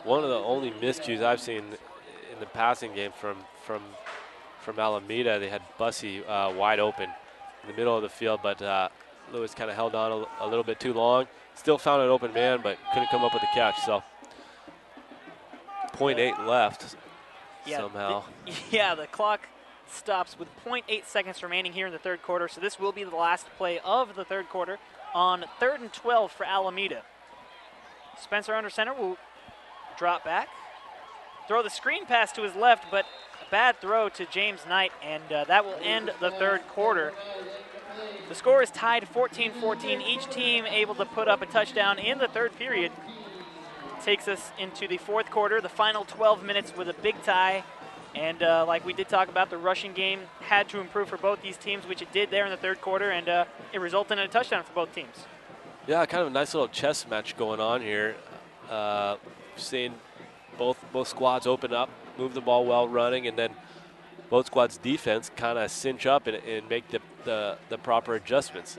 one of the only miscues I've seen in the passing game from Alameda. They had Bussey wide open in the middle of the field, but Lewis kind of held on a little bit too long. Still found an open man, but couldn't come up with the catch. So 0.8 left somehow. The clock stops with 0.8 seconds remaining here in the third quarter, so this will be the last play of the third quarter on 3rd and 12 for Alameda. Spencer under center will drop back, throw the screen pass to his left, but a bad throw to James Knight, and that will end the third quarter. The score is tied 14-14. Each team able to put up a touchdown in the third period. Takes us into the fourth quarter, the final 12 minutes with a big tie. And like we did talk about, the rushing game had to improve for both these teams, which it did there in the third quarter, and it resulted in a touchdown for both teams. Yeah, kind of a nice little chess match going on here. Seeing both squads open up, move the ball well running, and then both squads' defense kind of cinch up and make the proper adjustments.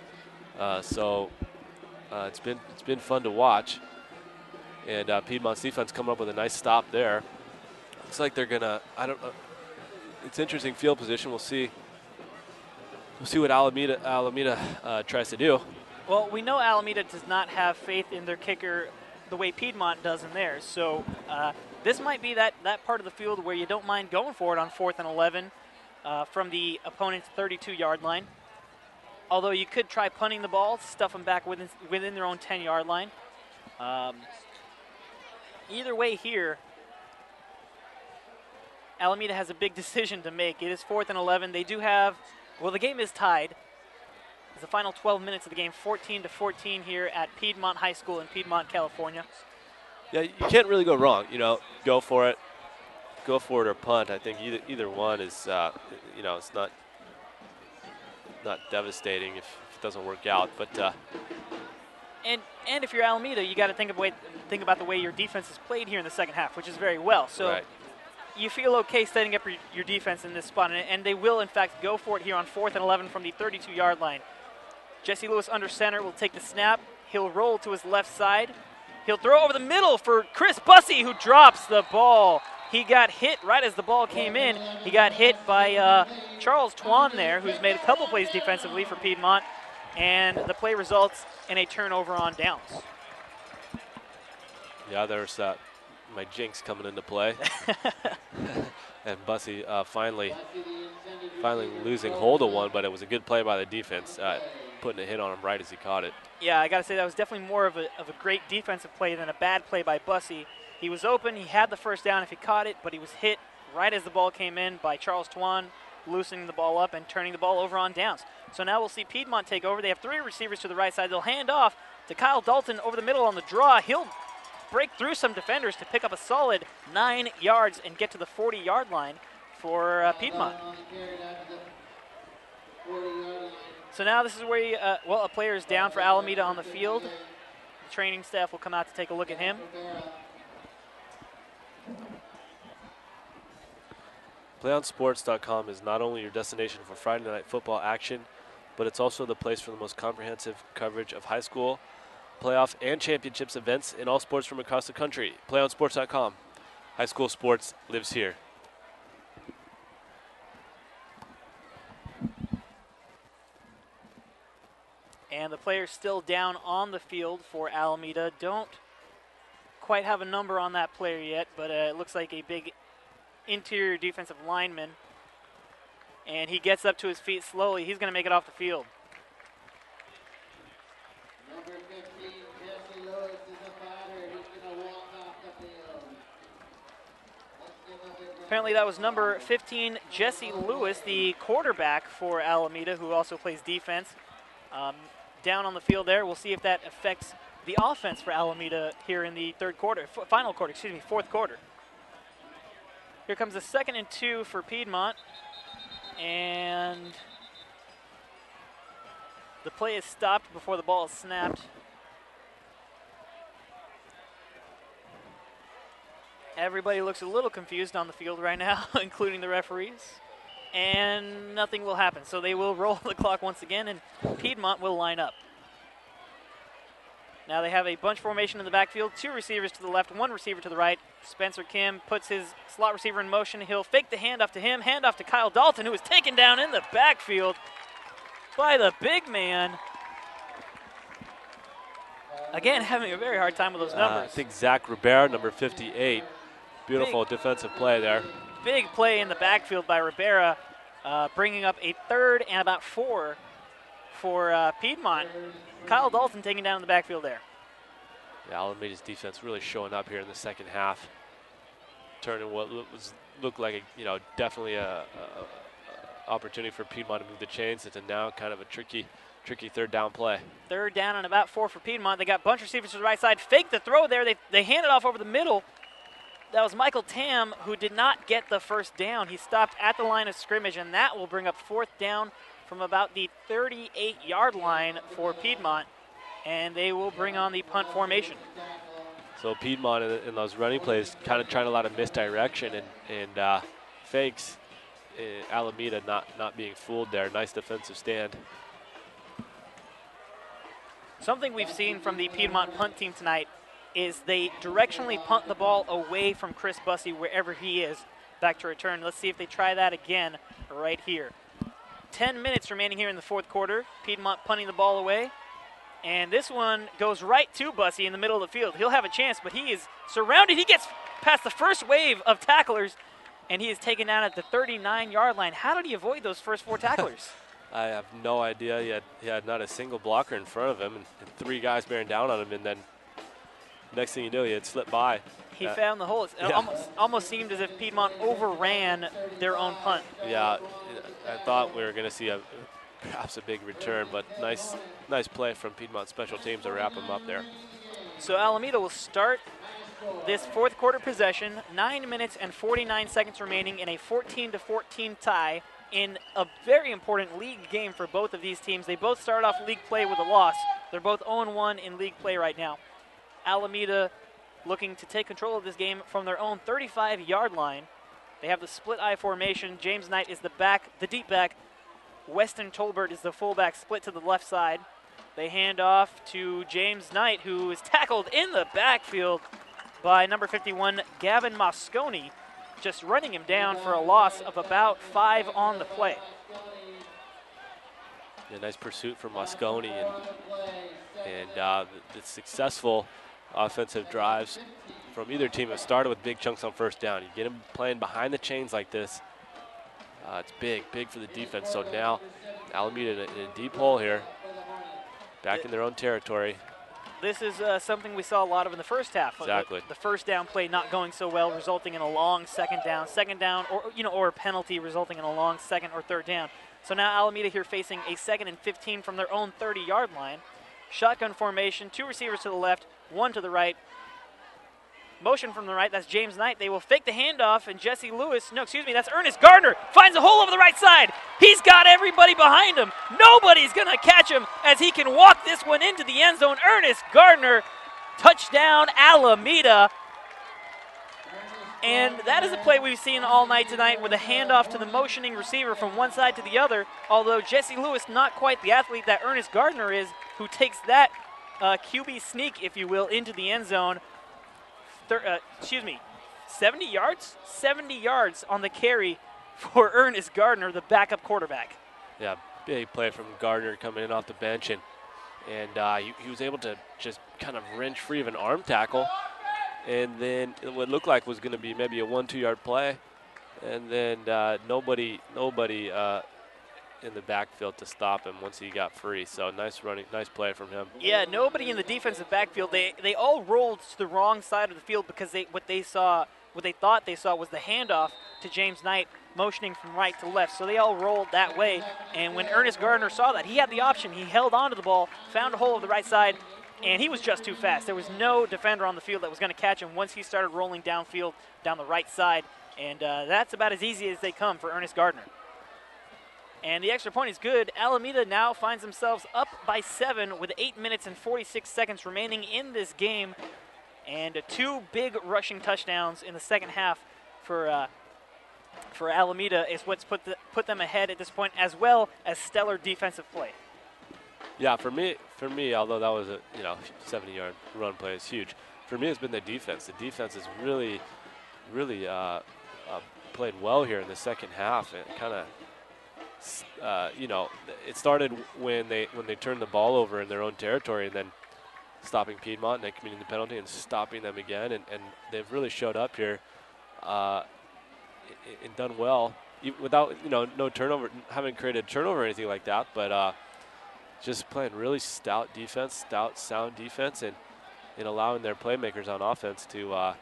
So it's been fun to watch. And Piedmont's defense coming up with a nice stop there. Looks like they're gonna. I don't know. It's interesting field position. We'll see. We'll see what Alameda tries to do. Well, we know Alameda does not have faith in their kicker the way Piedmont does in theirs. So this might be that part of the field where you don't mind going for it on 4th and 11 from the opponent's 32-yard line. Although you could try punting the ball, stuff them back within their own 10-yard line. Either way here, Alameda has a big decision to make. It is 4th and 11. They do have, well, the game is tied. It's the final 12 minutes of the game, 14-14 here at Piedmont High School in Piedmont, California. Yeah, you can't really go wrong. Go for it or punt. I think either one is, it's not devastating if it doesn't work out. But and if you're Alameda, you got to think about the way your defense is played here in the second half, which is very well. So. Right. You feel okay setting up your defense in this spot, and they will, in fact, go for it here on 4th and 11 from the 32-yard line. Jesse Lewis under center will take the snap. He'll roll to his left side. He'll throw over the middle for Chris Bussey, who drops the ball. He got hit right as the ball came in. He got hit by Charles Twan there, who's made a couple plays defensively for Piedmont, and the play results in a turnover on downs. Yeah, there's my jinx coming into play. And Bussey finally losing hold of one, but it was a good play by the defense, putting a hit on him right as he caught it. Yeah, I got to say that was definitely more of a great defensive play than a bad play by Bussey. He was open, he had the first down if he caught it, but he was hit right as the ball came in by Charles Twan, loosening the ball up and turning the ball over on downs. So now we'll see Piedmont take over. They have 3 receivers to the right side. They'll hand off to Kyle Dalton over the middle on the draw. He'll break through some defenders to pick up a solid 9 yards and get to the 40-yard line for Piedmont. So now this is where a player is down for Alameda on the field. The training staff will come out to take a look at him. PlayOnSports.com is not only your destination for Friday night football action, but it's also the place for the most comprehensive coverage of high school, playoff, and championships events in all sports from across the country. PlayOnSports.com. High school sports lives here. And the players still down on the field for Alameda. Don't quite have a number on that player yet, but it looks like a big interior defensive lineman. And he gets up to his feet slowly. He's going to make it off the field. Number 15, Jesse Lewis is a fighter. He's going to walk off the field. Apparently that was number 15, Jesse Lewis, the quarterback for Alameda, who also plays defense. Down on the field there. We'll see if that affects the offense for Alameda here in the fourth quarter. Here comes the 2nd and 2 for Piedmont. And the play is stopped before the ball is snapped. Everybody looks a little confused on the field right now, including the referees. And nothing will happen. So they will roll the clock once again, and Piedmont will line up. Now they have a bunch formation in the backfield, 2 receivers to the left, 1 receiver to the right. Spencer Kim puts his slot receiver in motion. He'll fake the handoff to him, handoff to Kyle Dalton, who is taken down in the backfield by the big man. Again, having a very hard time with those numbers. I think Zach Rivera, number 58. Beautiful defensive play there. Big play in the backfield by Rivera. bringing up a third and about 4 for Piedmont. Kyle Dalton taking down the backfield there. Yeah, Alameda's defense really showing up here in the second half, turning what looked like definitely a opportunity for Piedmont to move the chains into now kind of a tricky third down play. Third down and about 4 for Piedmont. They got bunch receivers to the right side. Fake the throw there. They hand it off over the middle. That was Michael Tam, who did not get the first down. He stopped at the line of scrimmage, and that will bring up 4th down from about the 38-yard line for Piedmont, and they will bring on the punt formation. So Piedmont in those running plays kind of trying a lot of misdirection and fakes. Alameda not being fooled there. Nice defensive stand. Something we've seen from the Piedmont punt team tonight is they directionally punt the ball away from Chris Bussey wherever he is back to return. Let's see if they try that again right here. 10 minutes remaining here in the 4th quarter. Piedmont punting the ball away. And this one goes right to Bussey in the middle of the field. He'll have a chance, but he is surrounded. He gets past the first wave of tacklers, and he is taken down at the 39-yard line. How did he avoid those first 4 tacklers? I have no idea. He had not a single blocker in front of him, and 3 guys bearing down on him, and then next thing you know, he had slipped by. He found the hole. It almost seemed as if Piedmont overran their own punt. Yeah, I thought we were going to see perhaps a big return, but nice play from Piedmont special teams to wrap them up there. So Alameda will start this 4th quarter possession. 9 minutes and 49 seconds remaining in a 14-14 tie in a very important league game for both of these teams. They both started off league play with a loss. They're both 0-1 in league play right now. Alameda looking to take control of this game from their own 35-yard line. They have the split I formation. James Knight is the deep back. Weston Tolbert is the fullback, split to the left side. They hand off to James Knight, who is tackled in the backfield by number 51, Gavin Mosconi, just running him down for a loss of about 5 on the play. Yeah, nice pursuit from Mosconi, and the successful offensive drives from either team have started with big chunks on first down. You get them playing behind the chains like this, it's big for the defense. So now Alameda in a deep hole here, back in their own territory. This is something we saw a lot of in the first half. Exactly. The first down play not going so well, resulting in a long second down, or a penalty resulting in a long 2nd or 3rd down. So now Alameda here facing a 2nd and 15 from their own 30-yard line. Shotgun formation, 2 receivers to the left, 1 to the right. Motion from the right, that's James Knight. They will fake the handoff, and that's Ernest Gardner, finds a hole over the right side. He's got everybody behind him. Nobody's going to catch him as he can walk this one into the end zone. Ernest Gardner, touchdown Alameda. And that is a play we've seen all night tonight with a handoff to the motioning receiver from one side to the other, although Jesse Lewis not quite the athlete that Ernest Gardner is, who takes that QB sneak, if you will, into the end zone. 70 yards? 70 yards on the carry for Ernest Gardner, the backup quarterback. Yeah, big play from Gardner coming in off the bench, and he was able to just kind of wrench free of an arm tackle, and then what looked like was going to be maybe a 1-2 yard play, and then nobody in the backfield to stop him once he got free. So nice play from him. Yeah, nobody in the defensive backfield. They all rolled to the wrong side of the field because what they thought they saw was the handoff to James Knight motioning from right to left. So they all rolled that way. And when Ernest Gardner saw that, he had the option. He held onto the ball, found a hole on the right side, and he was just too fast. There was no defender on the field that was going to catch him once he started rolling downfield down the right side. And that's about as easy as they come for Ernest Gardner. And the extra point is good. Alameda now finds themselves up by 7 with 8 minutes and 46 seconds remaining in this game. And 2 big rushing touchdowns in the second half for Alameda is what's put them ahead at this point, as well as stellar defensive play. Yeah, for me, although that was a 70-yard run play, is huge. For me, it's been the defense. The defense has really played well here in the second half. It kind of it started when they turned the ball over in their own territory, and then stopping Piedmont and then committing the penalty and stopping them again, and they've really showed up here and done well without no turnover, haven't created a turnover or anything like that, but just playing really stout defense, sound defense, and allowing their playmakers on offense to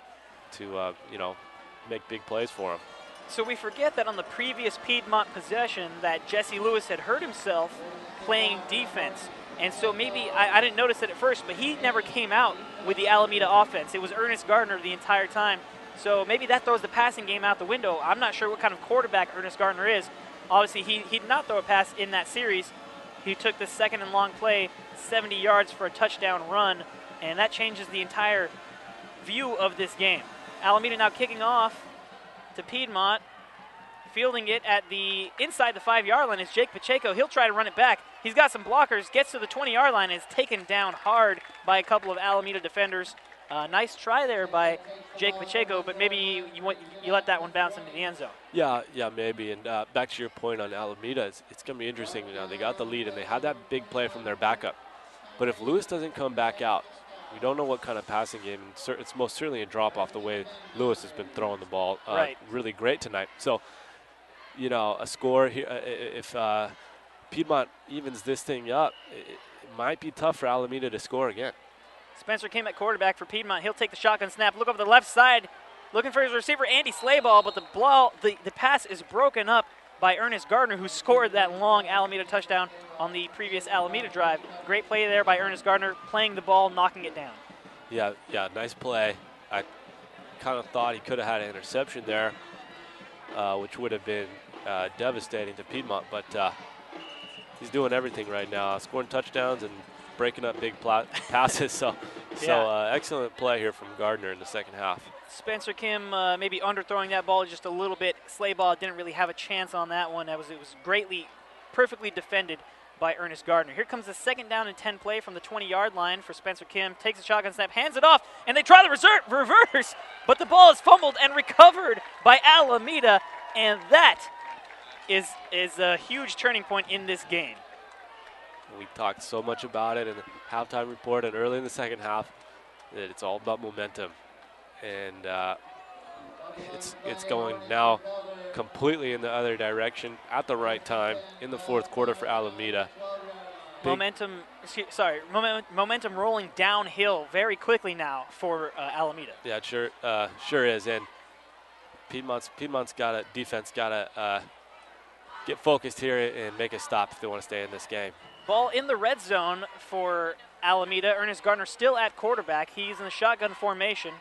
make big plays for them. So we forget that on the previous Piedmont possession that Jesse Lewis had hurt himself playing defense. And so maybe, I didn't notice it at first, but he never came out with the Alameda offense. It was Ernest Gardner the entire time. So maybe that throws the passing game out the window. I'm not sure what kind of quarterback Ernest Gardner is. Obviously, he did not throw a pass in that series. He took the second and long play, 70 yards for a touchdown run, and that changes the entire view of this game. Alameda now kicking off to Piedmont. Fielding it at the inside the 5-yard line is Jake Pacheco. He'll try to run it back. He's got some blockers, gets to the 20-yard line, and is taken down hard by a couple of Alameda defenders. Nice try there by Jake Pacheco, but maybe you let that one bounce into the end zone. Yeah, maybe. And back to your point on Alameda, it's going to be interesting. They got the lead, and they had that big play from their backup. But if Lewis doesn't come back out, we don't know what kind of passing game. It's most certainly a drop-off the way Lewis has been throwing the ball really great tonight. So, a score here, if Piedmont evens this thing up, it might be tough for Alameda to score again. Spencer Kim at quarterback for Piedmont. He'll take the shotgun snap, look over the left side, looking for his receiver, Andy Slayball, but the pass is broken up by Ernest Gardner, who scored that long Alameda touchdown on the previous Alameda drive. Great play there by Ernest Gardner, playing the ball, knocking it down. Yeah, nice play. I kind of thought he could have had an interception there, which would have been devastating to Piedmont, but he's doing everything right now, scoring touchdowns and breaking up big passes. So excellent play here from Gardner in the second half. Spencer Kim maybe underthrowing that ball just a little bit. Slayball didn't really have a chance on that one. It was perfectly defended by Ernest Gardner. Here comes the 2nd down and 10 play from the 20-yard line for Spencer Kim. Takes a shotgun snap, hands it off, and they try the reverse, but the ball is fumbled and recovered by Alameda, and that is a huge turning point in this game. We talked so much about it in the halftime report and early in the second half that it's all about momentum. And it's going now completely in the other direction at the right time in the fourth quarter for Alameda. Momentum rolling downhill very quickly now for Alameda. Yeah, it sure is. And Piedmont's defense got to get focused here and make a stop if they want to stay in this game. Ball in the red zone for Alameda. Ernest Gardner still at quarterback. He's in the shotgun formation.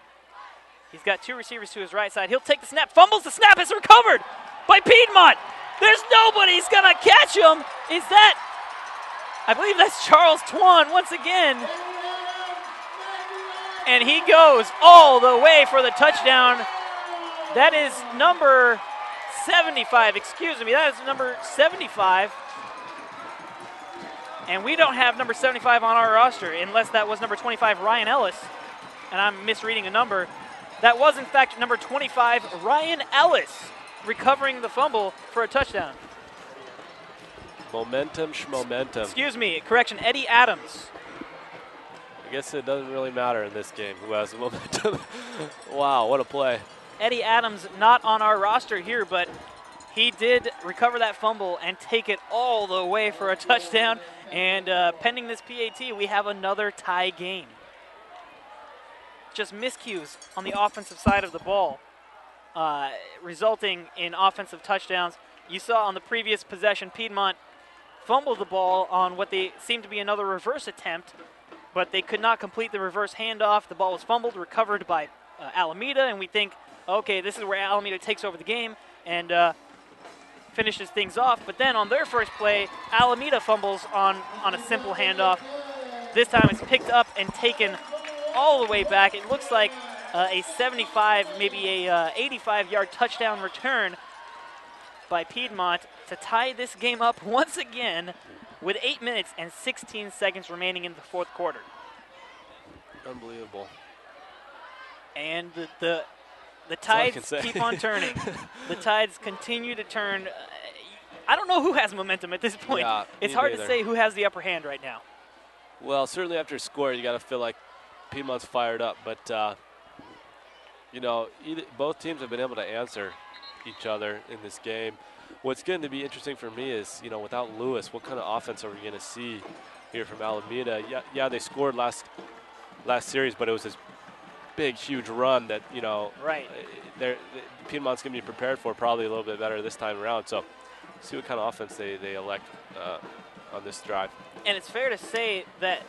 He's got 2 receivers to his right side. He'll take the snap, fumbles the snap, it's recovered by Piedmont. There's nobody who's going to catch him. I believe that's Charles Twan once again. And he goes all the way for the touchdown. That is number 75, excuse me, that is number 75. And we don't have number 75 on our roster, unless that was number 25, Ryan Ellis. And I'm misreading a number. That was, in fact, number 25, Ryan Ellis, recovering the fumble for a touchdown. Momentum schmomentum. Excuse me, correction, Eddie Adams. I guess it doesn't really matter in this game who has the momentum. Wow, what a play. Eddie Adams not on our roster here, but he did recover that fumble and take it all the way for a touchdown. And pending this PAT, we have another tie game. Just miscues on the offensive side of the ball, resulting in offensive touchdowns. You saw on the previous possession, Piedmont fumbled the ball on what they seemed to be another reverse attempt, but they could not complete the reverse handoff. The ball was fumbled, recovered by Alameda, and we think, okay, this is where Alameda takes over the game and finishes things off. But then on their first play, Alameda fumbles on a simple handoff. This time it's picked up and taken all the way back. It looks like a 75, maybe a 85-yard touchdown return by Piedmont to tie this game up once again with 8 minutes and 16 seconds remaining in the fourth quarter. Unbelievable. And the tides keep on turning. The tides continue to turn. I don't know who has momentum at this point. Yeah, it's hard to say who has the upper hand right now. Well, certainly after a score, you got to feel like Piedmont's fired up. But, both teams have been able to answer each other in this game. What's going to be interesting for me is, without Lewis, what kind of offense are we going to see here from Alameda? Yeah, they scored last series, but it was this big, huge run that, right. Piedmont's going to be prepared for probably a little bit better this time around. So see what kind of offense they elect on this drive. And it's fair to say that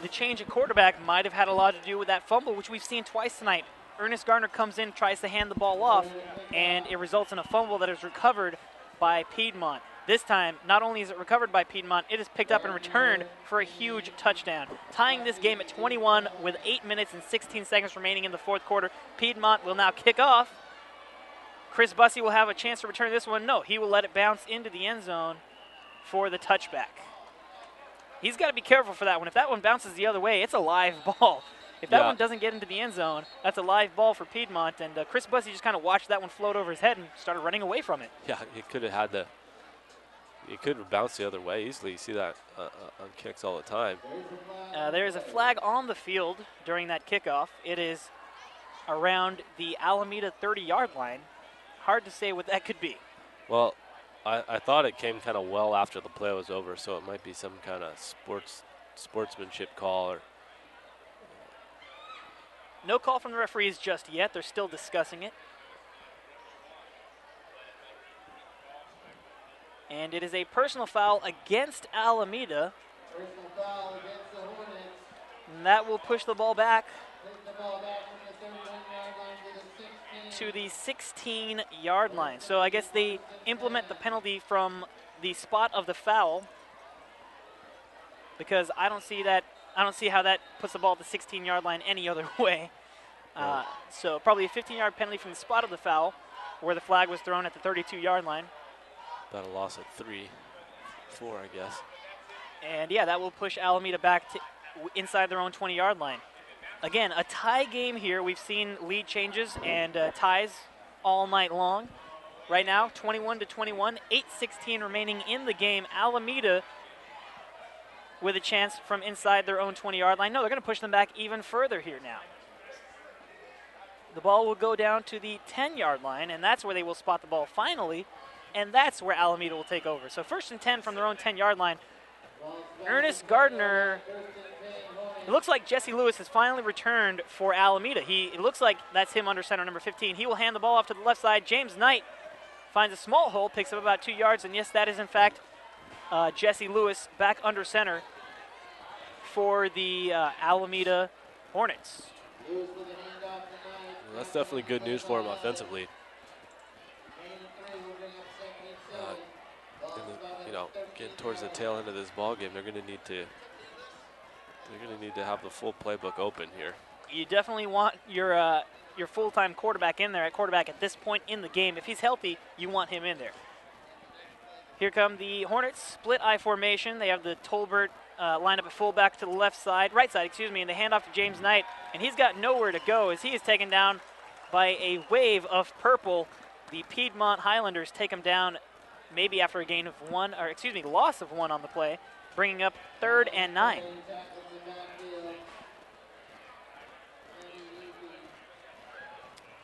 the change at quarterback might have had a lot to do with that fumble, which we've seen twice tonight. Ernest Gardner comes in, tries to hand the ball off, and it results in a fumble that is recovered by Piedmont. This time, not only is it recovered by Piedmont, it is picked up and returned for a huge touchdown. Tying this game at 21 with 8 minutes and 16 seconds remaining in the fourth quarter. Piedmont will now kick off. Chris Bussey will have a chance to return this one. No, he will let it bounce into the end zone for the touchback. He's got to be careful for that one. If that one bounces the other way, it's a live ball. If that one doesn't get into the end zone, that's a live ball for Piedmont. And Chris Bussey just kind of watched that one float over his head and started running away from it. Yeah, he could have bounced the other way easily. You see that on kicks all the time. There is a flag on the field during that kickoff. It is around the Alameda 30-yard line. Hard to say what that could be. Well, I thought it came kind of well after the play was over, so it might be some kind of sportsmanship call. Or no call from the referees just yet. They're still discussing it. And it is a personal foul against Alameda. Personal foul against the Hornets. And that will push the ball back Take the ball back from the 31-yard line to the 16-yard line. So I guess they implement the penalty from the spot of the foul, because I don't see how that puts the ball at the 16-yard line any other way. So probably a 15-yard penalty from the spot of the foul, where the flag was thrown at the 32-yard line. About a loss of 4, I guess. And yeah, that will push Alameda back to inside their own 20-yard line. Again, a tie game here. We've seen lead changes and ties all night long. Right now, 21-21, 8:16 remaining in the game. Alameda with a chance from inside their own 20-yard line. No, they're going to push them back even further here now. The ball will go down to the 10-yard line, and that's where they will spot the ball finally, and that's where Alameda will take over. So 1st and 10 from their own 10-yard line. Ernest Gardner, it looks like Jesse Lewis has finally returned for Alameda. It looks like that's him under center, number 15. He will hand the ball off to the left side. James Knight finds a small hole, picks up about 2 yards, and yes, that is in fact Jesse Lewis back under center for the Alameda Hornets. Well, that's definitely good news for him offensively. Getting towards the tail end of this ball game, they're going to need to have the full playbook open here. You definitely want your full-time quarterback in there at quarterback at this point in the game. If he's healthy, you want him in there. Here come the Hornets, split I formation. They have the Tolbert lined up at fullback to the right side, and they hand off to James Knight, and he's got nowhere to go as he is taken down by a wave of purple. The Piedmont Highlanders take him down maybe after a loss of 1 on the play, bringing up 3rd and 9.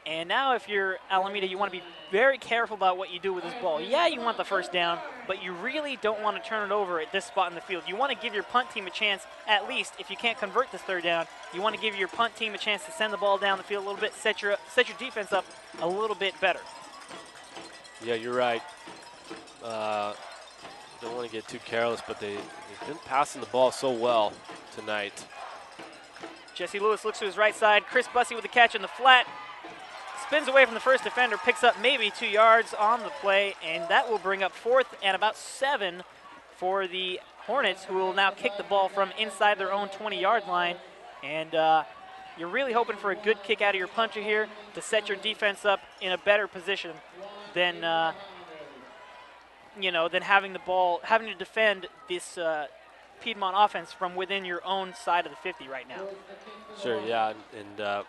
And now if you're Alameda, you want to be very careful about what you do with this ball. Yeah, you want the first down, but you really don't want to turn it over at this spot in the field. You want to give your punt team a chance, at least if you can't convert this 3rd down, you want to give your punt team a chance to send the ball down the field a little bit, set your defense up a little bit better. Yeah, you're right. Don't want to get too careless, but they've been passing the ball so well tonight. Jesse Lewis looks to his right side. Chris Bussey with the catch in the flat. Spins away from the first defender, picks up maybe 2 yards on the play, and that will bring up 4th and about 7 for the Hornets, who will now kick the ball from inside their own 20-yard line. And you're really hoping for a good kick out of your puncher here to set your defense up in a better position than than having to defend this Piedmont offense from within your own side of the 50 right now. Sure, yeah, and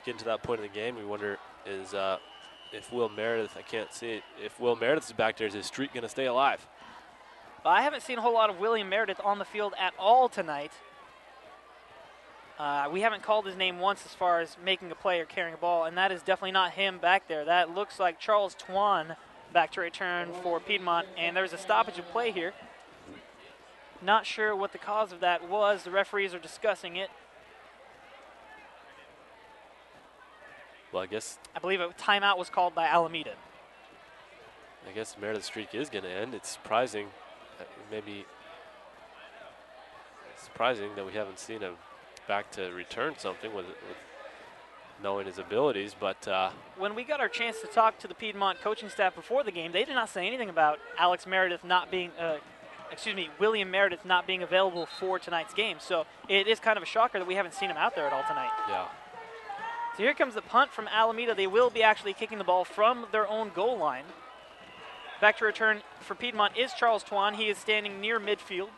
getting to that point in the game, we wonder if Will Meredith, I can't see it, if Will Meredith is back there, is his streak going to stay alive? I haven't seen a whole lot of William Meredith on the field at all tonight. We haven't called his name once as far as making a play or carrying a ball, and that is definitely not him back there. That looks like Charles Twan back to return for Piedmont, and there's a stoppage of play here. Not sure what the cause of that was. The referees are discussing it. Well, I believe a timeout was called by Alameda. I guess Meredith's streak is going to end. It's surprising, maybe surprising that we haven't seen him back to return something with knowing his abilities, but when we got our chance to talk to the Piedmont coaching staff before the game, they did not say anything about William Meredith not being available for tonight's game. So it is kind of a shocker that we haven't seen him out there at all tonight. Yeah. So here comes the punt from Alameda. They will be actually kicking the ball from their own goal line. Back to return for Piedmont is Charles Twan. He is standing near midfield.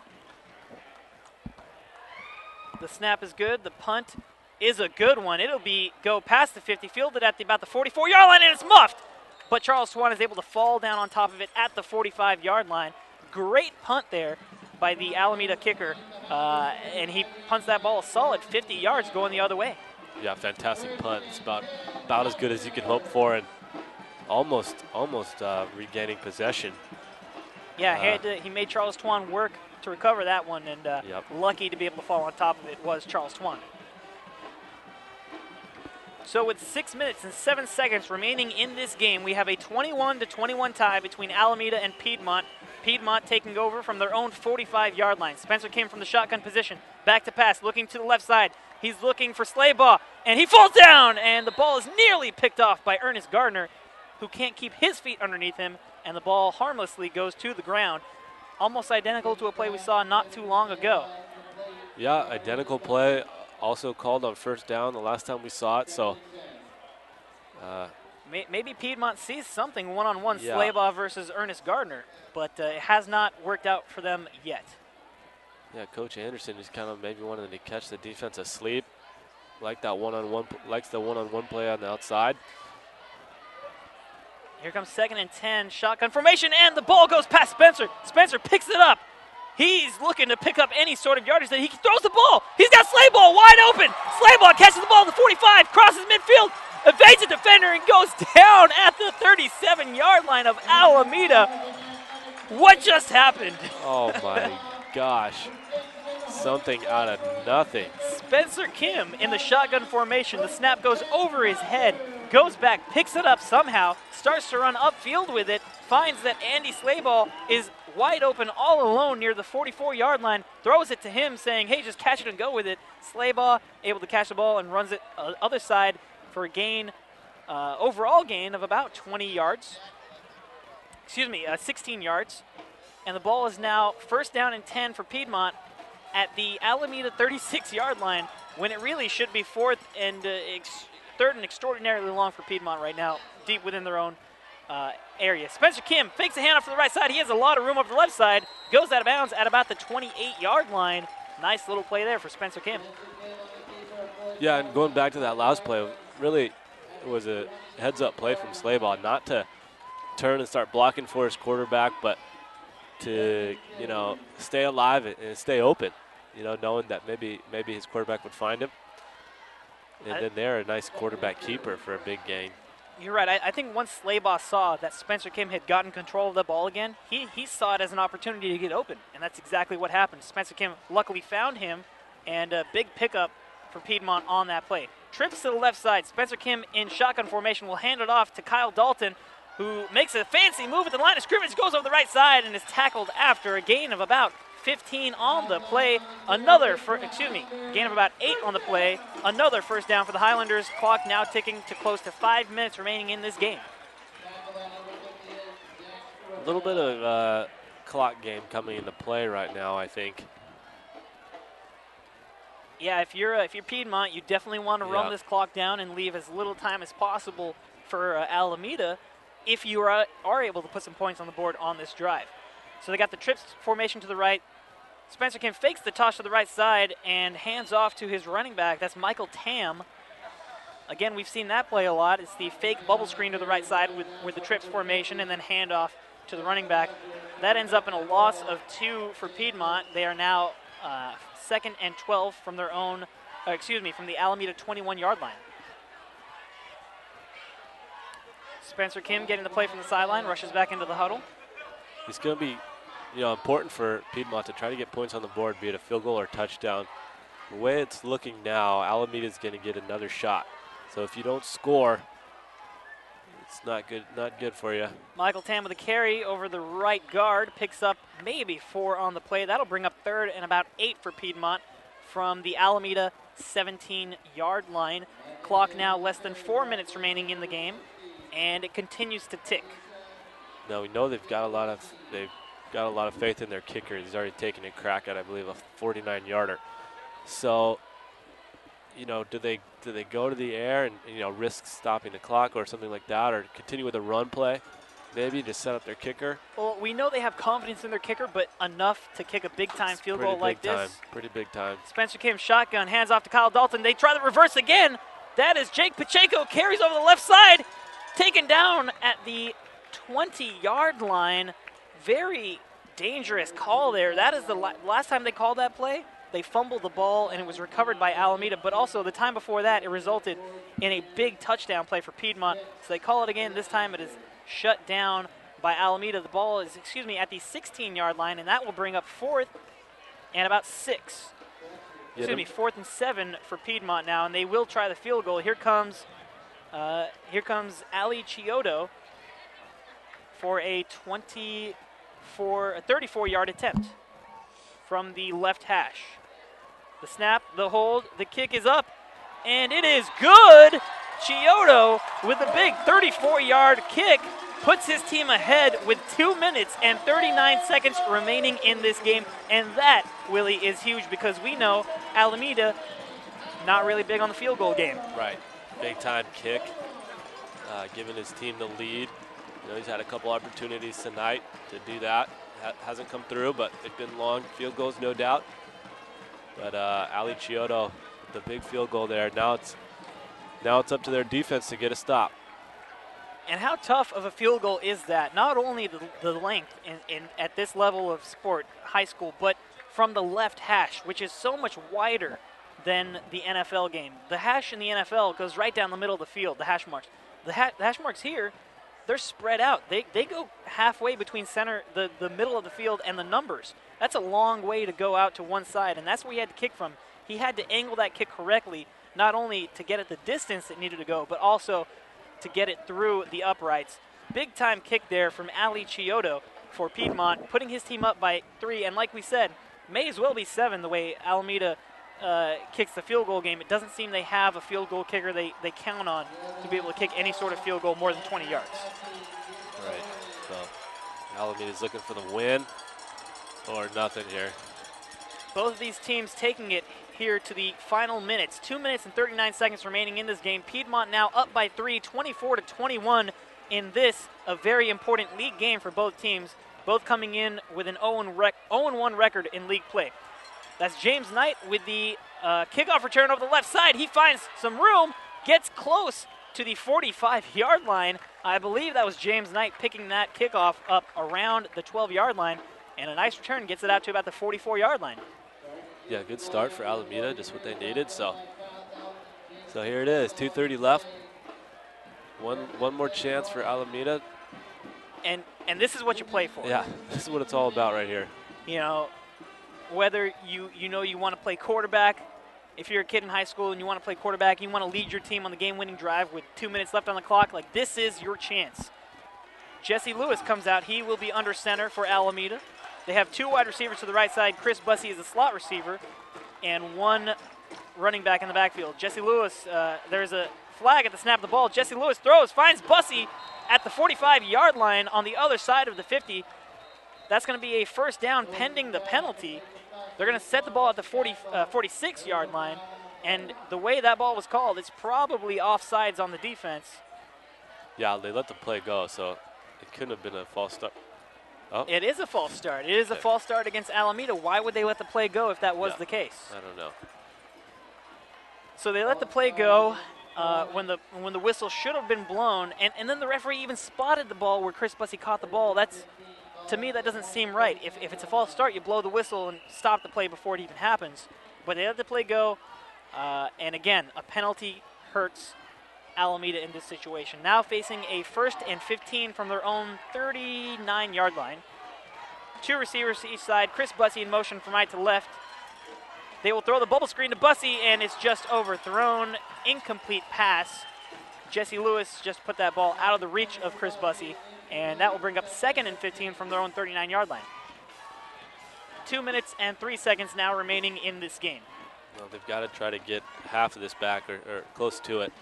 The snap is good. The punt is a good one. It'll go past the 50, fielded at about the 44-yard line, and it's muffed. But Charles Twan is able to fall down on top of it at the 45-yard line. Great punt there by the Alameda kicker, and he punts that ball a solid 50 yards going the other way. Yeah, fantastic punt. It's about as good as you can hope for, and almost regaining possession. Yeah, he made Charles Twan work to recover that one, and lucky to be able to fall on top of it was Charles Twan. So with 6 minutes and 7 seconds remaining in this game, we have a 21-21 tie between Alameda and Piedmont. Piedmont taking over from their own 45-yard line. Spencer came from the shotgun position. Back to pass, looking to the left side. He's looking for Slaybaugh, and he falls down, and the ball is nearly picked off by Ernest Gardner, who can't keep his feet underneath him, and the ball harmlessly goes to the ground. Almost identical to a play we saw not too long ago. Yeah, identical play. Also called on first down the last time we saw it, so maybe Piedmont sees something one-on-one, Slaybaugh versus Ernest Gardner, but it has not worked out for them yet. Yeah, Coach Anderson is kind of maybe wanting to catch the defense asleep, likes the one-on-one play on the outside. Here comes 2nd and 10, shotgun formation, and the ball goes past Spencer. Spencer picks it up. He's looking to pick up any sort of yardage that he throws the ball. He's got Slaybaugh wide open. Slaybaugh catches the ball at the 45, crosses midfield, evades a defender, and goes down at the 37-yard line of Alameda. What just happened? Oh, my gosh. Something out of nothing. Spencer Kim in the shotgun formation. The snap goes over his head, goes back, picks it up somehow, starts to run upfield with it, finds that Andy Slaybaugh is wide open all alone near the 44-yard line, throws it to him saying, hey, just catch it and go with it. Slaybaugh able to catch the ball and runs it other side for a gain, overall gain of about 20 yards. 16 yards. And the ball is now 1st down and 10 for Piedmont at the Alameda 36-yard line when it really should be 4th and 3rd and extraordinarily long for Piedmont right now, deep within their own area. Spencer Kim fakes a handoff to the right side. He has a lot of room over the left side. Goes out of bounds at about the 28-yard line. Nice little play there for Spencer Kim. Yeah, and going back to that last play, really it was a heads-up play from Slaybaugh, not to turn and start blocking for his quarterback, but to, stay alive and stay open, knowing that maybe his quarterback would find him. And then they're a nice quarterback keeper for a big gain. You're right. I think once Slaybaugh saw that Spencer Kim had gotten control of the ball again, he saw it as an opportunity to get open, and that's exactly what happened. Spencer Kim luckily found him, and a big pickup for Piedmont on that play. Trips to the left side. Spencer Kim in shotgun formation will hand it off to Kyle Dalton, who makes a fancy move at the line of scrimmage, goes over the right side, and is tackled after a gain of about 15 on the play. Gain of about 8 on the play. Another 1st down for the Highlanders. Clock now ticking to close to 5 minutes remaining in this game. A little bit of clock game coming into play right now, I think. Yeah, if you're Piedmont, you definitely want to run this clock down and leave as little time as possible for Alameda if you are able to put some points on the board on this drive. So they got the trips formation to the right. Spencer Kim fakes the toss to the right side and hands off to his running back. That's Michael Tam. Again, we've seen that play a lot. It's the fake bubble screen to the right side with the trips formation and then handoff to the running back. That ends up in a loss of 2 for Piedmont. They are now 2nd and 12 from their own from the Alameda 21-yard line. Spencer Kim getting the play from the sideline, rushes back into the huddle. It's going to be, important for Piedmont to try to get points on the board, be it a field goal or touchdown. The way it's looking now, Alameda's going to get another shot. So if you don't score, it's not good for you. Michael Tam with a carry over the right guard, picks up maybe 4 on the play. That'll bring up 3rd and about 8 for Piedmont from the Alameda 17-yard line. Clock now less than 4 minutes remaining in the game, and it continues to tick. Now we know they've got a lot of faith in their kicker. He's already taken a crack at, I believe, a 49-yarder. So, do they go to the air and risk stopping the clock or something like that, or continue with a run play, maybe to set up their kicker? Well, we know they have confidence in their kicker, but enough to kick a big-time field goal like this. Pretty big time. Spencer Kim shotgun, hands off to Kyle Dalton. They try the reverse again. That is Jake Pacheco, carries over the left side, taken down at the 20-yard line. Very dangerous call there. That is the last time they called that play. They fumbled the ball, and it was recovered by Alameda. But also the time before that, it resulted in a big touchdown play for Piedmont. So they call it again. This time it is shut down by Alameda. The ball is, at the 16-yard line, and that will bring up 4th and about 6. 4th and 7 for Piedmont now, and they will try the field goal. Here comes Ali Chiodo for a 34-yard attempt from the left hash. The snap, the hold, the kick is up, and it is good. Chiodo with a big 34-yard kick puts his team ahead with 2 minutes and 39 seconds remaining in this game, and that, Willie, is huge because we know Alameda not really big on the field goal game. Right, big-time kick, giving his team the lead. He's had a couple opportunities tonight to do that. Hasn't come through, but they've been long field goals, no doubt. But Ali Chiodo, the big field goal there. Now it's up to their defense to get a stop. And how tough of a field goal is that? Not only the length at this level of sport, high school, but from the left hash, which is so much wider than the NFL game. The hash in the NFL goes right down the middle of the field, the hash marks. The hash marks here, they're spread out. They go halfway between the middle of the field and the numbers. That's a long way to go out to one side, and that's where he had to kick from. He had to angle that kick correctly, not only to get it the distance it needed to go, but also to get it through the uprights. Big-time kick there from Ali Chiodo for Piedmont, putting his team up by 3, and like we said, may as well be 7 the way Alameda kicks the field goal game. It doesn't seem they have a field goal kicker they count on to be able to kick any sort of field goal more than 20 yards. Right. So Alameda's looking for the win or nothing here. Both of these teams taking it here to the final minutes. 2 minutes and 39 seconds remaining in this game. Piedmont now up by 3, 24-21 in this, a very important league game for both teams, both coming in with an 0-1 record in league play. That's James Knight with the kickoff return over the left side. He finds some room, gets close to the 45-yard line. I believe that was James Knight picking that kickoff up around the 12-yard line, and a nice return gets it out to about the 44-yard line. Yeah, good start for Alameda, just what they needed. So here it is, 2:30 left. One more chance for Alameda. And this is what you play for. Yeah, this is what it's all about right here. Whether you want to play quarterback, if you're a kid in high school and you want to play quarterback, you want to lead your team on the game-winning drive with 2 minutes left on the clock, like this is your chance. Jesse Lewis comes out. He will be under center for Alameda. They have 2 wide receivers to the right side. Chris Bussey is a slot receiver, and 1 running back in the backfield. Jesse Lewis, there's a flag at the snap of the ball. Jesse Lewis throws, finds Bussey at the 45-yard line on the other side of the 50. That's going to be a first down pending the penalty. They're going to set the ball at the 46-yard line, and the way that ball was called, it's probably offsides on the defense. Yeah, they let the play go, so it couldn't have been a false start. Oh. It is a false start. It is a false start against Alameda. Why would they let the play go if that was the case? I don't know. So they let the play go when the whistle should have been blown, and then the referee even spotted the ball where Chris Bussey caught the ball. To me, that doesn't seem right. If it's a false start, you blow the whistle and stop the play before it even happens. But they let the play go. And again, a penalty hurts Alameda in this situation. Now facing a 1st and 15 from their own 39-yard line. 2 receivers to each side. Chris Bussey in motion from right to left. They will throw the bubble screen to Bussey, and it's just overthrown. Incomplete pass. Jesse Lewis just put that ball out of the reach of Chris Bussey, and that will bring up 2nd and 15 from their own 39-yard line. 2 minutes and 3 seconds now remaining in this game. Well, they've got to try to get half of this back or close to it.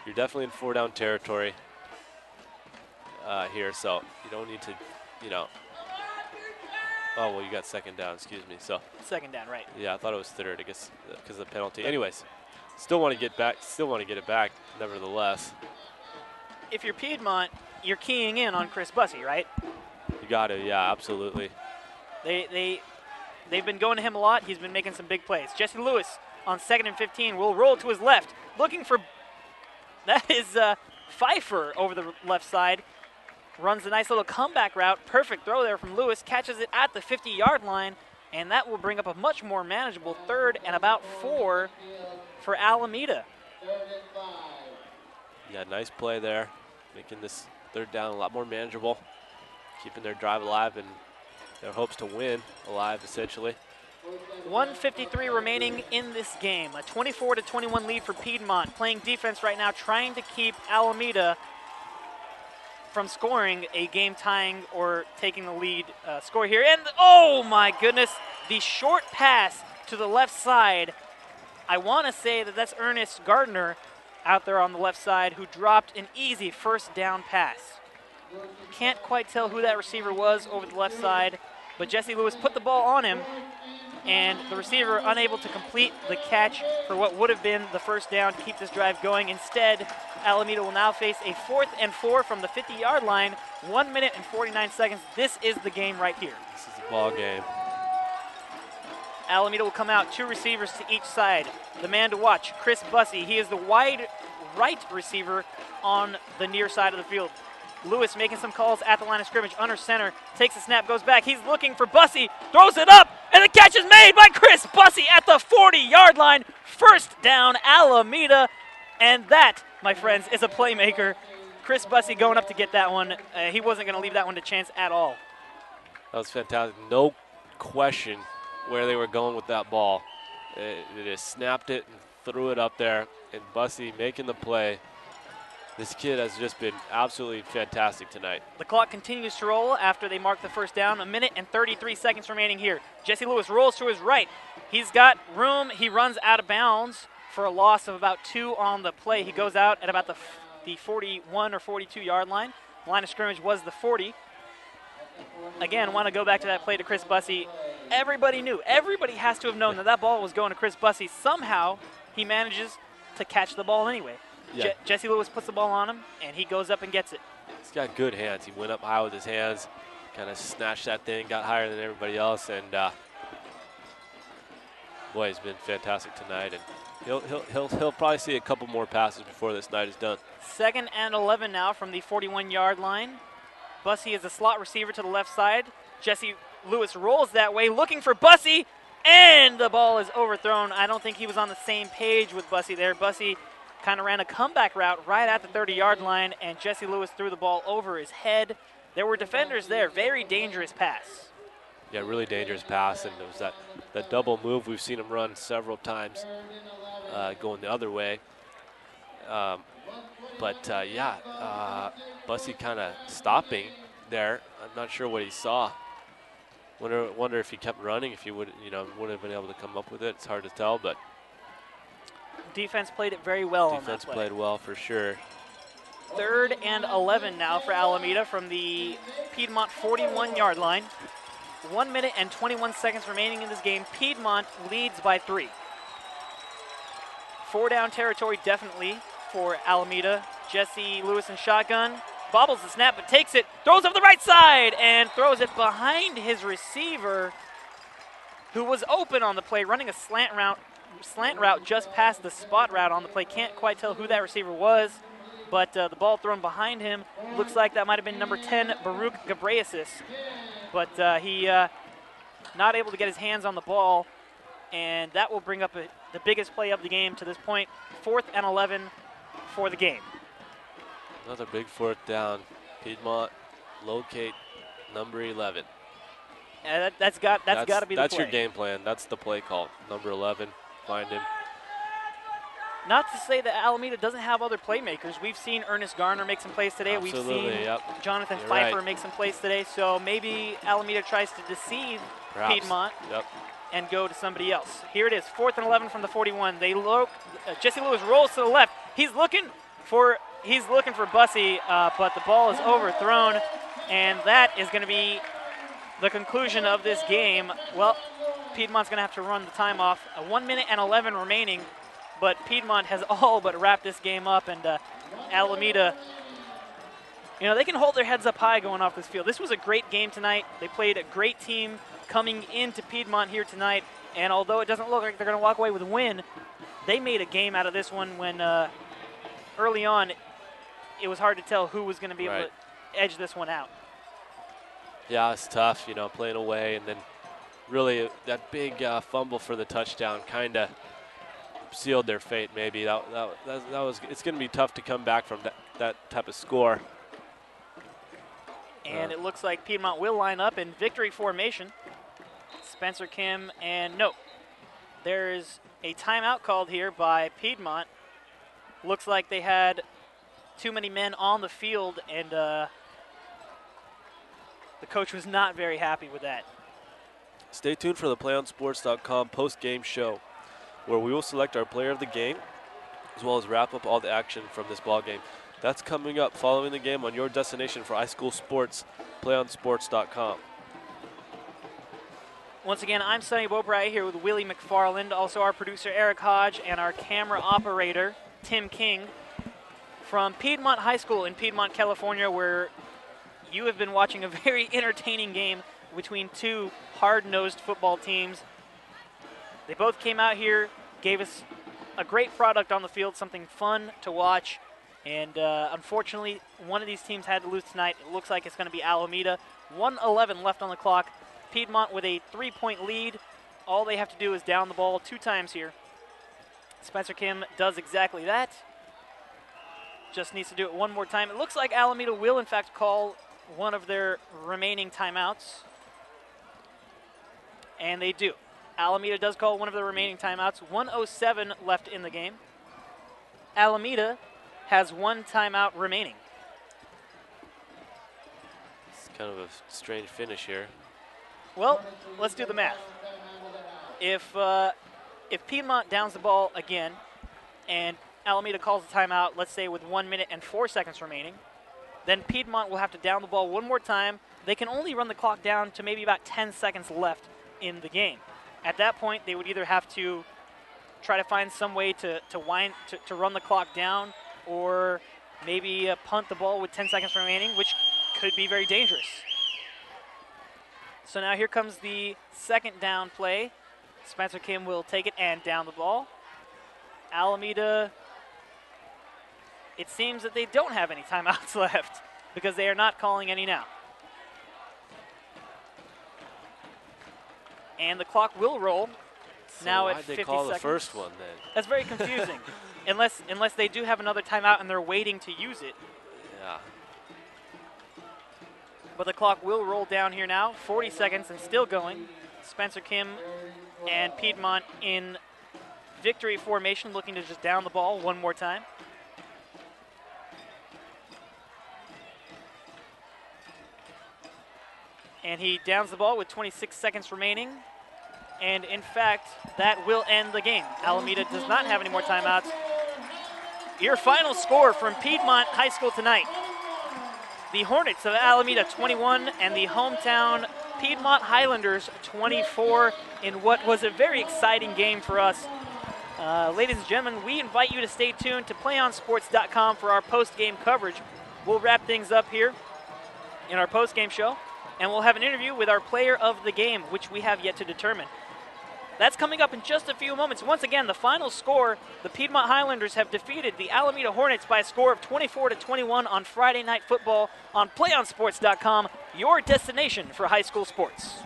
You're definitely in 4-down territory here, so you don't need to, oh, well, you got 2nd down, excuse me. So 2nd down, right. Yeah, I thought it was 3rd, I guess, because of the penalty. Anyways, still want to get it back, nevertheless. If you're Piedmont, you're keying in on Chris Bussey, right? You got to, yeah, absolutely. They've been going to him a lot. He's been making some big plays. Jesse Lewis on 2nd and 15 will roll to his left, looking for, that is Pfeiffer over the left side. Runs a nice little comeback route. Perfect throw there from Lewis. Catches it at the 50-yard line, and that will bring up a much more manageable 3rd and about 4 for Alameda. Yeah, nice play there. Making this 3rd down a lot more manageable. Keeping their drive alive and their hopes to win alive, essentially. 1:53 remaining in this game. A 24-21 lead for Piedmont. Playing defense right now, trying to keep Alameda from scoring a game-tying or taking the lead score here. And, oh my goodness, the short pass to the left side. I want to say that that's Ernest Gardner out there on the left side who dropped an easy 1st down pass. Can't quite tell who that receiver was over the left side, but Jesse Lewis put the ball on him, and the receiver unable to complete the catch for what would have been the 1st down to keep this drive going. Instead, Alameda will now face a 4th and 4 from the 50-yard line. 1 minute and 49 seconds. This is the game right here. This is the ball game. Alameda will come out, 2 receivers to each side. The man to watch, Chris Bussey. He is the wide right receiver on the near side of the field. Lewis making some calls at the line of scrimmage, under center, takes a snap, goes back. He's looking for Bussey, throws it up, and the catch is made by Chris Bussey at the 40-yard line. 1st down, Alameda, and that, my friends, is a playmaker. Chris Bussey going up to get that one. He wasn't going to leave that one to chance at all. That was fantastic. No question where they were going with that ball. They just snapped it and threw it up there, and Bussey making the play. This kid has just been absolutely fantastic tonight. The clock continues to roll after they mark the 1st down. 1 minute and 33 seconds remaining here. Jesse Lewis rolls to his right. He's got room. He runs out of bounds for a loss of about 2 on the play. He goes out at about the 41 or 42-yard line. Line of scrimmage was the 40. Again, want to go back to that play to Chris Bussey. Everybody knew. Everybody has to have known that that ball was going to Chris Bussey. Somehow, he manages to catch the ball anyway. Yeah. Jesse Lewis puts the ball on him, and he goes up and gets it. He's got good hands. He went up high with his hands, kind of snatched that thing, got higher than everybody else, and boy, he's been fantastic tonight. And he'll probably see a couple more passes before this night is done. 2nd and 11 now from the 41-yard line. Bussey is a slot receiver to the left side. Jesse Lewis rolls that way, looking for Bussey, and the ball is overthrown. I don't think he was on the same page with Bussey there. Bussey kind of ran a comeback route right at the 30-yard line, and Jesse Lewis threw the ball over his head. There were defenders there. Very dangerous pass. Yeah, really dangerous pass, and it was that double move. We've seen him run several times going the other way. Bussey kind of stopping there. I'm not sure what he saw. Wonder if he kept running, if he would have been able to come up with it. It's hard to tell, but defense played it very well on that play. Defense played well for sure. 3rd and 11 now for Alameda from the Piedmont 41-yard line. 1 minute and 21 seconds remaining in this game. Piedmont leads by 3. 4-down territory definitely for Alameda. Jesse Lewis in shotgun. Bobbles the snap, but takes it, throws up the right side, and throws it behind his receiver, who was open on the play, running a slant route just past the spot route on the play. Can't quite tell who that receiver was, but the ball thrown behind him looks like that might have been number 10, Baruch Ghebreyesus. But he not able to get his hands on the ball, and that will bring up the biggest play of the game to this point. 4th and 11 for the game. Another big 4th down. Piedmont locate number 11. And that's got to be the play. That's your game plan. That's the play call. Number 11, find him. Not to say that Alameda doesn't have other playmakers. We've seen Ernest Garner make some plays today. Absolutely, We've seen Jonathan You're Pfeiffer right. make some plays today. So maybe Alameda tries to deceive Perhaps. Piedmont Yep. and go to somebody else. Here it is, 4th and 11 from the 41. They Jesse Lewis rolls to the left. He's looking for Bussey, but the ball is overthrown, and that is going to be the conclusion of this game. Well, Piedmont's going to have to run the time off. 1 minute and 11 remaining, but Piedmont has all but wrapped this game up, and Alameda, they can hold their heads up high going off this field. This was a great game tonight. They played a great team coming into Piedmont here tonight, and although it doesn't look like they're going to walk away with a win, they made a game out of this one when early on it was hard to tell who was going to be able to edge this one out. Yeah, it's tough, playing away, and then really that big fumble for the touchdown kind of sealed their fate. Maybe that was. It's going to be tough to come back from that type of score. And it looks like Piedmont will line up in victory formation. Spencer Kim, and no, there's a timeout called here by Piedmont. Looks like they had too many men on the field, and the coach was not very happy with that. Stay tuned for the PlayOnSports.com post-game show, where we will select our player of the game, as well as wrap up all the action from this ball game. That's coming up following the game on your destination for high school sports, PlayOnSports.com. Once again, I'm Sonny Bobright here with Willie McFarland, also our producer Eric Hodge, and our camera operator Tim King from Piedmont High School in Piedmont, California, where you have been watching a very entertaining game between two hard-nosed football teams. They both came out here, gave us a great product on the field, something fun to watch, and unfortunately, one of these teams had to lose tonight. It looks like it's going to be Alameda. 1:11 left on the clock. Piedmont with a 3-point lead. All they have to do is down the ball 2 times here. Spencer Kim does exactly that. Just needs to do it one more time. It looks like Alameda will, in fact, call one of their remaining timeouts. And they do. Alameda does call one of the remaining timeouts. 1:07 left in the game. Alameda has 1 timeout remaining. It's kind of a strange finish here. Well, let's do the math. If Piedmont downs the ball again and Alameda calls a timeout, let's say with 1 minute and 4 seconds remaining, then Piedmont will have to down the ball one more time. They can only run the clock down to maybe about 10 seconds left in the game. At that point, they would either have to try to find some way to run the clock down, or maybe punt the ball with 10 seconds remaining, which could be very dangerous. So now here comes the second down play. Spencer Kim will take it and down the ball. Alameda, it seems that they don't have any timeouts left because they are not calling any now. And the clock will roll now at 50 seconds. Why'd they call the first one then? That's very confusing. unless they do have another timeout and they're waiting to use it. Yeah. But the clock will roll down here now. 40 seconds and still going. Spencer Kim and Piedmont in victory formation, looking to just down the ball one more time. And he downs the ball with 26 seconds remaining. And in fact, that will end the game. Alameda does not have any more timeouts. Your final score from Piedmont High School tonight: the Hornets of Alameda 21 and the hometown Piedmont Highlanders 24 in what was a very exciting game for us. Ladies and gentlemen, we invite you to stay tuned to PlayOnSports.com for our post-game coverage. We'll wrap things up here in our post-game show, and we'll have an interview with our player of the game, which we have yet to determine. That's coming up in just a few moments. Once again, the final score: the Piedmont Highlanders have defeated the Alameda Hornets by a score of 24-21 on Friday Night Football on PlayOnSports.com, your destination for high school sports.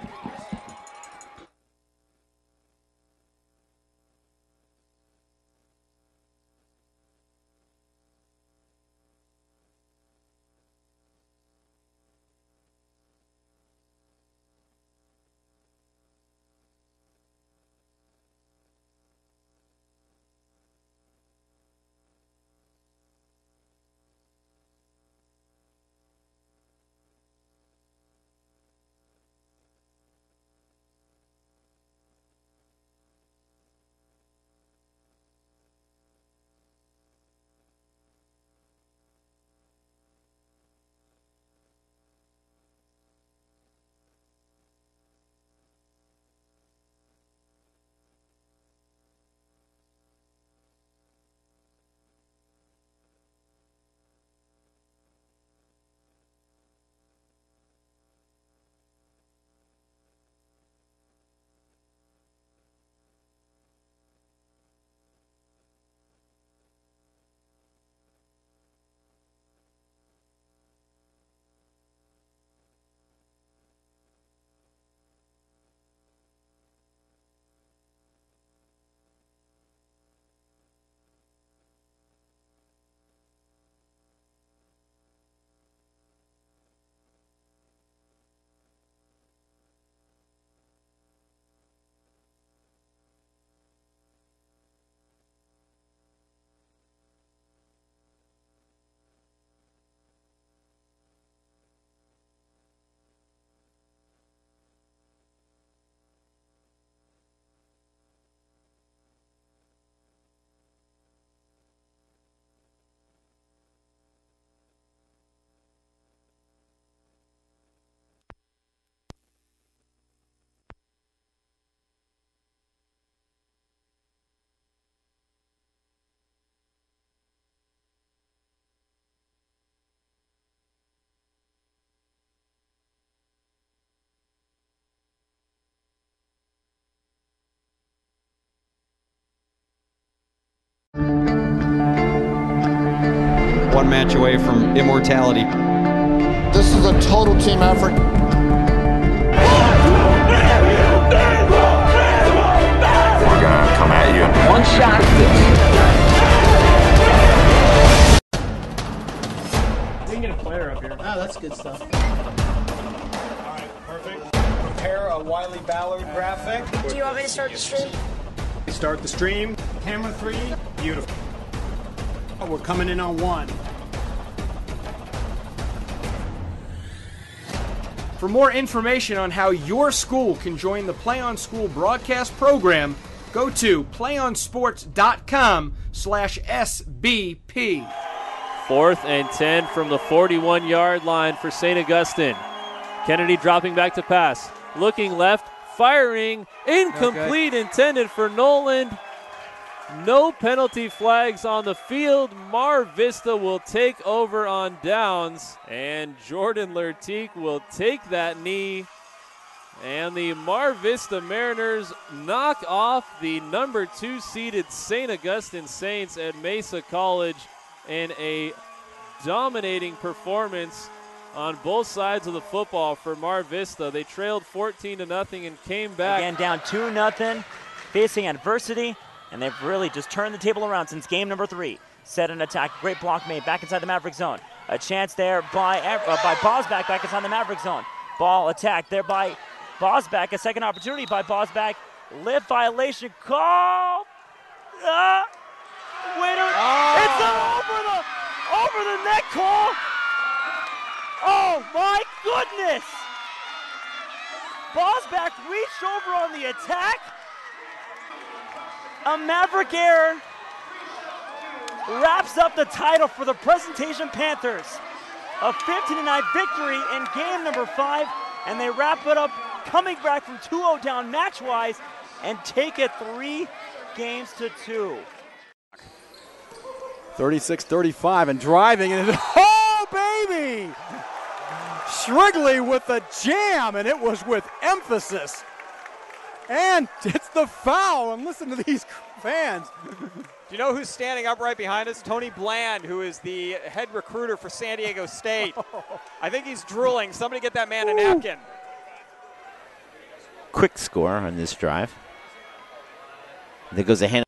one match away from immortality. This is a total team effort. We're gonna come at you in one shot. We can get a player up here. Oh, that's good stuff. All right, perfect. Prepare a Wiley Ballard graphic. Do you want me to start the stream? Start the stream. Camera 3. Beautiful. We're coming in on 1. For more information on how your school can join the PlayOn School broadcast program, go to playonsports.com/SBP. 4th and 10 from the 41-yard line for St. Augustine. Kennedy dropping back to pass. Looking left, firing, incomplete, intended for Noland. No penalty flags on the field. Mar Vista will take over on downs, and Jordan Lertique will take that knee. And the Mar Vista Mariners knock off the number 2 seeded St. Augustine Saints at Mesa College in a dominating performance on both sides of the football for Mar Vista. They trailed 14-0 and came back. Again, down 2-0, facing adversity, and they've really just turned the table around since game number 3. Set an attack, great block made back inside the Maverick zone. A chance there by Bosback back inside the Maverick zone. Ball attacked there by Bosback, a second opportunity by Bosback. Lift violation call. Winner. It's over the neck call. Oh my goodness! Bosback reached over on the attack. A Maverick error wraps up the title for the Presentation Panthers. A 15-9 victory in game number 5, and they wrap it up coming back from 2-0 down match-wise and take it 3-2. 36-35 and driving, and oh, baby! Shrigley with the jam, and it was with emphasis. And it's the foul, and listen to these fans. Do you know who's standing up right behind us? Tony Bland, who is the head recruiter for San Diego State. I think he's drooling. Somebody get that man a napkin. Quick score on this drive. There goes a hand.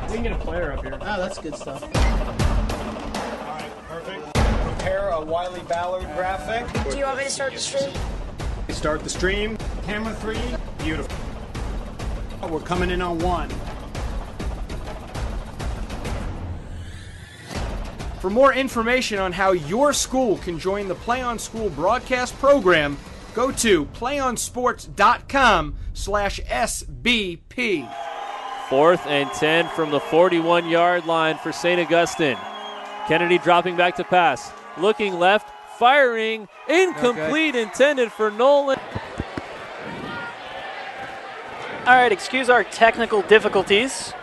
We can get a player up here. Oh, that's good stuff. All right, perfect. Prepare a Wiley Ballard graphic. Do you want me to start the stream? Start the stream. Camera 3. Beautiful. We're coming in on 1. For more information on how your school can join the PlayOn School broadcast program, go to playonsports.com/SBP. 4th and 10 from the 41-yard line for St. Augustine. Kennedy dropping back to pass. Looking left, firing, incomplete, intended for Nolan. All right, excuse our technical difficulties.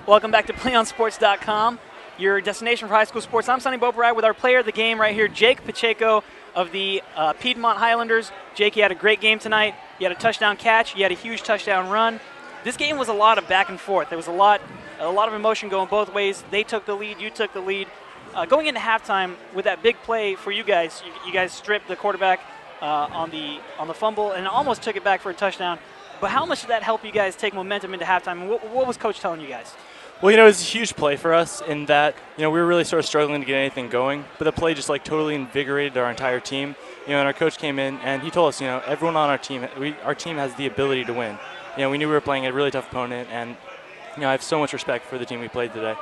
Welcome back to PlayOnSports.com, your destination for high school sports. I'm Sonny Boberide with our player of the game right here, Jake Pacheco of the Piedmont Highlanders. Jake, you had a great game tonight. You had a touchdown catch. You had a huge touchdown run. This game was a lot of back and forth. There was a lot of emotion going both ways. They took the lead. You took the lead. Going into halftime with that big play for you guys, you guys stripped the quarterback on the fumble and almost took it back for a touchdown. But how much did that help you guys take momentum into halftime? And what was Coach telling you guys? Well, it was a huge play for us in that, we were really sort of struggling to get anything going. But the play just totally invigorated our entire team. And our coach came in and he told us, everyone on our team has the ability to win. We knew we were playing a really tough opponent, and I have so much respect for the team we played today.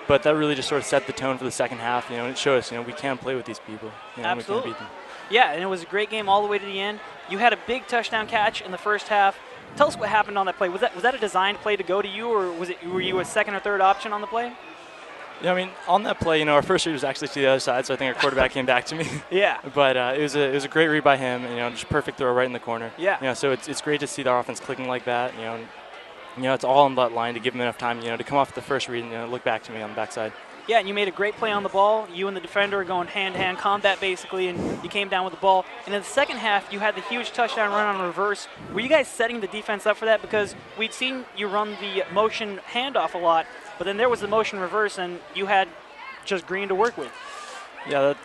But that really just sort of set the tone for the second half, and it showed us, we can play with these people. Absolutely. We can beat them. Yeah, and it was a great game all the way to the end. You had a big touchdown catch in the first half. Tell us what happened on that play. Was that a designed play to go to you, or were you a second or third option on the play? Yeah, I mean, on that play, our first read was actually to the other side, so I think our quarterback came back to me. Yeah. But it was a great read by him, and just perfect throw right in the corner. Yeah. So it's great to see the offense clicking like that. It's all on that line to give him enough time, to come off the first read and look back to me on the backside. Yeah, and you made a great play on the ball. You and the defender are going hand-to-hand combat, basically, and you came down with the ball. And in the second half, you had the huge touchdown run on reverse. Were you guys setting the defense up for that? Because we'd seen you run the motion handoff a lot, but then there was the motion reverse, and you had just green to work with. Yeah, that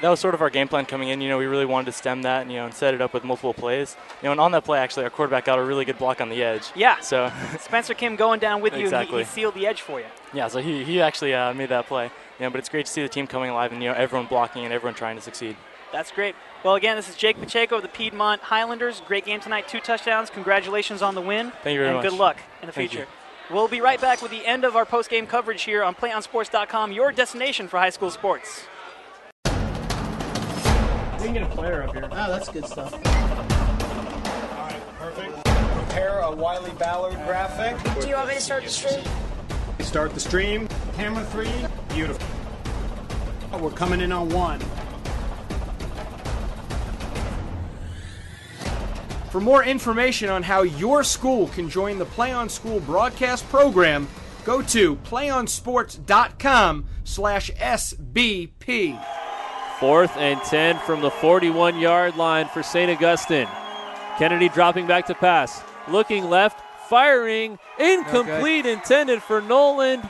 was sort of our game plan coming in. We really wanted to stem that and set it up with multiple plays. And on that play, actually, our quarterback got a really good block on the edge. Yeah. So Spencer Kim going down with you, exactly. and he sealed the edge for you. Yeah, so he actually made that play. But it's great to see the team coming alive and everyone blocking and everyone trying to succeed. That's great. Well, again, this is Jake Pacheco of the Piedmont Highlanders. Great game tonight, 2 touchdowns. Congratulations on the win. Thank you very much. And good luck in the Thank future. you. We'll be right back with the end of our post-game coverage here on PlayOnSports.com, your destination for high school sports. We can get a player up here. Oh, that's good stuff. All right, perfect. Prepare a Wiley Ballard graphic. Do you want me to start the stream? Start the stream. Camera 3. Beautiful. We're coming in on 1. For more information on how your school can join the Play On School broadcast program, go to playonsports.com/SBP. 4th and 10 from the 41-yard line for St. Augustine. Kennedy dropping back to pass. Looking left, firing, incomplete, intended for Noland.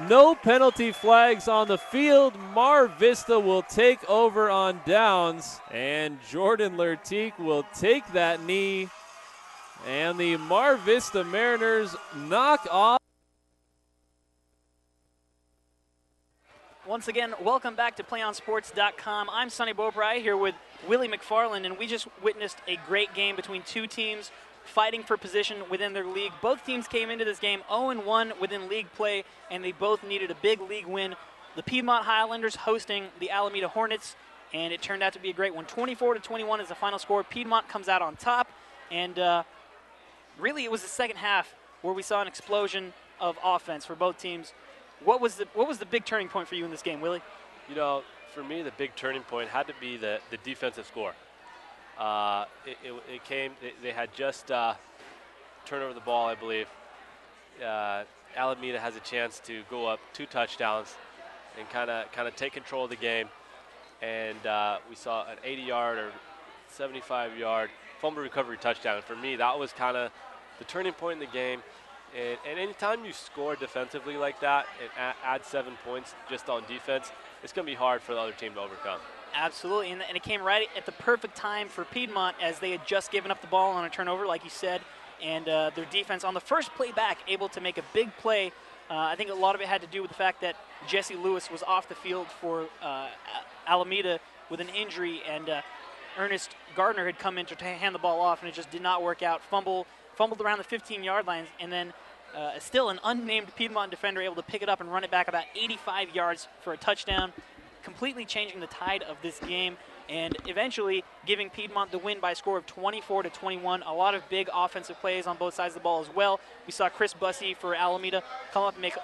No penalty flags on the field. Mar Vista will take over on downs, and Jordan Lertique will take that knee, and the Mar Vista Mariners knock off. Once again, welcome back to PlayOnSports.com. I'm Sonny Beaupre here with Willie McFarland, and we just witnessed a great game between two teams fighting for position within their league. Both teams came into this game 0-1 within league play, and they both needed a big league win. The Piedmont Highlanders hosting the Alameda Hornets, and it turned out to be a great one. 24-21 is the final score. Piedmont comes out on top, and really it was the second half where we saw an explosion of offense for both teams. What was the big turning point for you in this game, Willie? For me, the big turning point had to be the defensive score. It came. They had just turned over the ball, I believe. Alameda has a chance to go up 2 touchdowns and kind of take control of the game. And we saw an 80-yard or 75-yard fumble recovery touchdown. And for me, that was kind of the turning point in the game. And anytime you score defensively like that and add 7 points just on defense, it's going to be hard for the other team to overcome. Absolutely, and it came right at the perfect time for Piedmont as they had just given up the ball on a turnover, like you said, and their defense on the first play back able to make a big play. I think a lot of it had to do with the fact that Jesse Lewis was off the field for Alameda with an injury, and Ernest Gardner had come in to hand the ball off, and it just did not work out. Fumbled around the 15-yard lines, and then still an unnamed Piedmont defender able to pick it up and run it back about 85 yards for a touchdown, completely changing the tide of this game and eventually giving Piedmont the win by a score of 24-21. A lot of big offensive plays on both sides of the ball as well. We saw Chris Bussey for Alameda come up and make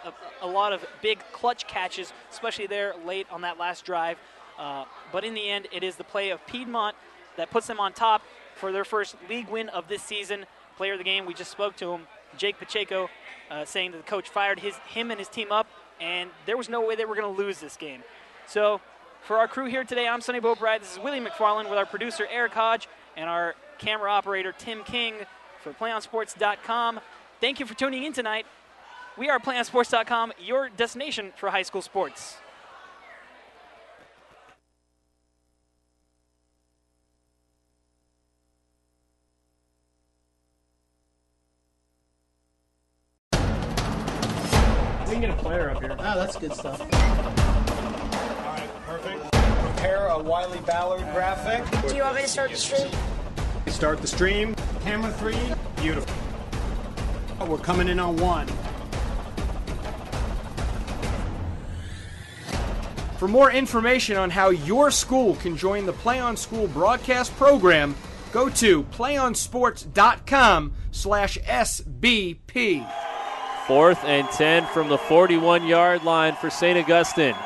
a lot of big clutch catches, especially there late on that last drive. But in the end, it is the play of Piedmont that puts them on top for their first league win of this season. Player of the game, we just spoke to him, Jake Pacheco, saying that the coach fired him and his team up, and there was no way they were going to lose this game. So for our crew here today, I'm Sonny Beaupre. This is Willie McFarland with our producer Eric Hodge and our camera operator Tim King for PlayOnSports.com. Thank you for tuning in tonight. We are PlayOnSports.com, your destination for high school sports. We can get a player up here. Oh, that's good stuff. All right, perfect. Prepare a Wiley Ballard graphic. Do you want me to start the stream? Start the stream. Camera 3. Beautiful. We're coming in on 1. For more information on how your school can join the Play On School broadcast program, Go to playonsports.com/SBP. 4th and 10 from the 41-yard line for St. Augustine.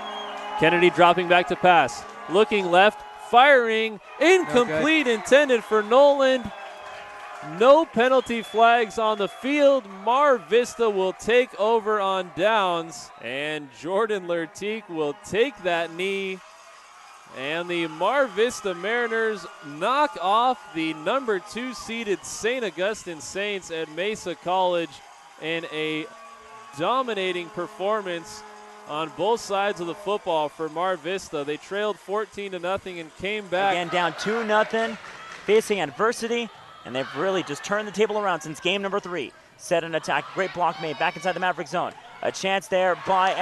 Kennedy dropping back to pass. Looking left, firing, incomplete, intended for Noland. No penalty flags on the field. Mar Vista will take over on downs, and Jordan Lertique will take that knee. And the Mar Vista Mariners knock off the number 2 seeded St. Augustine Saints at Mesa College in a dominating performance on both sides of the football for Mar Vista. They trailed 14-0 and came back. Again, down 2-0, facing adversity, and they've really just turned the table around since game number 3. Set an attack, great block made back inside the Maverick zone. A chance there by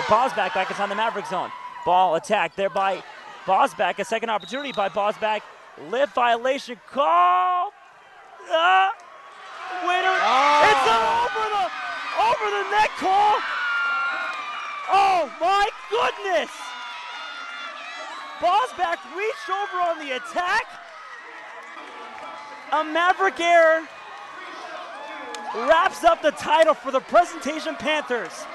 Bosback back inside the Maverick zone. Ball attacked there by Bosback, a second opportunity by Bosback. Lip violation call. Winner. It's over the neck call. Oh my goodness. Bosback reached over on the attack. A Maverick error wraps up the title for the Presentation Panthers.